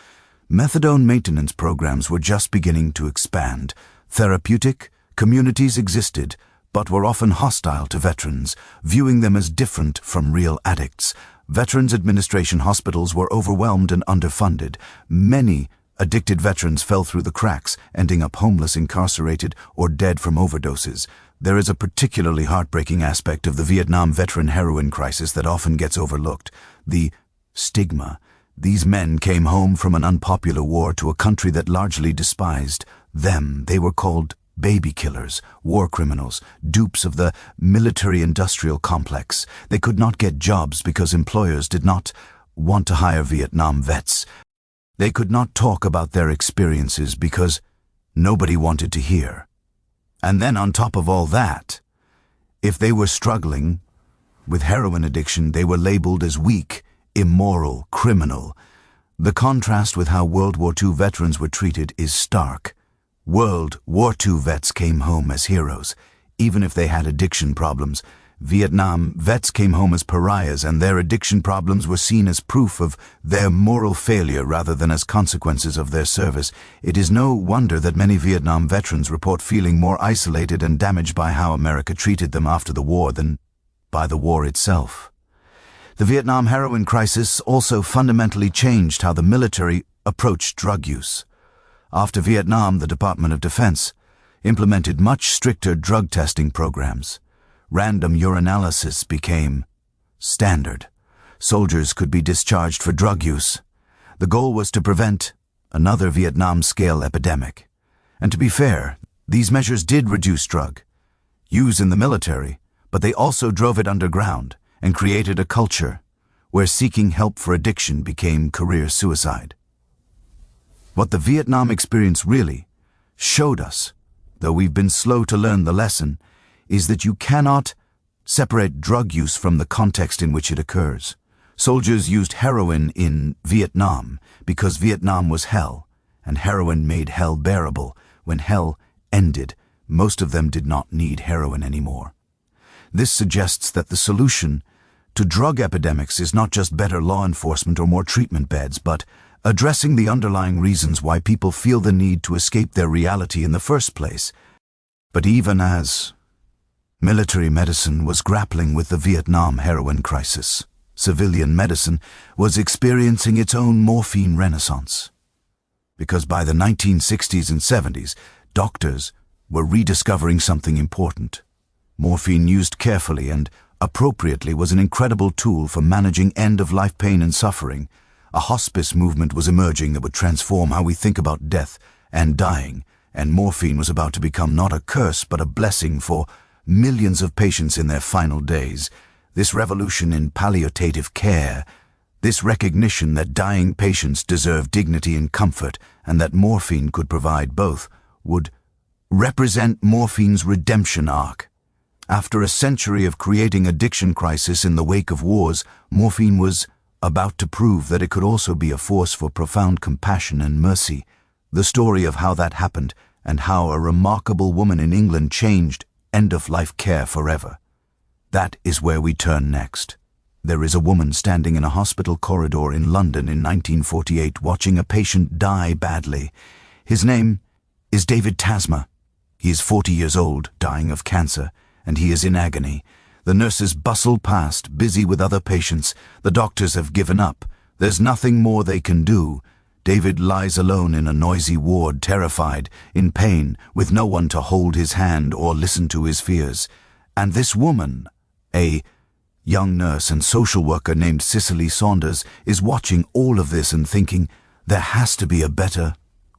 Methadone maintenance programs were just beginning to expand. Therapeutic communities existed, but were often hostile to veterans, viewing them as different from real addicts. Veterans Administration hospitals were overwhelmed and underfunded. Many addicted veterans fell through the cracks, ending up homeless, incarcerated, or dead from overdoses. There is a particularly heartbreaking aspect of the Vietnam veteran heroin crisis that often gets overlooked: the stigma. These men came home from an unpopular war to a country that largely despised them. They were called baby killers, war criminals, dupes of the military-industrial complex. They could not get jobs because employers did not want to hire Vietnam vets. They could not talk about their experiences because nobody wanted to hear. And then on top of all that, if they were struggling with heroin addiction, they were labeled as weak, immoral, criminal. The contrast with how World War II veterans were treated is stark. World War II vets came home as heroes. Even if they had addiction problems, Vietnam vets came home as pariahs, and their addiction problems were seen as proof of their moral failure rather than as consequences of their service. It is no wonder that many Vietnam veterans report feeling more isolated and damaged by how America treated them after the war than by the war itself. The Vietnam heroin crisis also fundamentally changed how the military approached drug use. After Vietnam, the Department of Defense implemented much stricter drug testing programs. Random urinalysis became standard. Soldiers could be discharged for drug use. The goal was to prevent another Vietnam-scale epidemic. And to be fair, these measures did reduce drug use in the military, but they also drove it underground and created a culture where seeking help for addiction became career suicide. What the Vietnam experience really showed us, though we've been slow to learn the lesson, is that you cannot separate drug use from the context in which it occurs. Soldiers used heroin in Vietnam because Vietnam was hell, and heroin made hell bearable. When hell ended, most of them did not need heroin anymore. This suggests that the solution to drug epidemics is not just better law enforcement or more treatment beds, but addressing the underlying reasons why people feel the need to escape their reality in the first place. But even as military medicine was grappling with the Vietnam heroin crisis, civilian medicine was experiencing its own morphine renaissance. Because by the 1960s and 70s, doctors were rediscovering something important. Morphine used carefully and appropriately was an incredible tool for managing end-of-life pain and suffering. A hospice movement was emerging that would transform how we think about death and dying, and morphine was about to become not a curse but a blessing for millions of patients in their final days. This revolution in palliative care, this recognition that dying patients deserve dignity and comfort, and that morphine could provide both, would represent morphine's redemption arc. After a century of creating addiction crisis in the wake of wars, morphine was about to prove that it could also be a force for profound compassion and mercy. The story of how that happened and how a remarkable woman in England changed end-of-life care forever. That is where we turn next. There is a woman standing in a hospital corridor in London in 1948 watching a patient die badly. His name is David Tasma. He is 40 years old, dying of cancer, and he is in agony. The nurses bustle past, busy with other patients. The doctors have given up. There's nothing more they can do. David lies alone in a noisy ward, terrified, in pain, with no one to hold his hand or listen to his fears. And this woman, a young nurse and social worker named Cicely Saunders, is watching all of this and thinking, there has to be a better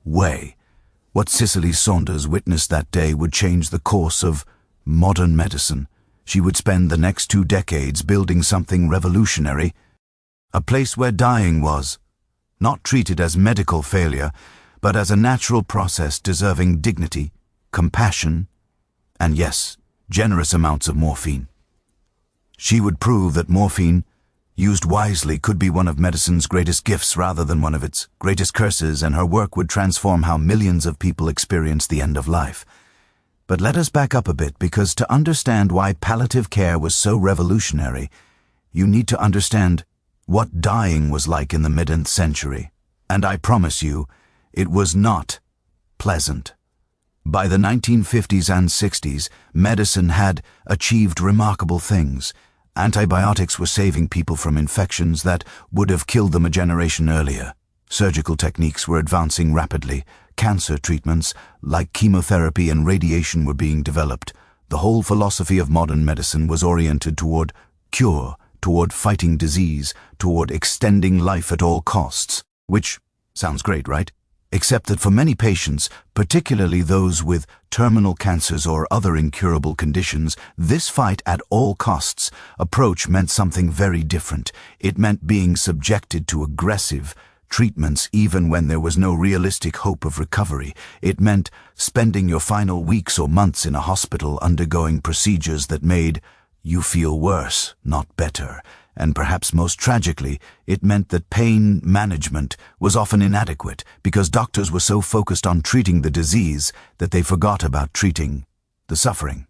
way. What Cicely Saunders witnessed that day would change the course of modern medicine. She would spend the next 2 decades building something revolutionary, a place where dying was not treated as medical failure, but as a natural process deserving dignity, compassion, and yes, generous amounts of morphine. She would prove that morphine, used wisely, could be one of medicine's greatest gifts rather than one of its greatest curses, and her work would transform how millions of people experience the end of life. But let us back up a bit, because to understand why palliative care was so revolutionary, you need to understand what dying was like in the mid-10th century. And I promise you, it was not pleasant. By the 1950s and 60s, medicine had achieved remarkable things. Antibiotics were saving people from infections that would have killed them a generation earlier. Surgical techniques were advancing rapidly. Cancer treatments, like chemotherapy and radiation, were being developed. The whole philosophy of modern medicine was oriented toward cure, toward fighting disease, toward extending life at all costs. Which sounds great, right? Except that for many patients, particularly those with terminal cancers or other incurable conditions, this fight at all costs approach meant something very different. It meant being subjected to aggressive treatments even when there was no realistic hope of recovery. It meant spending your final weeks or months in a hospital undergoing procedures that made you feel worse, not better. And perhaps most tragically, it meant that pain management was often inadequate because doctors were so focused on treating the disease that they forgot about treating the suffering.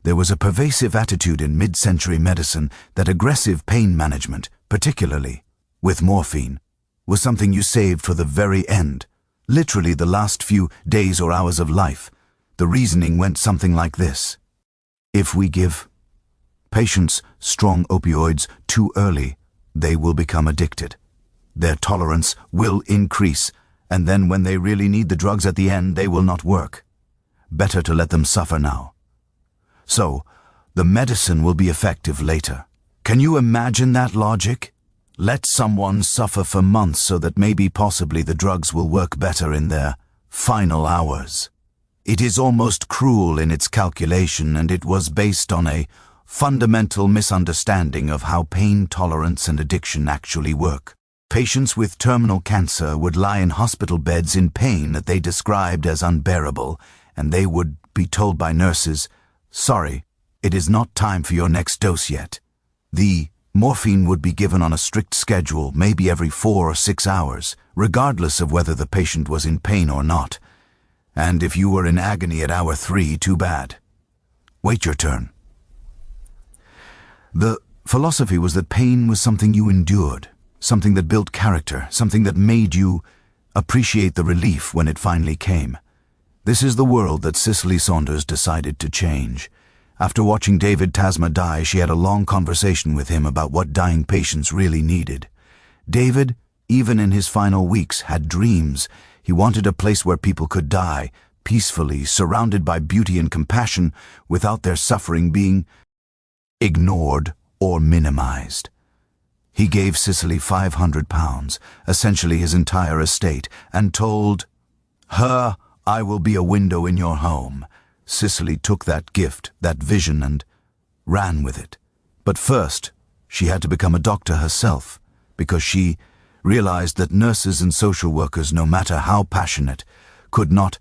There was a pervasive attitude in mid-century medicine that aggressive pain management, particularly with morphine, was something you saved for the very end, literally the last few days or hours of life. The reasoning went something like this. If we give patients strong opioids too early, they will become addicted. Their tolerance will increase, and then when they really need the drugs at the end, they will not work. Better to let them suffer now. So, the medicine will be effective later. Can you imagine that logic? Let someone suffer for months so that maybe possibly the drugs will work better in their final hours. It is almost cruel in its calculation, and it was based on a fundamental misunderstanding of how pain tolerance and addiction actually work. Patients with terminal cancer would lie in hospital beds in pain that they described as unbearable, and they would be told by nurses, "Sorry, it is not time for your next dose yet." The morphine would be given on a strict schedule, maybe every 4 or 6 hours, regardless of whether the patient was in pain or not. And if you were in agony at hour 3, too bad. Wait your turn. The philosophy was that pain was something you endured, something that built character, something that made you appreciate the relief when it finally came. This is the world that Cicely Saunders decided to change. After watching David Tasma die, she had a long conversation with him about what dying patients really needed. David, even in his final weeks, had dreams. He wanted a place where people could die, peacefully, surrounded by beauty and compassion, without their suffering being ignored or minimized. He gave Cicely £500, essentially his entire estate, and told her, "I will be a window in your home." Cicely took that gift, that vision, and ran with it. But first, she had to become a doctor herself, because she realized that nurses and social workers, no matter how passionate, could not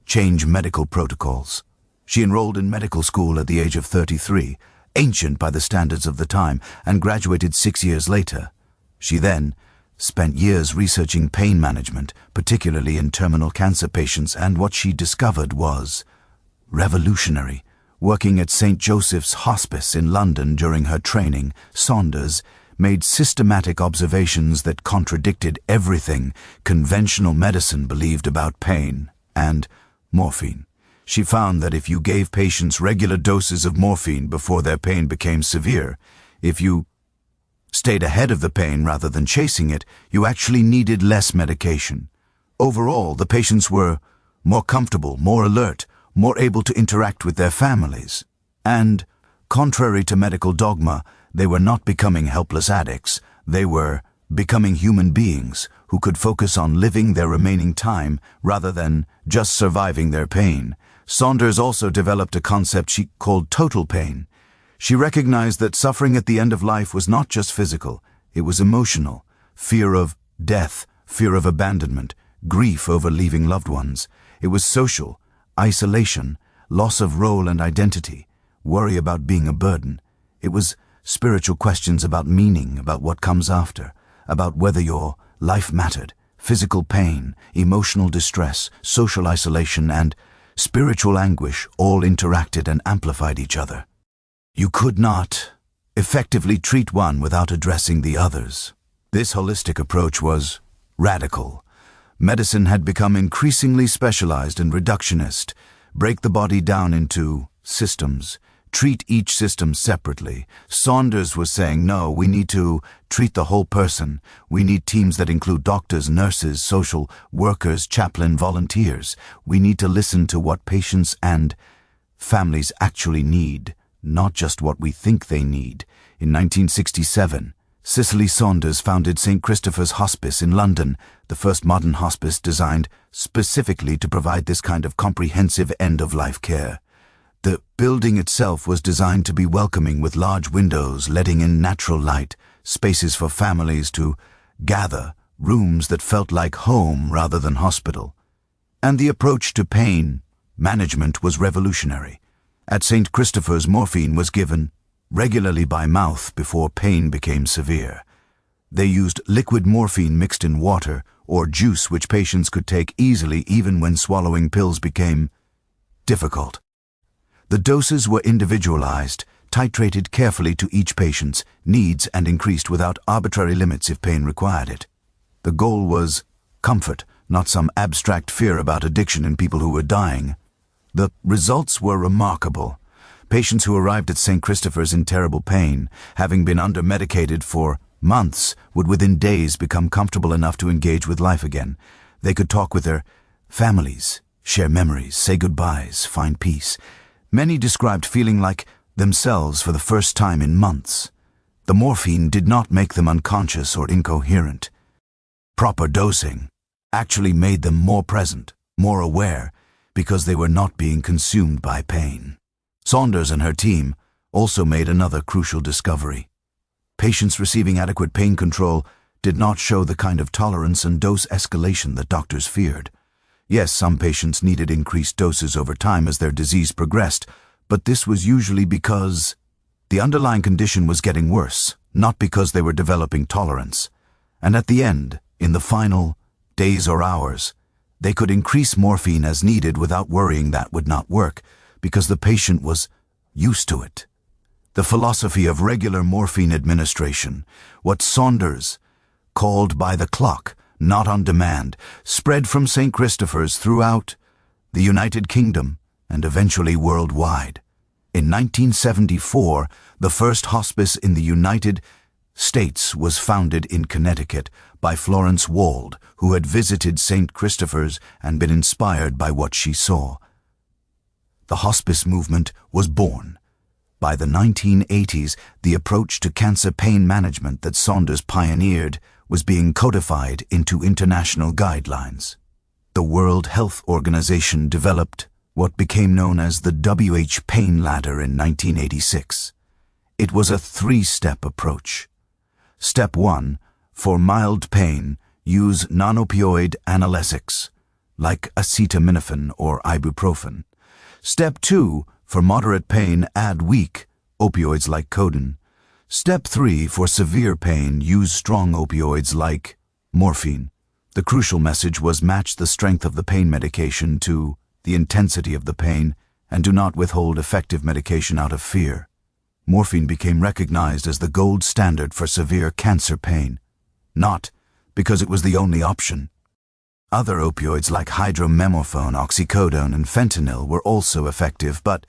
change medical protocols. She enrolled in medical school at the age of 33, ancient by the standards of the time, and graduated 6 years later. She then spent years researching pain management, particularly in terminal cancer patients, and what she discovered was revolutionary. Working at St. Joseph's Hospice in London during her training, Saunders made systematic observations that contradicted everything conventional medicine believed about pain and morphine. She found that if you gave patients regular doses of morphine before their pain became severe, if you stayed ahead of the pain rather than chasing it, you actually needed less medication. Overall, the patients were more comfortable, more alert, more able to interact with their families. And, contrary to medical dogma, they were not becoming helpless addicts. They were becoming human beings who could focus on living their remaining time rather than just surviving their pain. Saunders also developed a concept she called total pain. She recognized that suffering at the end of life was not just physical, it was emotional. Fear of death, fear of abandonment, grief over leaving loved ones. It was social, isolation, loss of role and identity, worry about being a burden. It was spiritual questions about meaning, about what comes after, about whether your life mattered, physical pain, emotional distress, social isolation, and spiritual anguish all interacted and amplified each other. You could not effectively treat one without addressing the others. This holistic approach was radical. Medicine had become increasingly specialized and reductionist. Break the body down into systems. Treat each system separately. Saunders was saying, no, we need to treat the whole person. We need teams that include doctors, nurses, social workers, chaplain, volunteers. We need to listen to what patients and families actually need, not just what we think they need. In 1967, Cicely Saunders founded St. Christopher's Hospice in London, the first modern hospice designed specifically to provide this kind of comprehensive end-of-life care. The building itself was designed to be welcoming with large windows letting in natural light, spaces for families to gather, rooms that felt like home rather than hospital. And the approach to pain management was revolutionary. At St. Christopher's, morphine was given regularly by mouth before pain became severe. They used liquid morphine mixed in water or juice which patients could take easily even when swallowing pills became difficult. The doses were individualized, titrated carefully to each patient's needs and increased without arbitrary limits if pain required it. The goal was comfort, not some abstract fear about addiction in people who were dying. The results were remarkable. Patients who arrived at St. Christopher's in terrible pain, having been under-medicated for months, would within days become comfortable enough to engage with life again. They could talk with their families, share memories, say goodbyes, find peace. Many described feeling like themselves for the first time in months. The morphine did not make them unconscious or incoherent. Proper dosing actually made them more present, more aware, because they were not being consumed by pain. Saunders and her team also made another crucial discovery. Patients receiving adequate pain control did not show the kind of tolerance and dose escalation that doctors feared. Yes, some patients needed increased doses over time as their disease progressed, but this was usually because the underlying condition was getting worse, not because they were developing tolerance. And at the end, in the final days or hours, they could increase morphine as needed without worrying that would not work, because the patient was used to it. The philosophy of regular morphine administration, what Saunders called by the clock, not on demand, spread from St. Christopher's throughout the United Kingdom and eventually worldwide. In 1974, the first hospice in the United States was founded in Connecticut by Florence Wald, who had visited St. Christopher's and been inspired by what she saw. The hospice movement was born. By the 1980s, the approach to cancer pain management that Saunders pioneered was being codified into international guidelines. The World Health Organization developed what became known as the WH Pain Ladder in 1986. It was a three-step approach. Step 1, for mild pain, use non-opioid analgesics, like acetaminophen or ibuprofen. Step 2, for moderate pain, add weak opioids like codeine. Step 3, for severe pain, use strong opioids like morphine. The crucial message was match the strength of the pain medication to the intensity of the pain and do not withhold effective medication out of fear. Morphine became recognized as the gold standard for severe cancer pain, not because it was the only option. Other opioids like hydromorphone, oxycodone, and fentanyl were also effective, but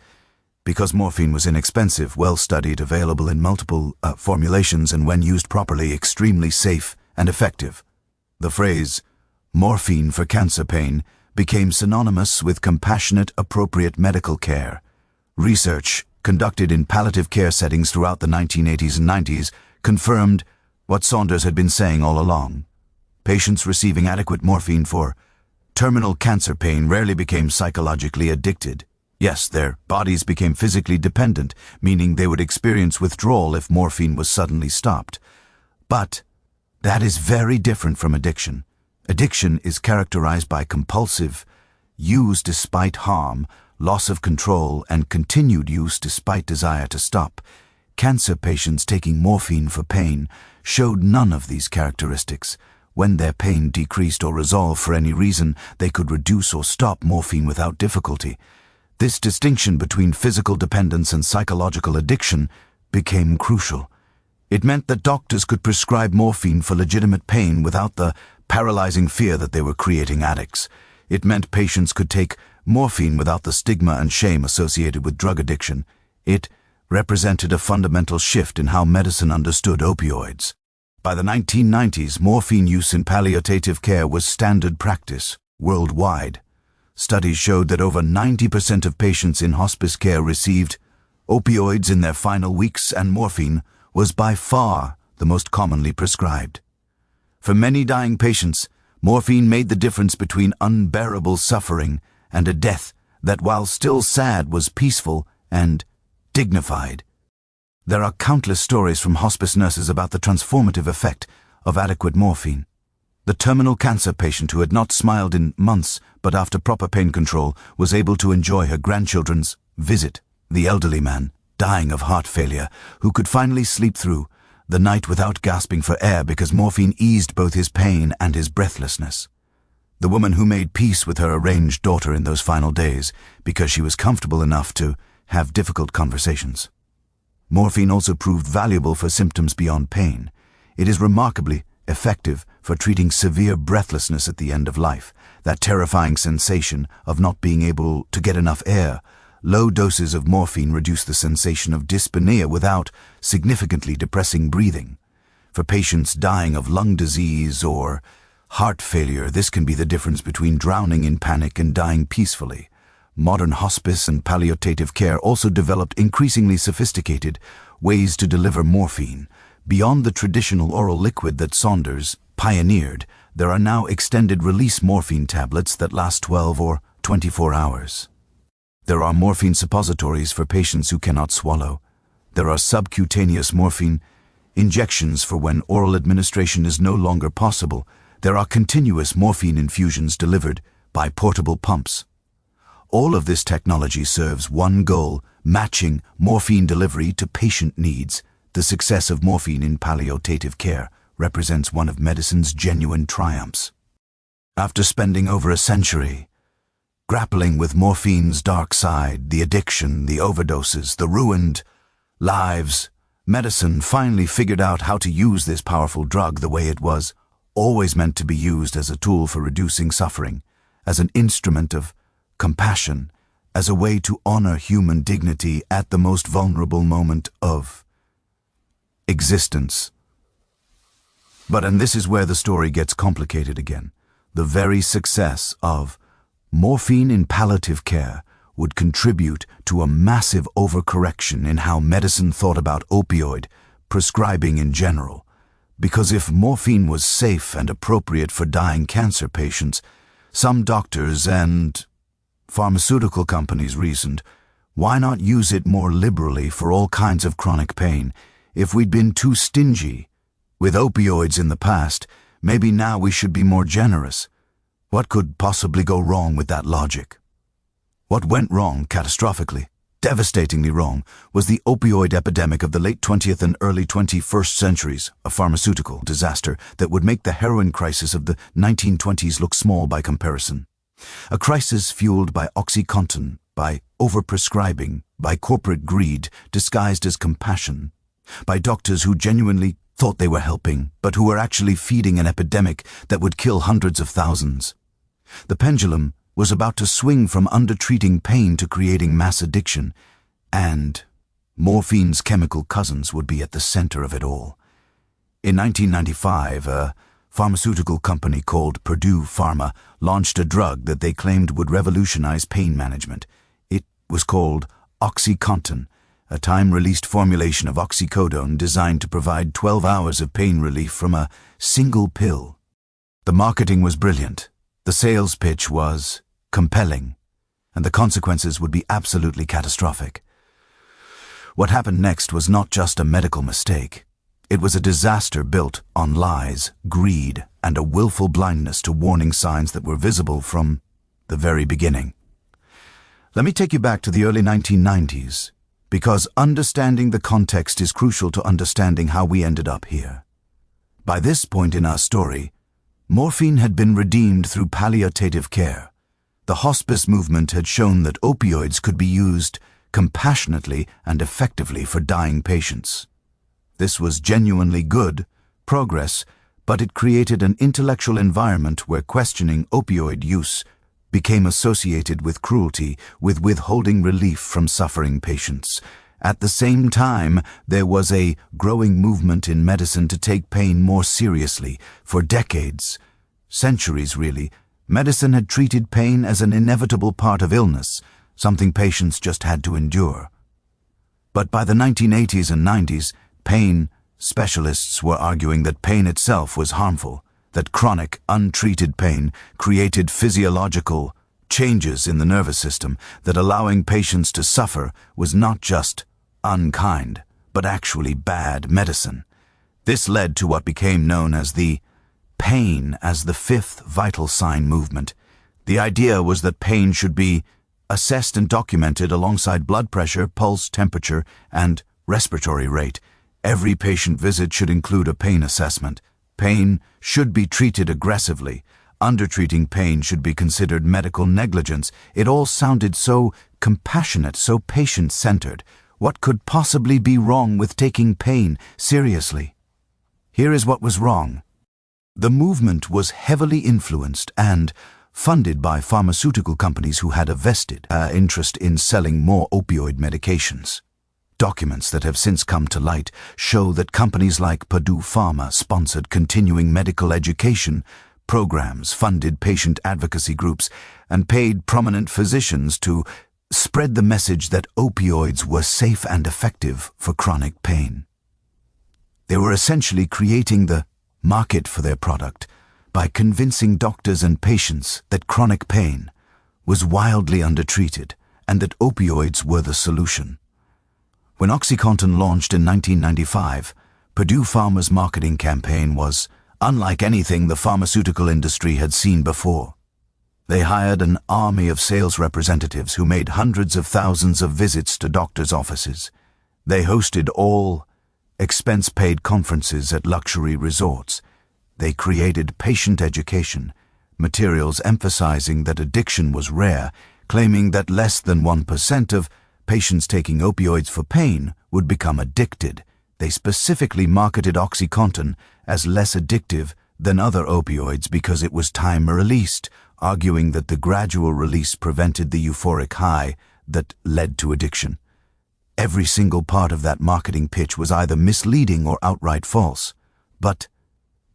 because morphine was inexpensive, well-studied, available in multiple formulations, and when used properly, extremely safe and effective. The phrase, morphine for cancer pain, became synonymous with compassionate, appropriate medical care. Research conducted in palliative care settings throughout the 1980s and 90s confirmed what Saunders had been saying all along. Patients receiving adequate morphine for terminal cancer pain rarely became psychologically addicted. Yes, their bodies became physically dependent, meaning they would experience withdrawal if morphine was suddenly stopped. But that is very different from addiction. Addiction is characterized by compulsive use despite harm, loss of control, and continued use despite desire to stop. Cancer patients taking morphine for pain showed none of these characteristics. When their pain decreased or resolved for any reason, they could reduce or stop morphine without difficulty. This distinction between physical dependence and psychological addiction became crucial. It meant that doctors could prescribe morphine for legitimate pain without the paralyzing fear that they were creating addicts. It meant patients could take morphine without the stigma and shame associated with drug addiction. It represented a fundamental shift in how medicine understood opioids. By the 1990s, morphine use in palliative care was standard practice worldwide. Studies showed that over 90% of patients in hospice care received opioids in their final weeks, and morphine was by far the most commonly prescribed. For many dying patients, morphine made the difference between unbearable suffering and a death that, while still sad, was peaceful and dignified. There are countless stories from hospice nurses about the transformative effect of adequate morphine. The terminal cancer patient who had not smiled in months but after proper pain control was able to enjoy her grandchildren's visit. The elderly man, dying of heart failure, who could finally sleep through the night without gasping for air because morphine eased both his pain and his breathlessness. The woman who made peace with her estranged daughter in those final days because she was comfortable enough to have difficult conversations. Morphine also proved valuable for symptoms beyond pain. It is remarkably effective for treating severe breathlessness at the end of life, that terrifying sensation of not being able to get enough air. Low doses of morphine reduce the sensation of dyspnea without significantly depressing breathing. For patients dying of lung disease or heart failure, this can be the difference between drowning in panic and dying peacefully. Modern hospice and palliative care also developed increasingly sophisticated ways to deliver morphine. Beyond the traditional oral liquid that Saunders pioneered, there are now extended-release morphine tablets that last 12 or 24 hours. There are morphine suppositories for patients who cannot swallow. There are subcutaneous morphine injections for when oral administration is no longer possible. There are continuous morphine infusions delivered by portable pumps. All of this technology serves one goal: matching morphine delivery to patient needs. The success of morphine in palliative care represents one of medicine's genuine triumphs. After spending over a century grappling with morphine's dark side, the addiction, the overdoses, the ruined lives, medicine finally figured out how to use this powerful drug the way it was always meant to be used, as a tool for reducing suffering, as an instrument of compassion, as a way to honor human dignity at the most vulnerable moment of existence. And this is where the story gets complicated again. The very success of morphine in palliative care would contribute to a massive overcorrection in how medicine thought about opioid prescribing in general. Because if morphine was safe and appropriate for dying cancer patients, some doctors and pharmaceutical companies reasoned, why not use it more liberally for all kinds of chronic pain? If we'd been too stingy with opioids in the past, maybe now we should be more generous. What could possibly go wrong with that logic? What went wrong catastrophically, devastatingly wrong, was the opioid epidemic of the late 20th and early 21st centuries, a pharmaceutical disaster that would make the heroin crisis of the 1920s look small by comparison. A crisis fueled by OxyContin, by overprescribing, by corporate greed disguised as compassion, by doctors who genuinely thought they were helping, but who were actually feeding an epidemic that would kill hundreds of thousands. The pendulum was about to swing from undertreating pain to creating mass addiction, and morphine's chemical cousins would be at the center of it all. In 1995, a pharmaceutical company called Purdue Pharma launched a drug that they claimed would revolutionize pain management. It was called OxyContin, a time-released formulation of oxycodone designed to provide 12 hours of pain relief from a single pill. The marketing was brilliant, the sales pitch was compelling, and the consequences would be absolutely catastrophic. What happened next was not just a medical mistake. It was a disaster built on lies, greed, and a willful blindness to warning signs that were visible from the very beginning. Let me take you back to the early 1990s, because understanding the context is crucial to understanding how we ended up here. By this point in our story, morphine had been redeemed through palliative care. The hospice movement had shown that opioids could be used compassionately and effectively for dying patients. This was genuinely good progress, but it created an intellectual environment where questioning opioid use became associated with cruelty, with withholding relief from suffering patients. At the same time, there was a growing movement in medicine to take pain more seriously. For decades, centuries really, medicine had treated pain as an inevitable part of illness, something patients just had to endure. But by the 1980s and 90s, pain specialists were arguing that pain itself was harmful, that chronic, untreated pain created physiological changes in the nervous system, that allowing patients to suffer was not just unkind, but actually bad medicine. This led to what became known as the pain as the fifth vital sign movement. The idea was that pain should be assessed and documented alongside blood pressure, pulse, temperature, and respiratory rate. Every patient visit should include a pain assessment. Pain should be treated aggressively. Undertreating pain should be considered medical negligence. It all sounded so compassionate, so patient-centered. What could possibly be wrong with taking pain seriously? Here is what was wrong. The movement was heavily influenced and funded by pharmaceutical companies who had a vested interest in selling more opioid medications. Documents that have since come to light show that companies like Purdue Pharma sponsored continuing medical education programs, funded patient advocacy groups, and paid prominent physicians to spread the message that opioids were safe and effective for chronic pain. They were essentially creating the market for their product by convincing doctors and patients that chronic pain was wildly undertreated and that opioids were the solution. When OxyContin launched in 1995, Purdue Pharma's marketing campaign was unlike anything the pharmaceutical industry had seen before. They hired an army of sales representatives who made hundreds of thousands of visits to doctors' offices. They hosted all expense-paid conferences at luxury resorts. They created patient education, materials emphasizing that addiction was rare, claiming that less than 1% of patients taking opioids for pain would become addicted. They specifically marketed OxyContin as less addictive than other opioids because it was time-released, arguing that the gradual release prevented the euphoric high that led to addiction. Every single part of that marketing pitch was either misleading or outright false. But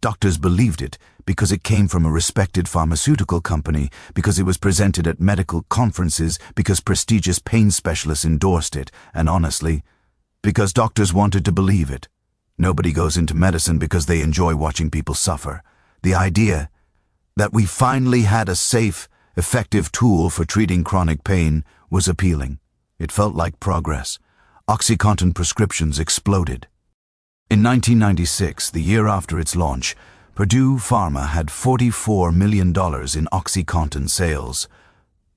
doctors believed it because it came from a respected pharmaceutical company, because it was presented at medical conferences, because prestigious pain specialists endorsed it, and honestly, because doctors wanted to believe it. Nobody goes into medicine because they enjoy watching people suffer. The idea that we finally had a safe, effective tool for treating chronic pain was appealing. It felt like progress. OxyContin prescriptions exploded. In 1996, the year after its launch, Purdue Pharma had $44 million in OxyContin sales.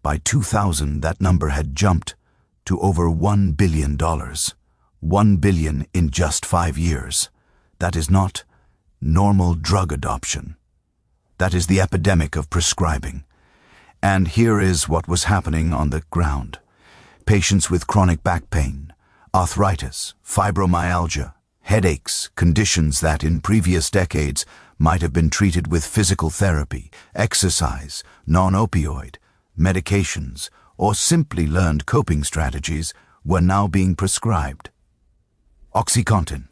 By 2000, that number had jumped to over $1 billion. $1 billion in just 5 years. That is not normal drug adoption. That is the epidemic of prescribing. And here is what was happening on the ground. Patients with chronic back pain, arthritis, fibromyalgia, headaches, conditions that in previous decades might have been treated with physical therapy, exercise, non-opioid, medications, or simply learned coping strategies, were now being prescribed. OxyContin,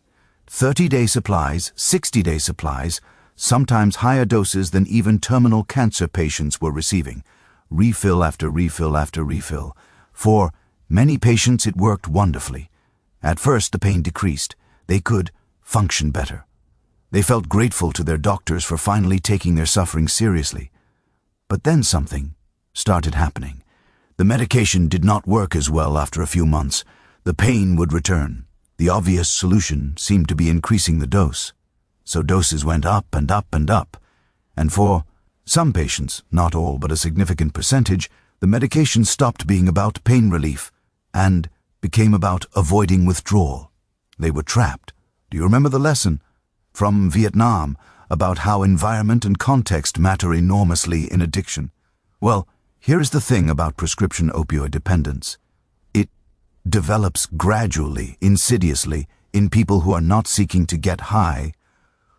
30-day supplies, 60-day supplies, sometimes higher doses than even terminal cancer patients were receiving, refill after refill after refill. For many patients it worked wonderfully. At first the pain decreased. They could function better. They felt grateful to their doctors for finally taking their suffering seriously. But then something started happening. The medication did not work as well after a few months. The pain would return. The obvious solution seemed to be increasing the dose. So doses went up and up and up. And for some patients, not all but a significant percentage, the medication stopped being about pain relief and became about avoiding withdrawal. They were trapped. Do you remember the lesson from Vietnam about how environment and context matter enormously in addiction? Well, here is the thing about prescription opioid dependence. It develops gradually, insidiously, in people who are not seeking to get high,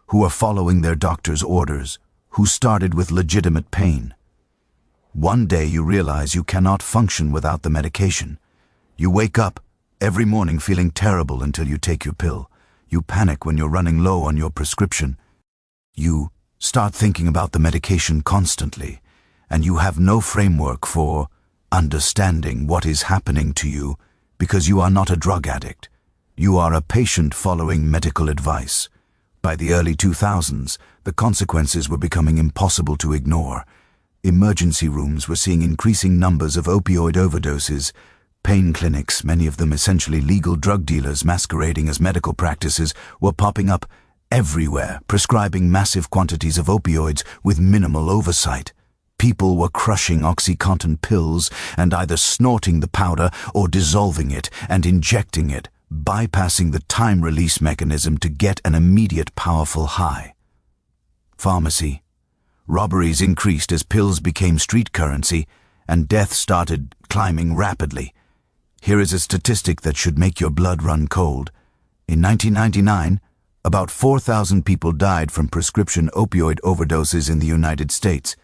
who are following their doctor's orders, who started with legitimate pain. One day you realize you cannot function without the medication. You wake up every morning feeling terrible until you take your pill. You panic when you're running low on your prescription. You start thinking about the medication constantly, and you have no framework for understanding what is happening to you because you are not a drug addict. You are a patient following medical advice. By the early 2000s, the consequences were becoming impossible to ignore. Emergency rooms were seeing increasing numbers of opioid overdoses. Pain clinics, many of them essentially legal drug dealers masquerading as medical practices, were popping up everywhere, prescribing massive quantities of opioids with minimal oversight. People were crushing OxyContin pills and either snorting the powder or dissolving it and injecting it, bypassing the time-release mechanism to get an immediate powerful high. Pharmacy. Robberies increased as pills became street currency, and death started climbing rapidly. Here is a statistic that should make your blood run cold. In 1999, about 4,000 people died from prescription opioid overdoses in the United States.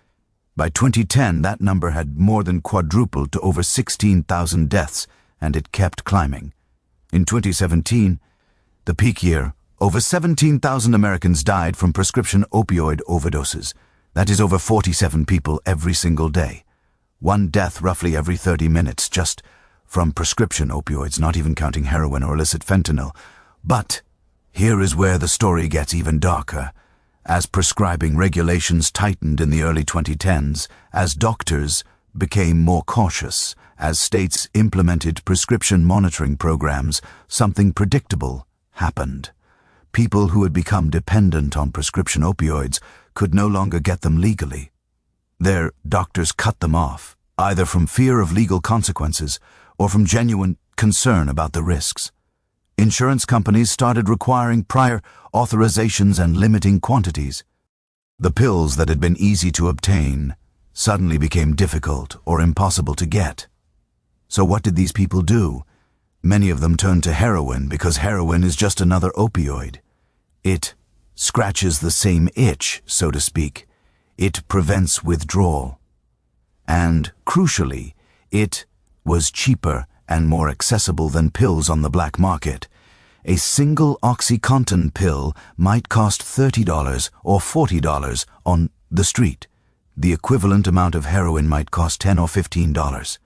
By 2010, that number had more than quadrupled to over 16,000 deaths, and it kept climbing. In 2017, the peak year, over 17,000 Americans died from prescription opioid overdoses. That is over 47 people every single day. One death roughly every 30 minutes just from prescription opioids, not even counting heroin or illicit fentanyl. But here is where the story gets even darker. As prescribing regulations tightened in the early 2010s, as doctors became more cautious, as states implemented prescription monitoring programs, something predictable happened. People who had become dependent on prescription opioids could no longer get them legally. Their doctors cut them off, either from fear of legal consequences or from genuine concern about the risks. Insurance companies started requiring prior authorizations and limiting quantities. The pills that had been easy to obtain suddenly became difficult or impossible to get. So what did these people do? Many of them turned to heroin because heroin is just another opioid. It scratches the same itch, so to speak. It prevents withdrawal. And, crucially, it was cheaper and more accessible than pills on the black market. A single OxyContin pill might cost $30 or $40 on the street. The equivalent amount of heroin might cost $10 or $15.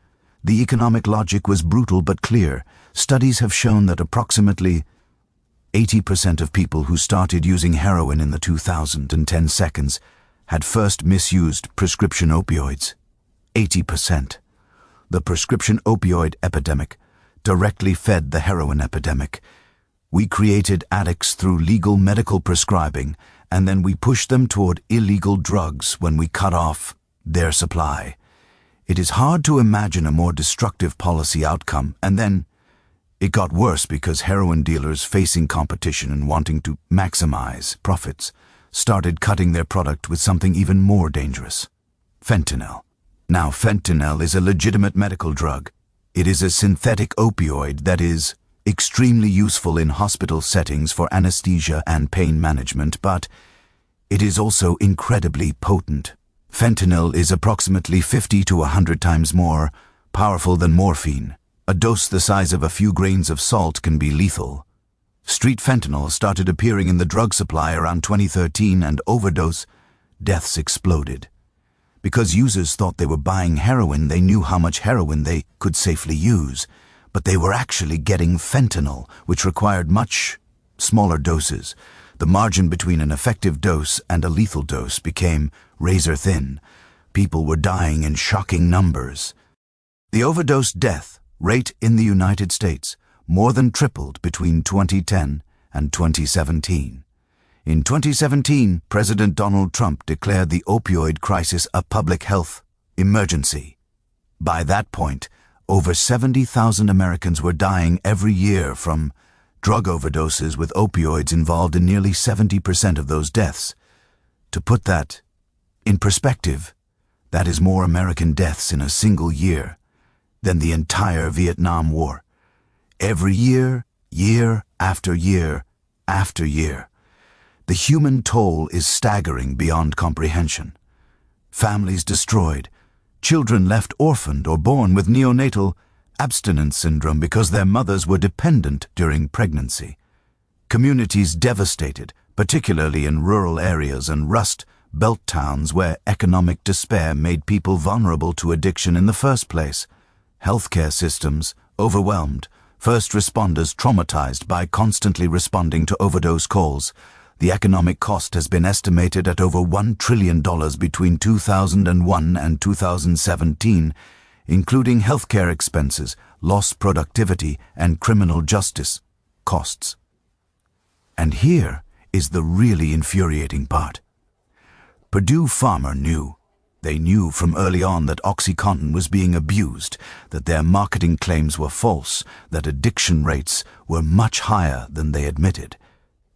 The economic logic was brutal but clear. Studies have shown that approximately 80% of people who started using heroin in the 2010 seconds had first misused prescription opioids. 80%. The prescription opioid epidemic directly fed the heroin epidemic. We created addicts through legal medical prescribing, and then we pushed them toward illegal drugs when we cut off their supply. It is hard to imagine a more destructive policy outcome, and then it got worse because heroin dealers, facing competition and wanting to maximize profits, started cutting their product with something even more dangerous: fentanyl. Now, fentanyl is a legitimate medical drug. It is a synthetic opioid that is extremely useful in hospital settings for anesthesia and pain management, but it is also incredibly potent. Fentanyl is approximately 50 to 100 times more powerful than morphine. A dose the size of a few grains of salt can be lethal. Street fentanyl started appearing in the drug supply around 2013, and overdose deaths exploded. Because users thought they were buying heroin, they knew how much heroin they could safely use. But they were actually getting fentanyl, which required much smaller doses. The margin between an effective dose and a lethal dose became razor thin. People were dying in shocking numbers. The overdose death rate in the United States more than tripled between 2010 and 2017. In 2017, President Donald Trump declared the opioid crisis a public health emergency. By that point, over 70,000 Americans were dying every year from drug overdoses, with opioids involved in nearly 70% of those deaths. To put that in perspective, that is more American deaths in a single year than the entire Vietnam War. Every year, year after year after year. The human toll is staggering beyond comprehension. Families destroyed, children left orphaned or born with neonatal abstinence syndrome because their mothers were dependent during pregnancy. Communities devastated, particularly in rural areas and Rust Belt towns where economic despair made people vulnerable to addiction in the first place. Healthcare systems overwhelmed, first responders traumatized by constantly responding to overdose calls. The economic cost has been estimated at over $1 trillion between 2001 and 2017, including healthcare expenses, lost productivity, and criminal justice costs. And here is the really infuriating part. Purdue Pharma knew. They knew from early on that OxyContin was being abused, that their marketing claims were false, that addiction rates were much higher than they admitted.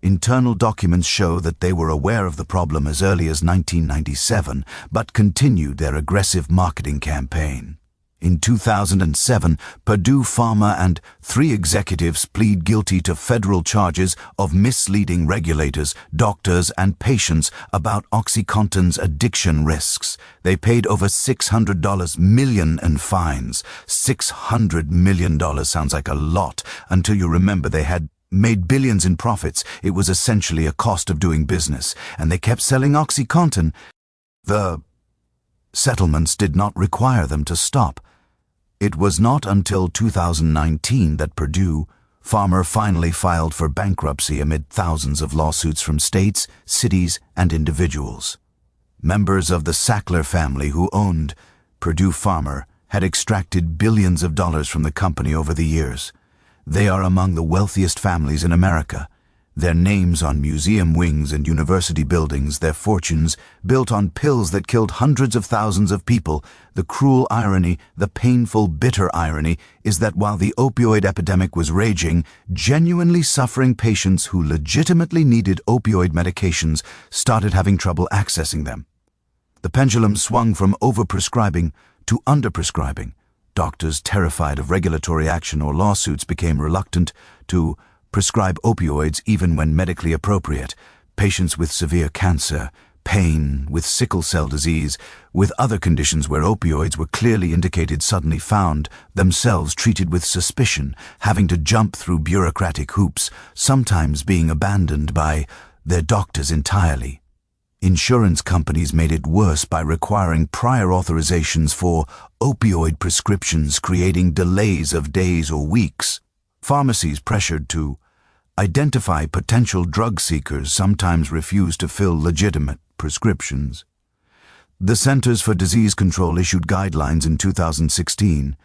Internal documents show that they were aware of the problem as early as 1997, but continued their aggressive marketing campaign. In 2007, Purdue Pharma and 3 executives plead guilty to federal charges of misleading regulators, doctors, and patients about OxyContin's addiction risks. They paid over $600 million in fines. $600 million sounds like a lot until you remember they had made billions in profits. It was essentially a cost of doing business, and they kept selling OxyContin. The settlements did not require them to stop. It was not until 2019 that Purdue Pharma finally filed for bankruptcy amid thousands of lawsuits from states, cities, and individuals. Members of the Sackler family who owned Purdue Pharma had extracted billions of dollars from the company over the years. They are among the wealthiest families in America. Their names on museum wings and university buildings, their fortunes built on pills that killed hundreds of thousands of people. The cruel irony, the painful, bitter irony, is that while the opioid epidemic was raging, genuinely suffering patients who legitimately needed opioid medications started having trouble accessing them. The pendulum swung from overprescribing to underprescribing. Doctors, terrified of regulatory action or lawsuits, became reluctant to prescribe opioids even when medically appropriate. Patients with severe cancer, pain, with sickle cell disease, with other conditions where opioids were clearly indicated suddenly found themselves treated with suspicion, having to jump through bureaucratic hoops, sometimes being abandoned by their doctors entirely. Insurance companies made it worse by requiring prior authorizations for opioid prescriptions, creating delays of days or weeks. Pharmacies pressured to identify potential drug seekers sometimes refused to fill legitimate prescriptions. The Centers for Disease Control issued guidelines in 2016,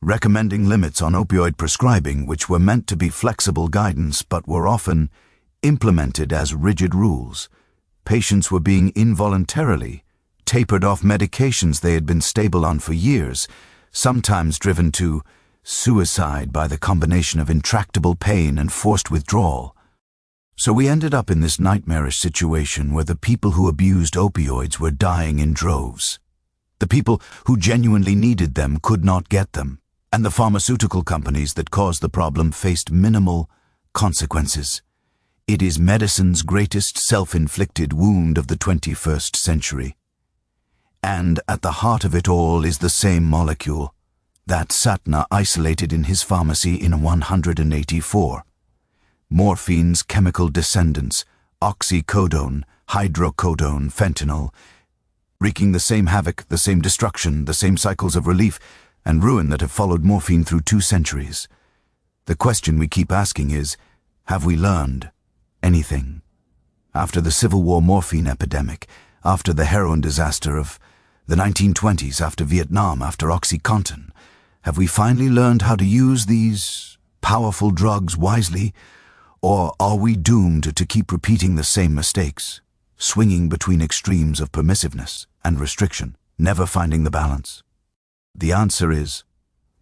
recommending limits on opioid prescribing, which were meant to be flexible guidance but were often implemented as rigid rules. Patients were being involuntarily tapered off medications they had been stable on for years, sometimes driven to suicide by the combination of intractable pain and forced withdrawal. So we ended up in this nightmarish situation where the people who abused opioids were dying in droves. The people who genuinely needed them could not get them, and the pharmaceutical companies that caused the problem faced minimal consequences. It is medicine's greatest self-inflicted wound of the 21st century. And at the heart of it all is the same molecule that Satna isolated in his pharmacy in 184. Morphine's chemical descendants, oxycodone, hydrocodone, fentanyl, wreaking the same havoc, the same destruction, the same cycles of relief and ruin that have followed morphine through 2 centuries. The question we keep asking is, have we learned anything? After the Civil War morphine epidemic, after the heroin disaster of the 1920s, after Vietnam, after OxyContin, have we finally learned how to use these powerful drugs wisely, or are we doomed to keep repeating the same mistakes, swinging between extremes of permissiveness and restriction, never finding the balance? The answer is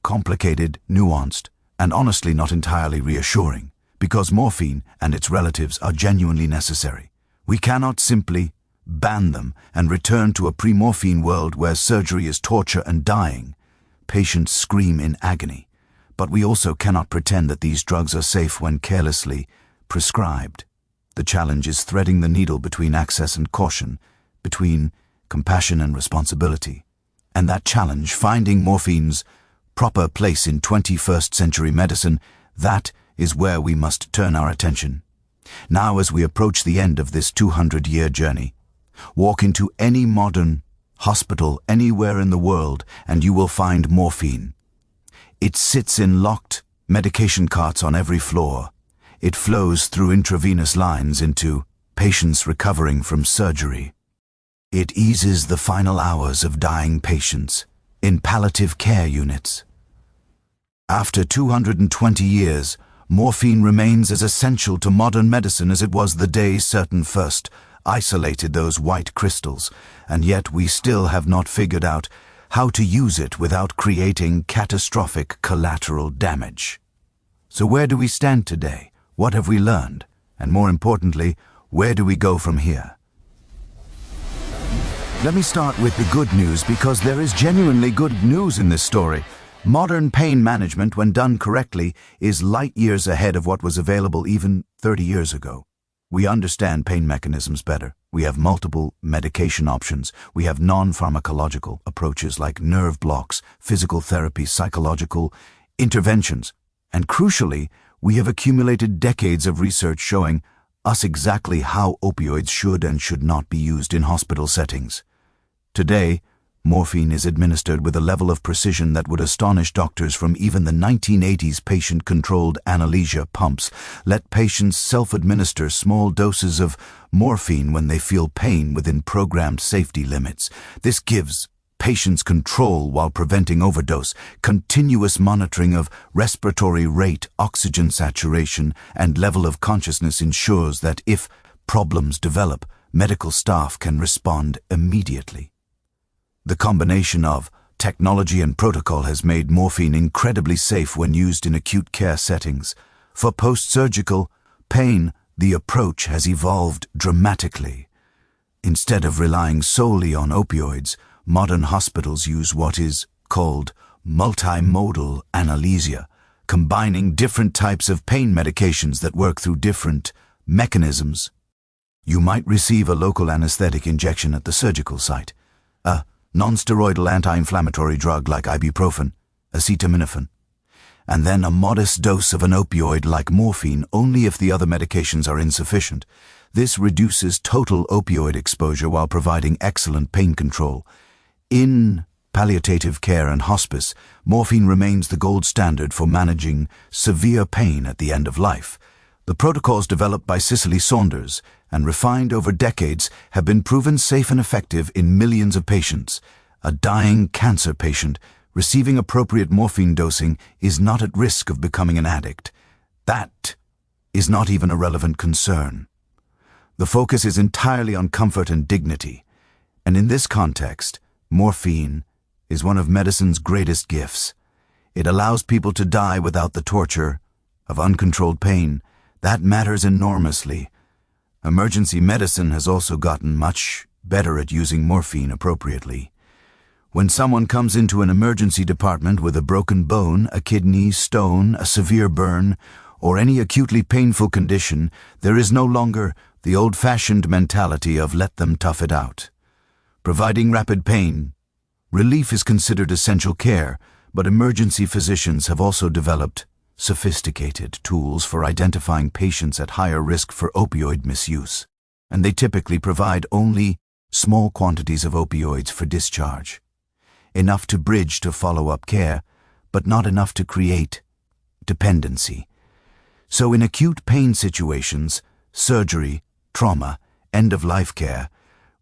complicated, nuanced, and honestly not entirely reassuring, because morphine and its relatives are genuinely necessary. We cannot simply ban them and return to a pre-morphine world where surgery is torture and dying. Patients scream in agony, but we also cannot pretend that these drugs are safe when carelessly prescribed. The challenge is threading the needle between access and caution, between compassion and responsibility. And that challenge, finding morphine's proper place in 21st century medicine, that is where we must turn our attention. Now, as we approach the end of this 200-year journey, walk into any modern hospital anywhere in the world and you will find morphine. It sits in locked medication carts on every floor. It flows through intravenous lines into patients recovering from surgery. It eases the final hours of dying patients in palliative care units. After 220 years, morphine remains as essential to modern medicine as it was the day certain first isolated those white crystals, and yet we still have not figured out how to use it without creating catastrophic collateral damage. So where do we stand today? What have we learned? And more importantly, where do we go from here? Let me start with the good news, because there is genuinely good news in this story. Modern pain management, when done correctly, is light years ahead of what was available even 30 years ago. We understand pain mechanisms better. We have multiple medication options. We have non-pharmacological approaches like nerve blocks, physical therapy, psychological interventions. And crucially, we have accumulated decades of research showing us exactly how opioids should and should not be used in hospital settings. Today, morphine is administered with a level of precision that would astonish doctors from even the 1980s patient-controlled analgesia pumps. Let patients self-administer small doses of morphine when they feel pain within programmed safety limits. This gives patients control while preventing overdose. Continuous monitoring of respiratory rate, oxygen saturation, and level of consciousness ensures that if problems develop, medical staff can respond immediately. The combination of technology and protocol has made morphine incredibly safe when used in acute care settings. For post-surgical pain, the approach has evolved dramatically. Instead of relying solely on opioids, modern hospitals use what is called multimodal analgesia, combining different types of pain medications that work through different mechanisms. You might receive a local anesthetic injection at the surgical site, a non-steroidal anti-inflammatory drug like ibuprofen, acetaminophen, and then a modest dose of an opioid like morphine only if the other medications are insufficient. This reduces total opioid exposure while providing excellent pain control. In palliative care and hospice, morphine remains the gold standard for managing severe pain at the end of life. The protocols developed by Cicely Saunders and refined over decades have been proven safe and effective in millions of patients. A dying cancer patient receiving appropriate morphine dosing is not at risk of becoming an addict. That is not even a relevant concern. The focus is entirely on comfort and dignity, and in this context, morphine is one of medicine's greatest gifts. It allows people to die without the torture of uncontrolled pain. That matters enormously. Emergency medicine has also gotten much better at using morphine appropriately. When someone comes into an emergency department with a broken bone, a kidney stone, a severe burn, or any acutely painful condition, there is no longer the old-fashioned mentality of let them tough it out. Providing rapid pain relief is considered essential care, but emergency physicians have also developed sophisticated tools for identifying patients at higher risk for opioid misuse, and they typically provide only small quantities of opioids for discharge, enough to bridge to follow-up care, but not enough to create dependency. So in acute pain situations, surgery, trauma, end-of-life care,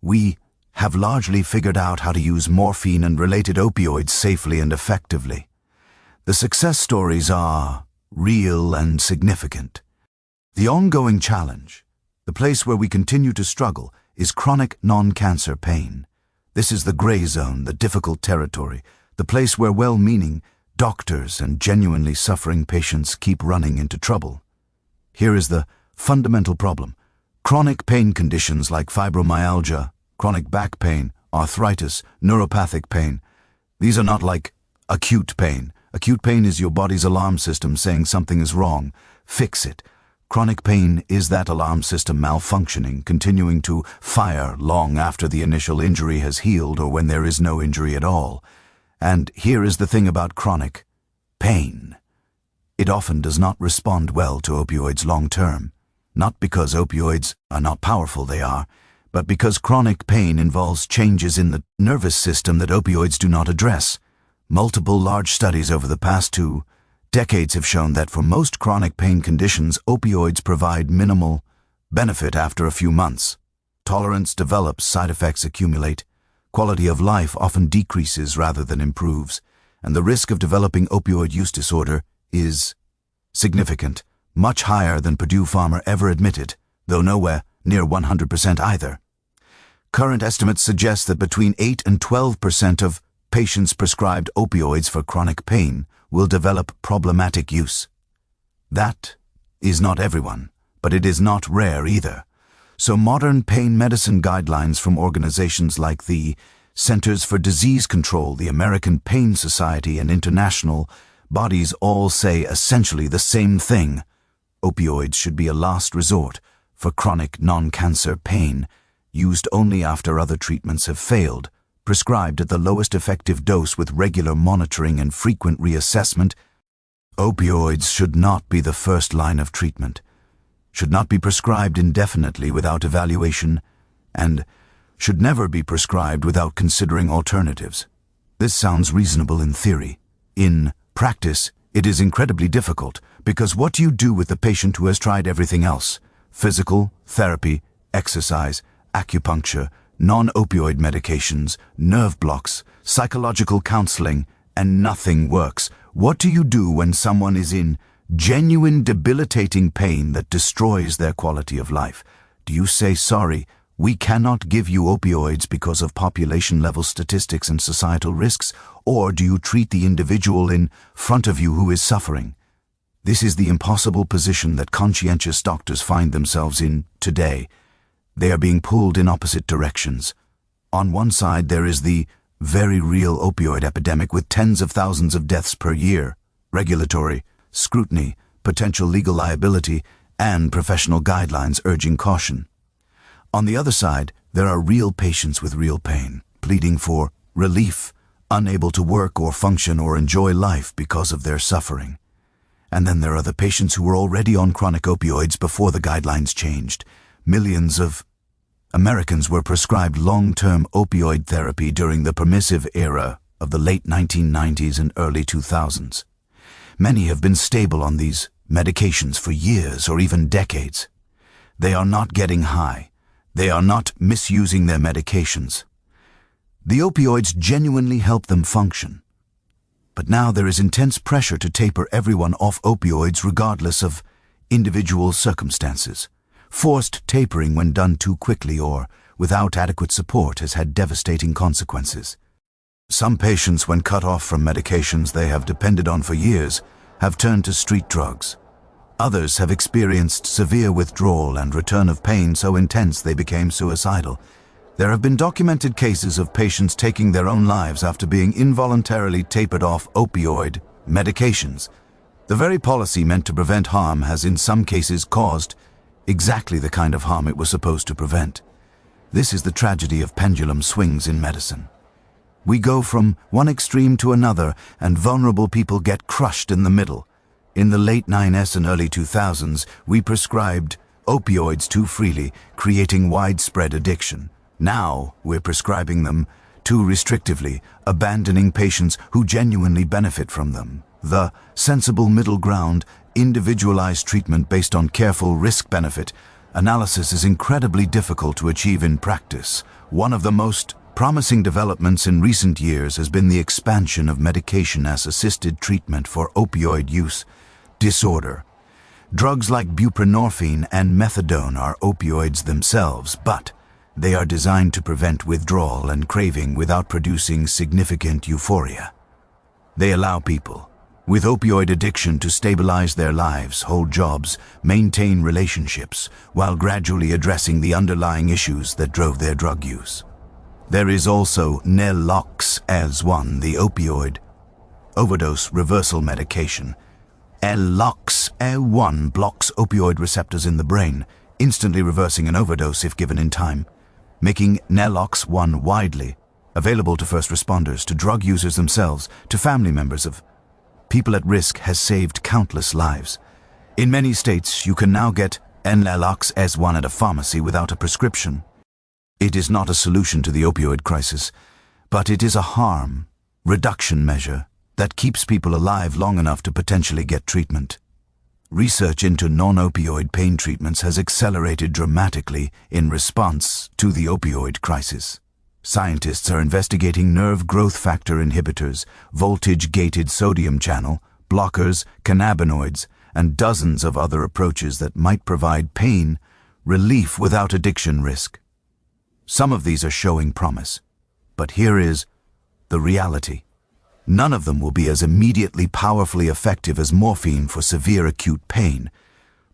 we have largely figured out how to use morphine and related opioids safely and effectively. The success stories are real and significant. The ongoing challenge, the place where we continue to struggle, is chronic non-cancer pain. This is the gray zone, the difficult territory, the place where well-meaning doctors and genuinely suffering patients keep running into trouble. Here is the fundamental problem. Chronic pain conditions like fibromyalgia, chronic back pain, arthritis, neuropathic pain, these are not like acute pain. Acute pain is your body's alarm system saying something is wrong. Fix it. Chronic pain is that alarm system malfunctioning, continuing to fire long after the initial injury has healed or when there is no injury at all. And here is the thing about chronic pain. It often does not respond well to opioids long term. Not because opioids are not powerful, they are, but because chronic pain involves changes in the nervous system that opioids do not address. Multiple large studies over the past 2 decades have shown that for most chronic pain conditions, opioids provide minimal benefit after a few months. Tolerance develops, side effects accumulate, quality of life often decreases rather than improves, and the risk of developing opioid use disorder is significant, much higher than Purdue Pharma ever admitted, though nowhere near 100% either. Current estimates suggest that between 8 and 12% of patients prescribed opioids for chronic pain will develop problematic use. That is not everyone, but it is not rare either. So modern pain medicine guidelines from organizations like the Centers for Disease Control, the American Pain Society, and international bodies all say essentially the same thing. Opioids should be a last resort for chronic non-cancer pain, used only after other treatments have failed, prescribed at the lowest effective dose with regular monitoring and frequent reassessment. Opioids should not be the first line of treatment, should not be prescribed indefinitely without evaluation, and should never be prescribed without considering alternatives. This sounds reasonable in theory. In practice, it is incredibly difficult, because what do you do with the patient who has tried everything else? Physical, therapy, exercise, acupuncture, non-opioid medications, nerve blocks, psychological counseling, and nothing works. What do you do when someone is in genuine debilitating pain that destroys their quality of life? Do you say, sorry, we cannot give you opioids because of population-level statistics and societal risks, or do you treat the individual in front of you who is suffering? This is the impossible position that conscientious doctors find themselves in today. They are being pulled in opposite directions. On one side, there is the very real opioid epidemic with tens of thousands of deaths per year, regulatory scrutiny, potential legal liability, and professional guidelines urging caution. On the other side, there are real patients with real pain, pleading for relief, unable to work or function or enjoy life because of their suffering. And then there are the patients who were already on chronic opioids before the guidelines changed. Millions of Americans were prescribed long-term opioid therapy during the permissive era of the late 1990s and early 2000s. Many have been stable on these medications for years or even decades. They are not getting high. They are not misusing their medications. The opioids genuinely help them function. But now there is intense pressure to taper everyone off opioids regardless of individual circumstances. Forced tapering when done too quickly or without adequate support has had devastating consequences. Some patients, when cut off from medications they have depended on for years, have turned to street drugs. Others have experienced severe withdrawal and return of pain so intense they became suicidal. There have been documented cases of patients taking their own lives after being involuntarily tapered off opioid medications. The very policy meant to prevent harm has in some cases caused exactly the kind of harm it was supposed to prevent. This is the tragedy of pendulum swings in medicine. We go from one extreme to another, and vulnerable people get crushed in the middle. In the late 90s and early 2000s, we prescribed opioids too freely, creating widespread addiction. Now, we're prescribing them too restrictively, abandoning patients who genuinely benefit from them. The sensible middle ground, individualized treatment based on careful risk-benefit analysis is incredibly difficult to achieve in practice. One of the most promising developments in recent years has been the expansion of medication as assisted treatment for opioid use disorder. Drugs like buprenorphine and methadone are opioids themselves, but they are designed to prevent withdrawal and craving without producing significant euphoria. They allow people with opioid addiction to stabilize their lives, hold jobs, maintain relationships, while gradually addressing the underlying issues that drove their drug use. There is also naloxone, the opioid overdose reversal medication. Naloxone blocks opioid receptors in the brain, instantly reversing an overdose if given in time, making naloxone widely available to first responders, to drug users themselves, to family members of people at risk, has saved countless lives. In many states, you can now get naloxone at a pharmacy without a prescription. It is not a solution to the opioid crisis, but it is a harm reduction measure that keeps people alive long enough to potentially get treatment. Research into non-opioid pain treatments has accelerated dramatically in response to the opioid crisis. Scientists are investigating nerve growth factor inhibitors, voltage-gated sodium channel, blockers, cannabinoids, and dozens of other approaches that might provide pain relief without addiction risk. Some of these are showing promise, but here is the reality. None of them will be as immediately powerfully effective as morphine for severe acute pain,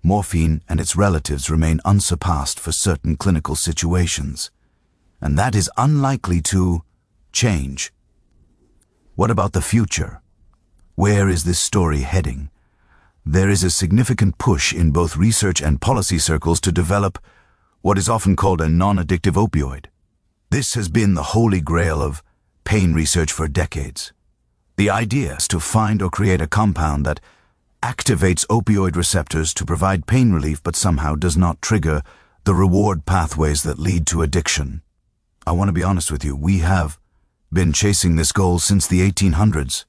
morphine and its relatives remain unsurpassed for certain clinical situations. And that is unlikely to change. What about the future? Where is this story heading? There is a significant push in both research and policy circles to develop what is often called a non-addictive opioid. This has been the holy grail of pain research for decades. The idea is to find or create a compound that activates opioid receptors to provide pain relief but somehow does not trigger the reward pathways that lead to addiction. I want to be honest with you, we have been chasing this goal since the 1800s.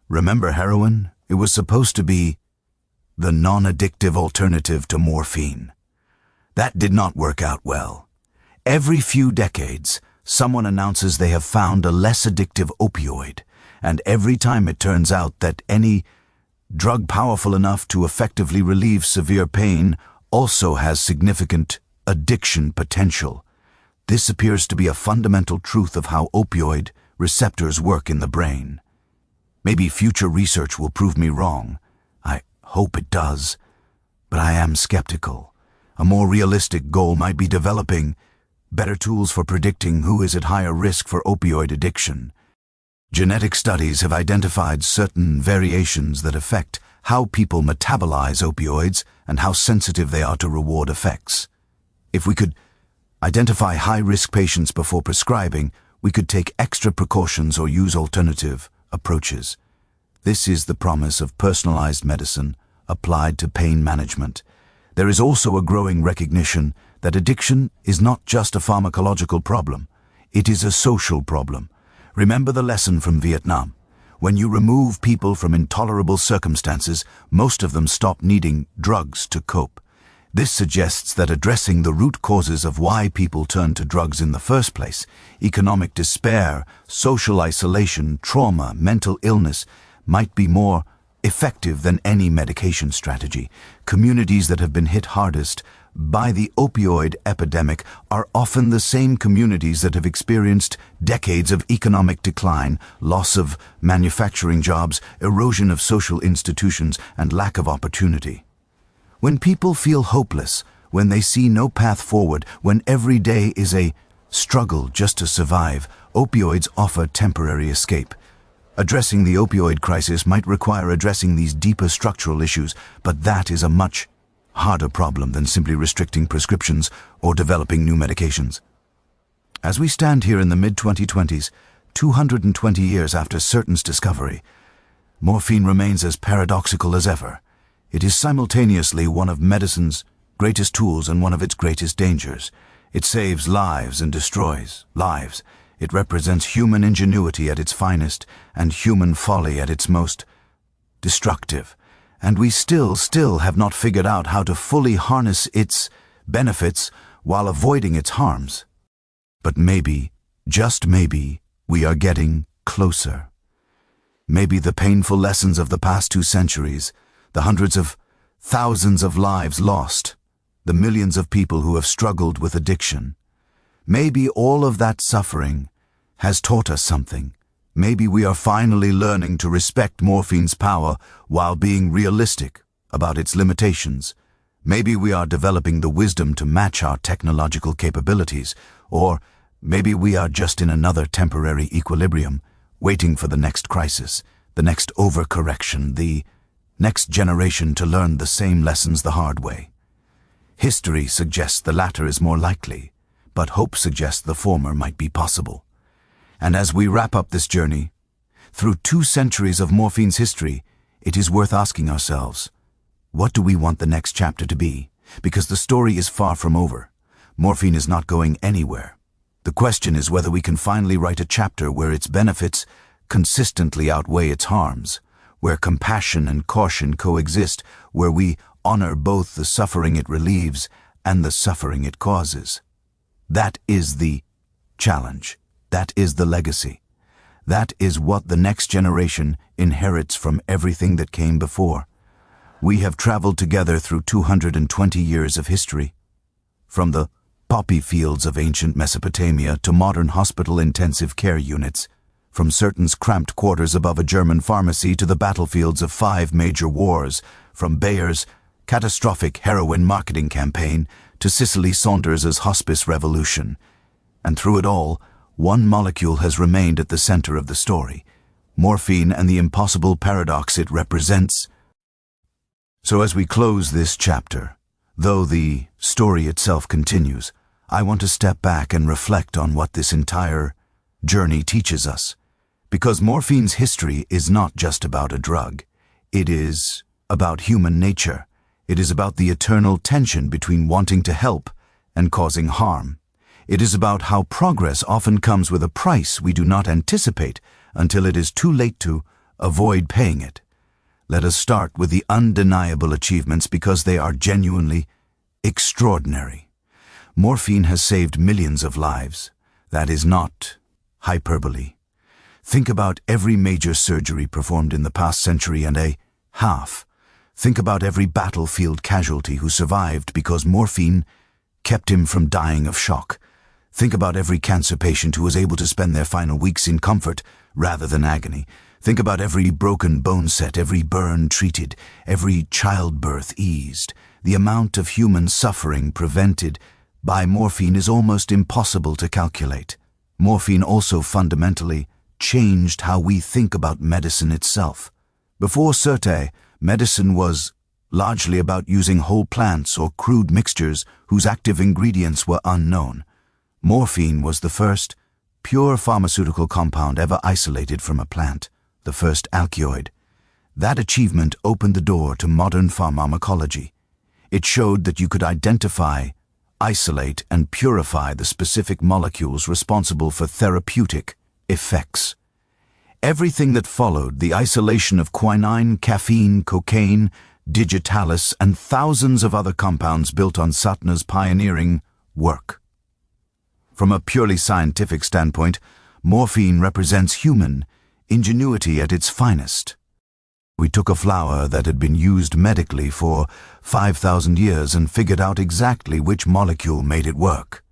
Remember heroin? It was supposed to be the non-addictive alternative to morphine. That did not work out well. Every few decades, someone announces they have found a less addictive opioid, and every time it turns out that any drug powerful enough to effectively relieve severe pain also has significant addiction potential. This appears to be a fundamental truth of how opioid receptors work in the brain. Maybe future research will prove me wrong. I hope it does, but I am skeptical. A more realistic goal might be developing better tools for predicting who is at higher risk for opioid addiction. Genetic studies have identified certain variations that affect how people metabolize opioids and how sensitive they are to reward effects. If we could identify high-risk patients before prescribing, we could take extra precautions or use alternative approaches. This is the promise of personalized medicine applied to pain management. There is also a growing recognition that addiction is not just a pharmacological problem, it is a social problem. Remember the lesson from Vietnam. When you remove people from intolerable circumstances, most of them stop needing drugs to cope. This suggests that addressing the root causes of why people turn to drugs in the first place, economic despair, social isolation, trauma, mental illness, might be more effective than any medication strategy. Communities that have been hit hardest by the opioid epidemic are often the same communities that have experienced decades of economic decline, loss of manufacturing jobs, erosion of social institutions, and lack of opportunity. When people feel hopeless, when they see no path forward, when every day is a struggle just to survive, opioids offer temporary escape. Addressing the opioid crisis might require addressing these deeper structural issues, but that is a much harder problem than simply restricting prescriptions or developing new medications. As we stand here in the mid-2020s, 220 years after Certain's discovery, morphine remains as paradoxical as ever. It is simultaneously one of medicine's greatest tools and one of its greatest dangers. It saves lives and destroys lives. It represents human ingenuity at its finest and human folly at its most destructive. And we still have not figured out how to fully harness its benefits while avoiding its harms. But maybe, just maybe, we are getting closer. Maybe the painful lessons of the past 2 centuries, the hundreds of thousands of lives lost, the millions of people who have struggled with addiction. Maybe all of that suffering has taught us something. Maybe we are finally learning to respect morphine's power while being realistic about its limitations. Maybe we are developing the wisdom to match our technological capabilities, or maybe we are just in another temporary equilibrium, waiting for the next crisis, the next overcorrection, the next generation to learn the same lessons the hard way. History suggests the latter is more likely, but hope suggests the former might be possible. And as we wrap up this journey, through 2 centuries of morphine's history, it is worth asking ourselves, what do we want the next chapter to be? Because the story is far from over. Morphine is not going anywhere. The question is whether we can finally write a chapter where its benefits consistently outweigh its harms, where compassion and caution coexist, where we honor both the suffering it relieves and the suffering it causes. That is the challenge. That is the legacy. That is what the next generation inherits from everything that came before. We have traveled together through 220 years of history, from the poppy fields of ancient Mesopotamia to modern hospital intensive care units, from Certain's cramped quarters above a German pharmacy to the battlefields of 5 major wars, from Bayer's catastrophic heroin marketing campaign to Cicely Saunders's hospice revolution. And through it all, one molecule has remained at the center of the story: morphine and the impossible paradox it represents. So as we close this chapter, though the story itself continues, I want to step back and reflect on what this entire journey teaches us. Because morphine's history is not just about a drug. It is about human nature. It is about the eternal tension between wanting to help and causing harm. It is about how progress often comes with a price we do not anticipate until it is too late to avoid paying it. Let us start with the undeniable achievements because they are genuinely extraordinary. Morphine has saved millions of lives. That is not hyperbole. Think about every major surgery performed in the past century and a half. Think about every battlefield casualty who survived because morphine kept him from dying of shock. Think about every cancer patient who was able to spend their final weeks in comfort rather than agony. Think about every broken bone set, every burn treated, every childbirth eased. The amount of human suffering prevented by morphine is almost impossible to calculate. Morphine also fundamentally changed how we think about medicine itself. Before Surte, medicine was largely about using whole plants or crude mixtures whose active ingredients were unknown. Morphine was the first pure pharmaceutical compound ever isolated from a plant, the first alkaloid. That achievement opened the door to modern pharmacology. It showed that you could identify, isolate, and purify the specific molecules responsible for therapeutic effects. Everything that followed, the isolation of quinine, caffeine, cocaine, digitalis, and thousands of other compounds built on Satna's pioneering work. From a purely scientific standpoint, morphine represents human ingenuity at its finest. We took a flower that had been used medically for 5,000 years and figured out exactly which molecule made it work.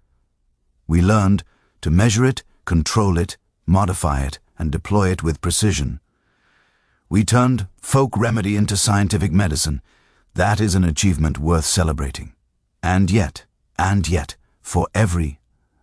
We learned to measure it, control it, modify it, and deploy it with precision. We turned folk remedy into scientific medicine. That is an achievement worth celebrating. And yet, for every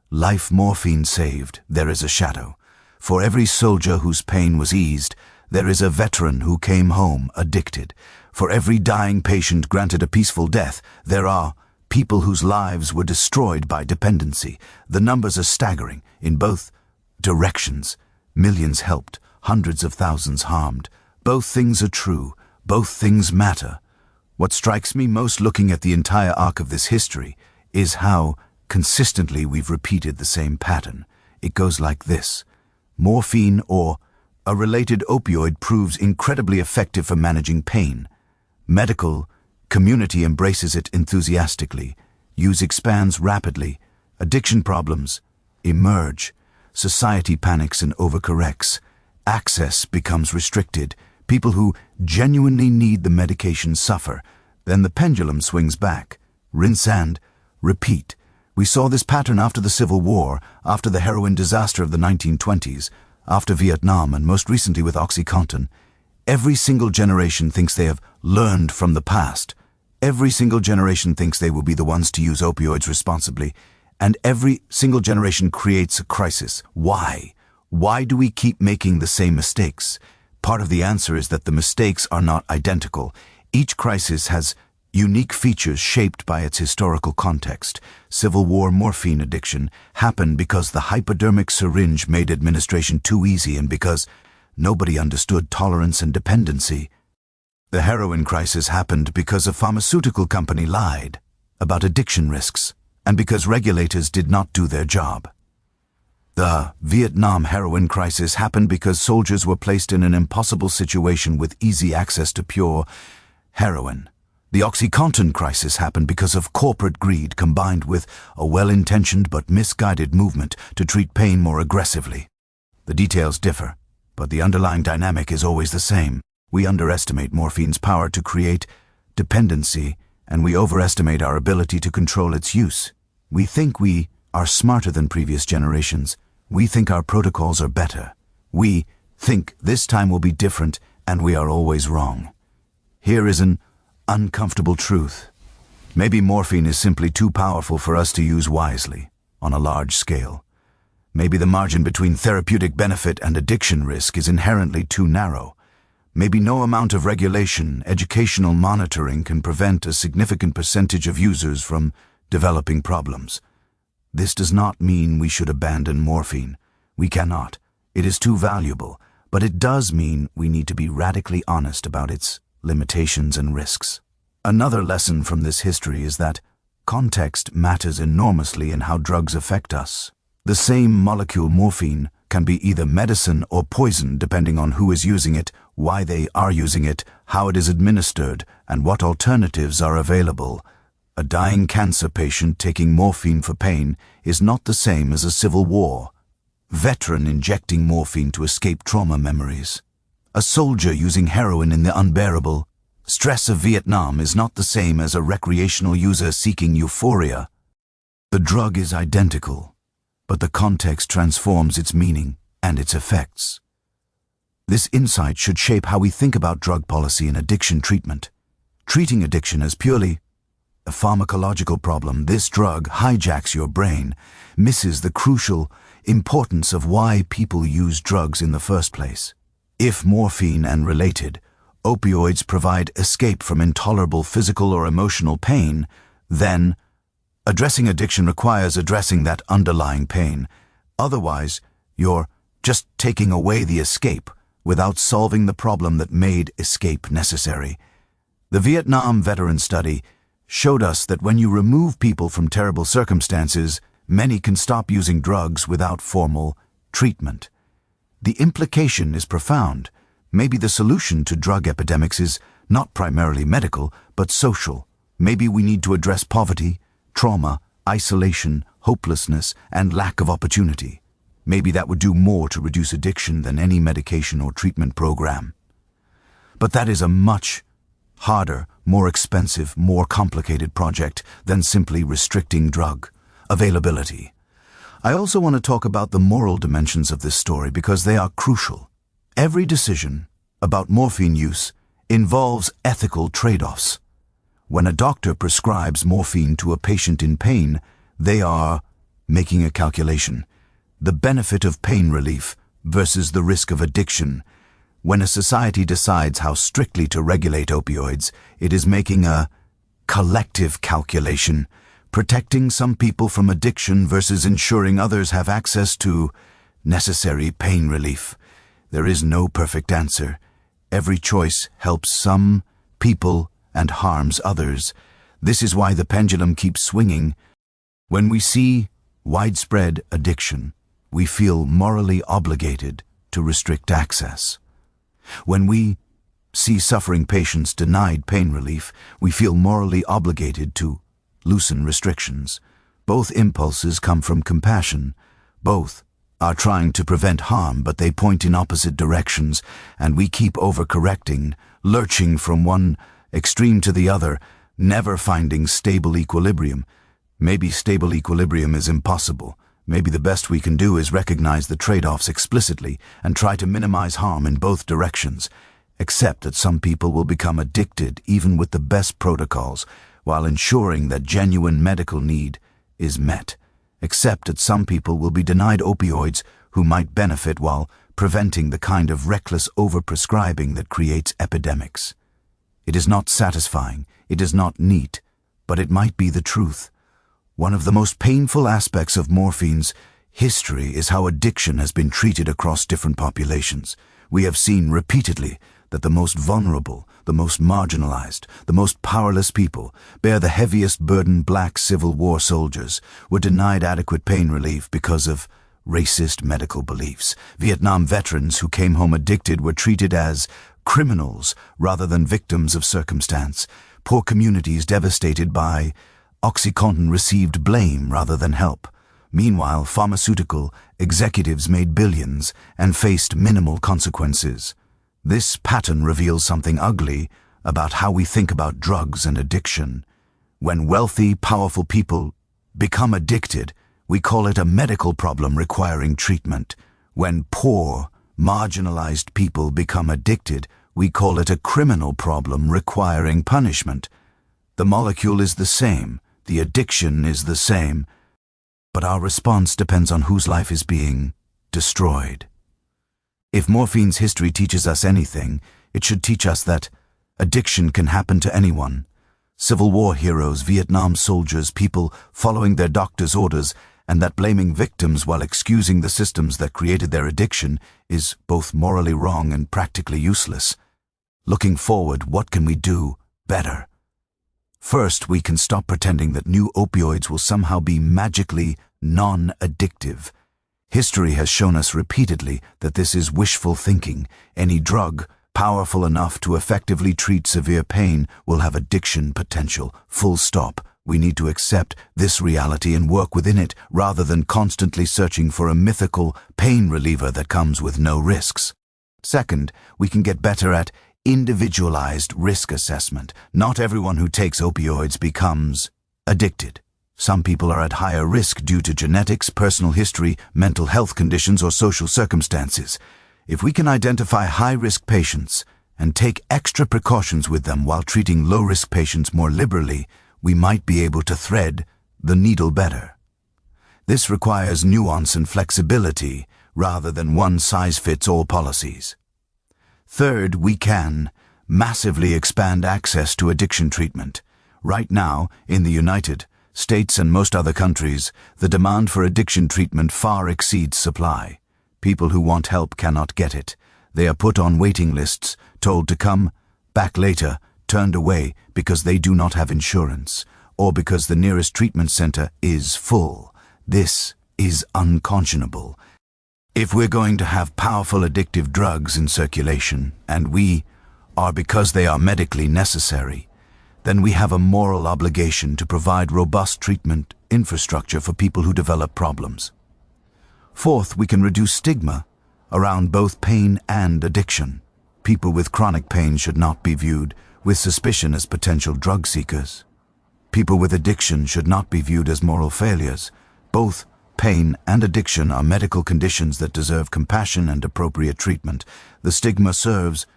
life morphine saved, there is a shadow. For every soldier whose pain was eased, there is a veteran who came home addicted. For every dying patient granted a peaceful death, there are people whose lives were destroyed by dependency. The numbers are staggering in both directions. Millions helped, hundreds of thousands harmed. Both things are true. Both things matter. What strikes me most looking at the entire arc of this history is how consistently we've repeated the same pattern. It goes like this. Morphine or a related opioid proves incredibly effective for managing pain. Medical community embraces it enthusiastically. Use expands rapidly. Addiction problems emerge. Society panics and overcorrects. Access becomes restricted. People who genuinely need the medication suffer. Then the pendulum swings back. Rinse and repeat. We saw this pattern after the Civil War, after the heroin disaster of the 1920s, after Vietnam, and most recently with OxyContin. Every single generation thinks they have learned from the past. Every single generation thinks they will be the ones to use opioids responsibly. And every single generation creates a crisis. Why? Why do we keep making the same mistakes? Part of the answer is that the mistakes are not identical. Each crisis has unique features shaped by its historical context. Civil War morphine addiction happened because the hypodermic syringe made administration too easy and because nobody understood tolerance and dependency. The heroin crisis happened because a pharmaceutical company lied about addiction risks and because regulators did not do their job. The Vietnam heroin crisis happened because soldiers were placed in an impossible situation with easy access to pure heroin. The OxyContin crisis happened because of corporate greed combined with a well-intentioned but misguided movement to treat pain more aggressively. The details differ, but the underlying dynamic is always the same. We underestimate morphine's power to create dependency, and we overestimate our ability to control its use. We think we are smarter than previous generations. We think our protocols are better. We think this time will be different, and we are always wrong. Here is an uncomfortable truth. Maybe morphine is simply too powerful for us to use wisely, on a large scale. Maybe the margin between therapeutic benefit and addiction risk is inherently too narrow. Maybe no amount of regulation, educational monitoring can prevent a significant percentage of users from developing problems. This does not mean we should abandon morphine. We cannot. It is too valuable, but it does mean we need to be radically honest about its limitations and risks. Another lesson from this history is that context matters enormously in how drugs affect us. The same molecule morphine can be either medicine or poison depending on who is using it, why they are using it, how it is administered, and what alternatives are available. A dying cancer patient taking morphine for pain is not the same as a civil war veteran injecting morphine to escape trauma memories. A soldier using heroin in the unbearable stress of Vietnam is not the same as a recreational user seeking euphoria. The drug is identical, but the context transforms its meaning and its effects. This insight should shape how we think about drug policy and addiction treatment. Treating addiction as purely a pharmacological problem, this drug hijacks your brain, misses the crucial importance of why people use drugs in the first place. If morphine and related opioids provide escape from intolerable physical or emotional pain, then addressing addiction requires addressing that underlying pain. Otherwise, you're just taking away the escape without solving the problem that made escape necessary. The Vietnam Veteran Study showed us that when you remove people from terrible circumstances, many can stop using drugs without formal treatment. The implication is profound. Maybe the solution to drug epidemics is not primarily medical, but social. Maybe we need to address poverty, trauma, isolation, hopelessness, and lack of opportunity. Maybe that would do more to reduce addiction than any medication or treatment program. But that is a much harder, more expensive, more complicated project than simply restricting drug availability. I also want to talk about the moral dimensions of this story because they are crucial. Every decision about morphine use involves ethical trade-offs. When a doctor prescribes morphine to a patient in pain, they are making a calculation. The benefit of pain relief versus the risk of addiction. When a society decides how strictly to regulate opioids, it is making a collective calculation, protecting some people from addiction versus ensuring others have access to necessary pain relief. There is no perfect answer. Every choice helps some people and harms others. This is why the pendulum keeps swinging. When we see widespread addiction, we feel morally obligated to restrict access. When we see suffering patients denied pain relief, we feel morally obligated to loosen restrictions. Both impulses come from compassion. Both are trying to prevent harm, but they point in opposite directions, and we keep overcorrecting, lurching from one extreme to the other, never finding stable equilibrium. Maybe stable equilibrium is impossible. Maybe the best we can do is recognize the trade-offs explicitly and try to minimize harm in both directions. Accept that some people will become addicted even with the best protocols, while ensuring that genuine medical need is met. Accept that some people will be denied opioids who might benefit while preventing the kind of reckless overprescribing that creates epidemics. It is not satisfying, it is not neat, but it might be the truth. One of the most painful aspects of morphine's history is how addiction has been treated across different populations. We have seen repeatedly that the most vulnerable, the most marginalized, the most powerless people bear the heaviest burden. Black Civil War soldiers were denied adequate pain relief because of racist medical beliefs. Vietnam veterans who came home addicted were treated as criminals rather than victims of circumstance. Poor communities devastated by OxyContin received blame rather than help. Meanwhile, pharmaceutical executives made billions and faced minimal consequences. This pattern reveals something ugly about how we think about drugs and addiction. When wealthy, powerful people become addicted, we call it a medical problem requiring treatment. When poor, marginalized people become addicted, We call it a criminal problem requiring punishment. The molecule is the same, the addiction is the same, but our response depends on whose life is being destroyed. If morphine's history teaches us anything, it should teach us that addiction can happen to anyone. Civil War heroes, Vietnam soldiers, people following their doctor's orders, and that blaming victims while excusing the systems that created their addiction is both morally wrong and practically useless. Looking forward, what can we do better? First, we can stop pretending that new opioids will somehow be magically non-addictive. History has shown us repeatedly that this is wishful thinking. Any drug powerful enough to effectively treat severe pain will have addiction potential. Full stop. We need to accept this reality and work within it rather than constantly searching for a mythical pain reliever that comes with no risks. Second, we can get better at individualized risk assessment. Not everyone who takes opioids becomes addicted. Some people are at higher risk due to genetics, personal history, mental health conditions, or social circumstances. If we can identify high-risk patients and take extra precautions with them while treating low-risk patients more liberally, we might be able to thread the needle better. This requires nuance and flexibility rather than one-size-fits-all policies. Third, we can massively expand access to addiction treatment. Right now, in the United States and most other countries, the demand for addiction treatment far exceeds supply. People who want help cannot get it. They are put on waiting lists, told to come back later, turned away because they do not have insurance, or because the nearest treatment center is full. This is unconscionable. If we're going to have powerful addictive drugs in circulation, and we are because they are medically necessary, then we have a moral obligation to provide robust treatment infrastructure for people who develop problems. Fourth, we can reduce stigma around both pain and addiction. People with chronic pain should not be viewed with suspicion as potential drug seekers. People with addiction should not be viewed as moral failures. Both pain and addiction are medical conditions that deserve compassion and appropriate treatment. The stigma serves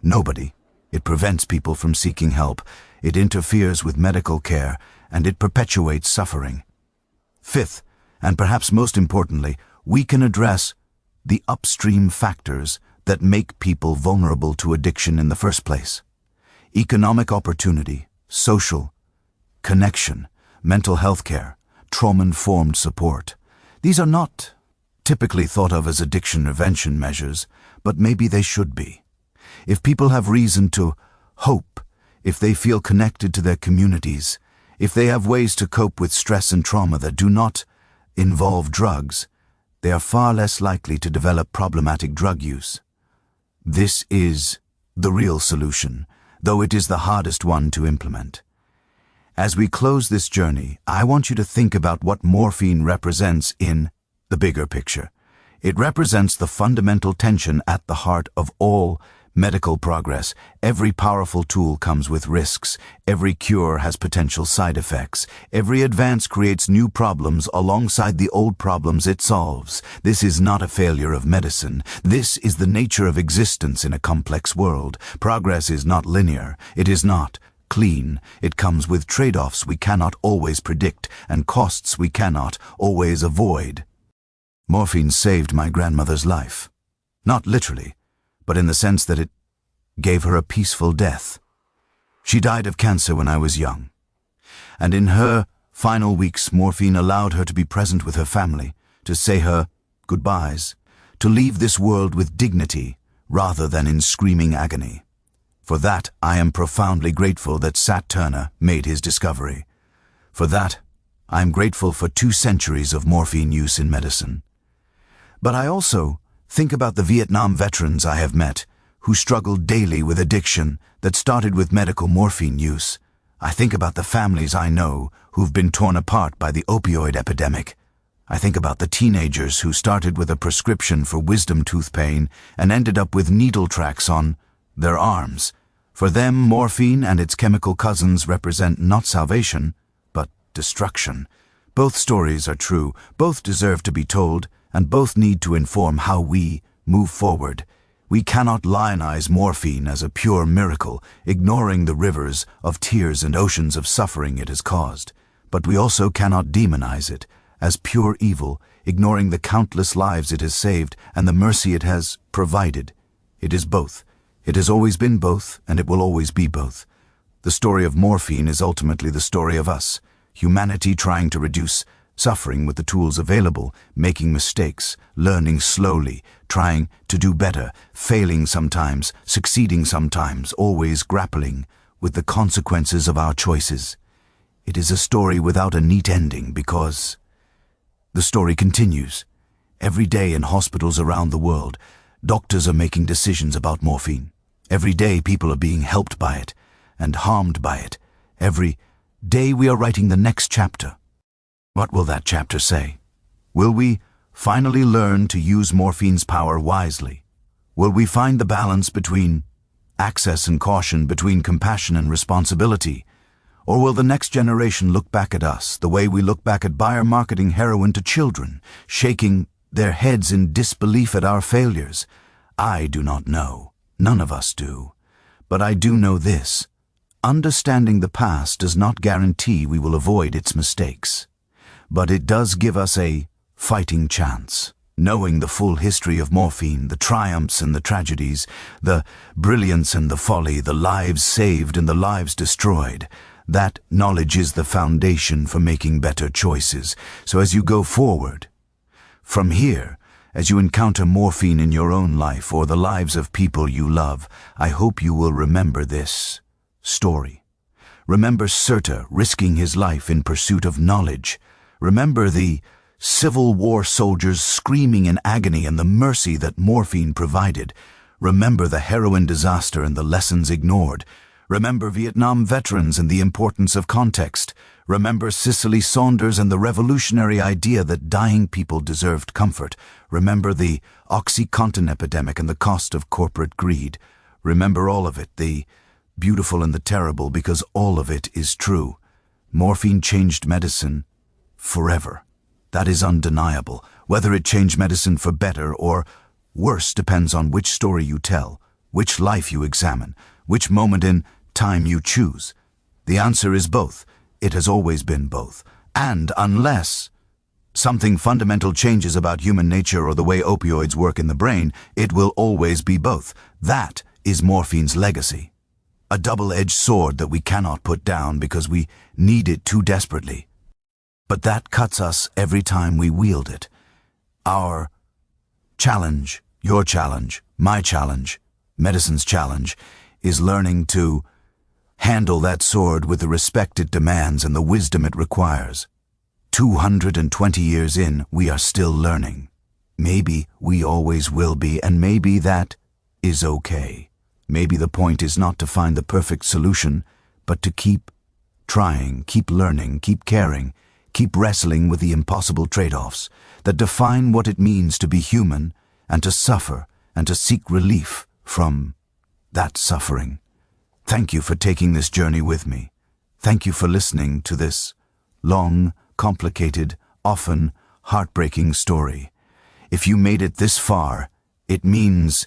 nobody. It prevents people from seeking help. It interferes with medical care, and it perpetuates suffering. Fifth, and perhaps most importantly, we can address the upstream factors that make people vulnerable to addiction in the first place. Economic opportunity, social connection, mental health care, trauma-informed support. These are not typically thought of as addiction prevention measures, but maybe they should be. If people have reason to hope, if they feel connected to their communities, if they have ways to cope with stress and trauma that do not involve drugs, they are far less likely to develop problematic drug use. This is the real solution, though it is the hardest one to implement. As we close this journey, I want you to think about what morphine represents in the bigger picture. It represents the fundamental tension at the heart of all medical progress. Every powerful tool comes with risks. Every cure has potential side effects. Every advance creates new problems alongside the old problems it solves. This is not a failure of medicine. This is the nature of existence in a complex world. Progress is not linear. It is not clean. It comes with trade-offs we cannot always predict and costs we cannot always avoid. Morphine saved my grandmother's life. Not literally, but in the sense that it gave her a peaceful death. She died of cancer when I was young, and in her final weeks, morphine allowed her to be present with her family, to say her goodbyes, to leave this world with dignity rather than in screaming agony. For that, I am profoundly grateful that Sat Turner made his discovery. For that, I am grateful for 2 centuries of morphine use in medicine. But I also think about the Vietnam veterans I have met who struggled daily with addiction that started with medical morphine use. I think about the families I know who've been torn apart by the opioid epidemic. I think about the teenagers who started with a prescription for wisdom tooth pain and ended up with needle tracks on their arms. For them, morphine and its chemical cousins represent not salvation, but destruction. Both stories are true, both deserve to be told, and both need to inform how we move forward. We cannot lionize morphine as a pure miracle, ignoring the rivers of tears and oceans of suffering it has caused. But we also cannot demonize it as pure evil, ignoring the countless lives it has saved and the mercy it has provided. It is both. It has always been both, and it will always be both. The story of morphine is ultimately the story of us, humanity trying to reduce suffering with the tools available, making mistakes, learning slowly, trying to do better, failing sometimes, succeeding sometimes, always grappling with the consequences of our choices. It is a story without a neat ending because the story continues. Every day in hospitals around the world, doctors are making decisions about morphine. Every day people are being helped by it and harmed by it. Every day we are writing the next chapter. What will that chapter say? Will we finally learn to use morphine's power wisely? Will we find the balance between access and caution, between compassion and responsibility? Or will the next generation look back at us the way we look back at Bayer marketing heroin to children, shaking their heads in disbelief at our failures? I do not know. None of us do. But I do know this. Understanding the past does not guarantee we will avoid its mistakes. But it does give us a fighting chance. Knowing the full history of morphine, the triumphs and the tragedies, the brilliance and the folly, the lives saved and the lives destroyed, that knowledge is the foundation for making better choices. So as you go forward, from here, as you encounter morphine in your own life or the lives of people you love, I hope you will remember this story. Remember Surta risking his life in pursuit of knowledge. Remember the Civil War soldiers screaming in agony and the mercy that morphine provided. Remember the heroin disaster and the lessons ignored. Remember Vietnam veterans and the importance of context. Remember Cicely Saunders and the revolutionary idea that dying people deserved comfort. Remember the OxyContin epidemic and the cost of corporate greed. Remember all of it, the beautiful and the terrible, because all of it is true. Morphine changed medicine forever. That is undeniable. Whether it changed medicine for better or worse depends on which story you tell, which life you examine, which moment in time you choose. The answer is both. It has always been both. And unless something fundamental changes about human nature or the way opioids work in the brain, it will always be both. That is morphine's legacy. A double-edged sword that we cannot put down because we need it too desperately. But that cuts us every time we wield it. Our challenge, your challenge, my challenge, medicine's challenge, is learning to handle that sword with the respect it demands and the wisdom it requires. 220 years in, we are still learning. Maybe we always will be, and maybe that is okay. Maybe the point is not to find the perfect solution, but to keep trying, keep learning, keep caring, keep wrestling with the impossible trade-offs that define what it means to be human and to suffer and to seek relief from that suffering. Thank you for taking this journey with me. Thank you for listening to this long, complicated, often heartbreaking story. If you made it this far, it means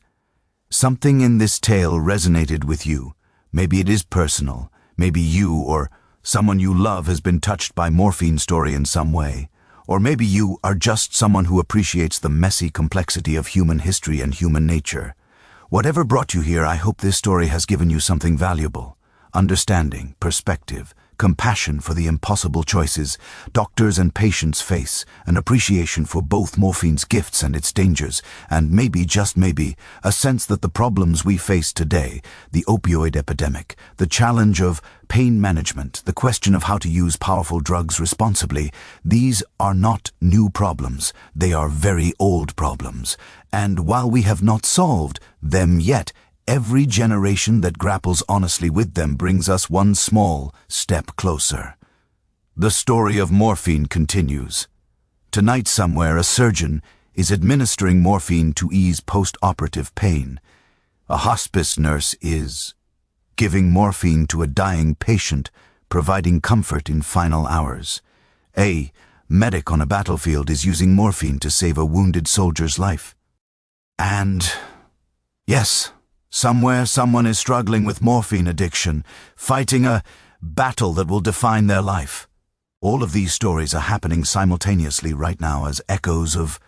something in this tale resonated with you. Maybe it is personal. Maybe you or someone you love has been touched by morphine story in some way. Or maybe you are just someone who appreciates the messy complexity of human history and human nature. Whatever brought you here, I hope this story has given you something valuable. Understanding, perspective, compassion for the impossible choices doctors and patients face, an appreciation for both morphine's gifts and its dangers, and maybe, just maybe, a sense that the problems we face today, the opioid epidemic, the challenge of pain management, the question of how to use powerful drugs responsibly, these are not new problems. They are very old problems. And while we have not solved them yet, every generation that grapples honestly with them brings us one small step closer. The story of morphine continues. Tonight somewhere, a surgeon is administering morphine to ease post-operative pain. A hospice nurse is giving morphine to a dying patient, providing comfort in final hours. A medic on a battlefield is using morphine to save a wounded soldier's life. And Yes, somewhere someone is struggling with morphine addiction, fighting a battle that will define their life. All of these stories are happening simultaneously right now as echoes of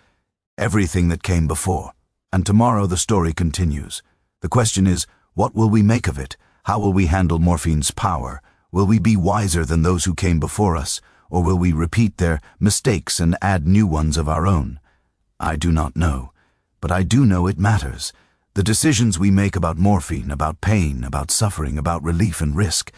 everything that came before. And tomorrow the story continues. The question is, what will we make of it? How will we handle morphine's power? Will we be wiser than those who came before us, or will we repeat their mistakes and add new ones of our own? I do not know, but I do know it matters. The decisions we make about morphine, about pain, about suffering, about relief and risk,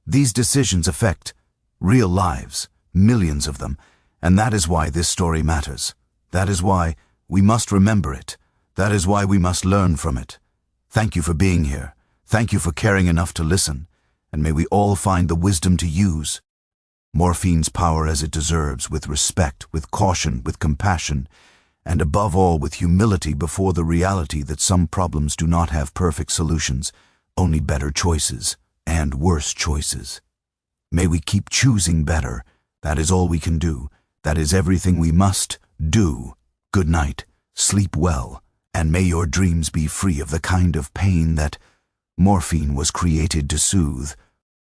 these decisions affect real lives, millions of them, and that is why this story matters. That is why we must remember it. That is why we must learn from it. Thank you for being here. Thank you for caring enough to listen, and may we all find the wisdom to use morphine's power as it deserves, with respect, with caution, with compassion, and above all with humility before the reality that some problems do not have perfect solutions, only better choices and worse choices. May we keep choosing better. That is all we can do. That is everything we must do. Good night, sleep well, and may your dreams be free of the kind of pain that morphine was created to soothe.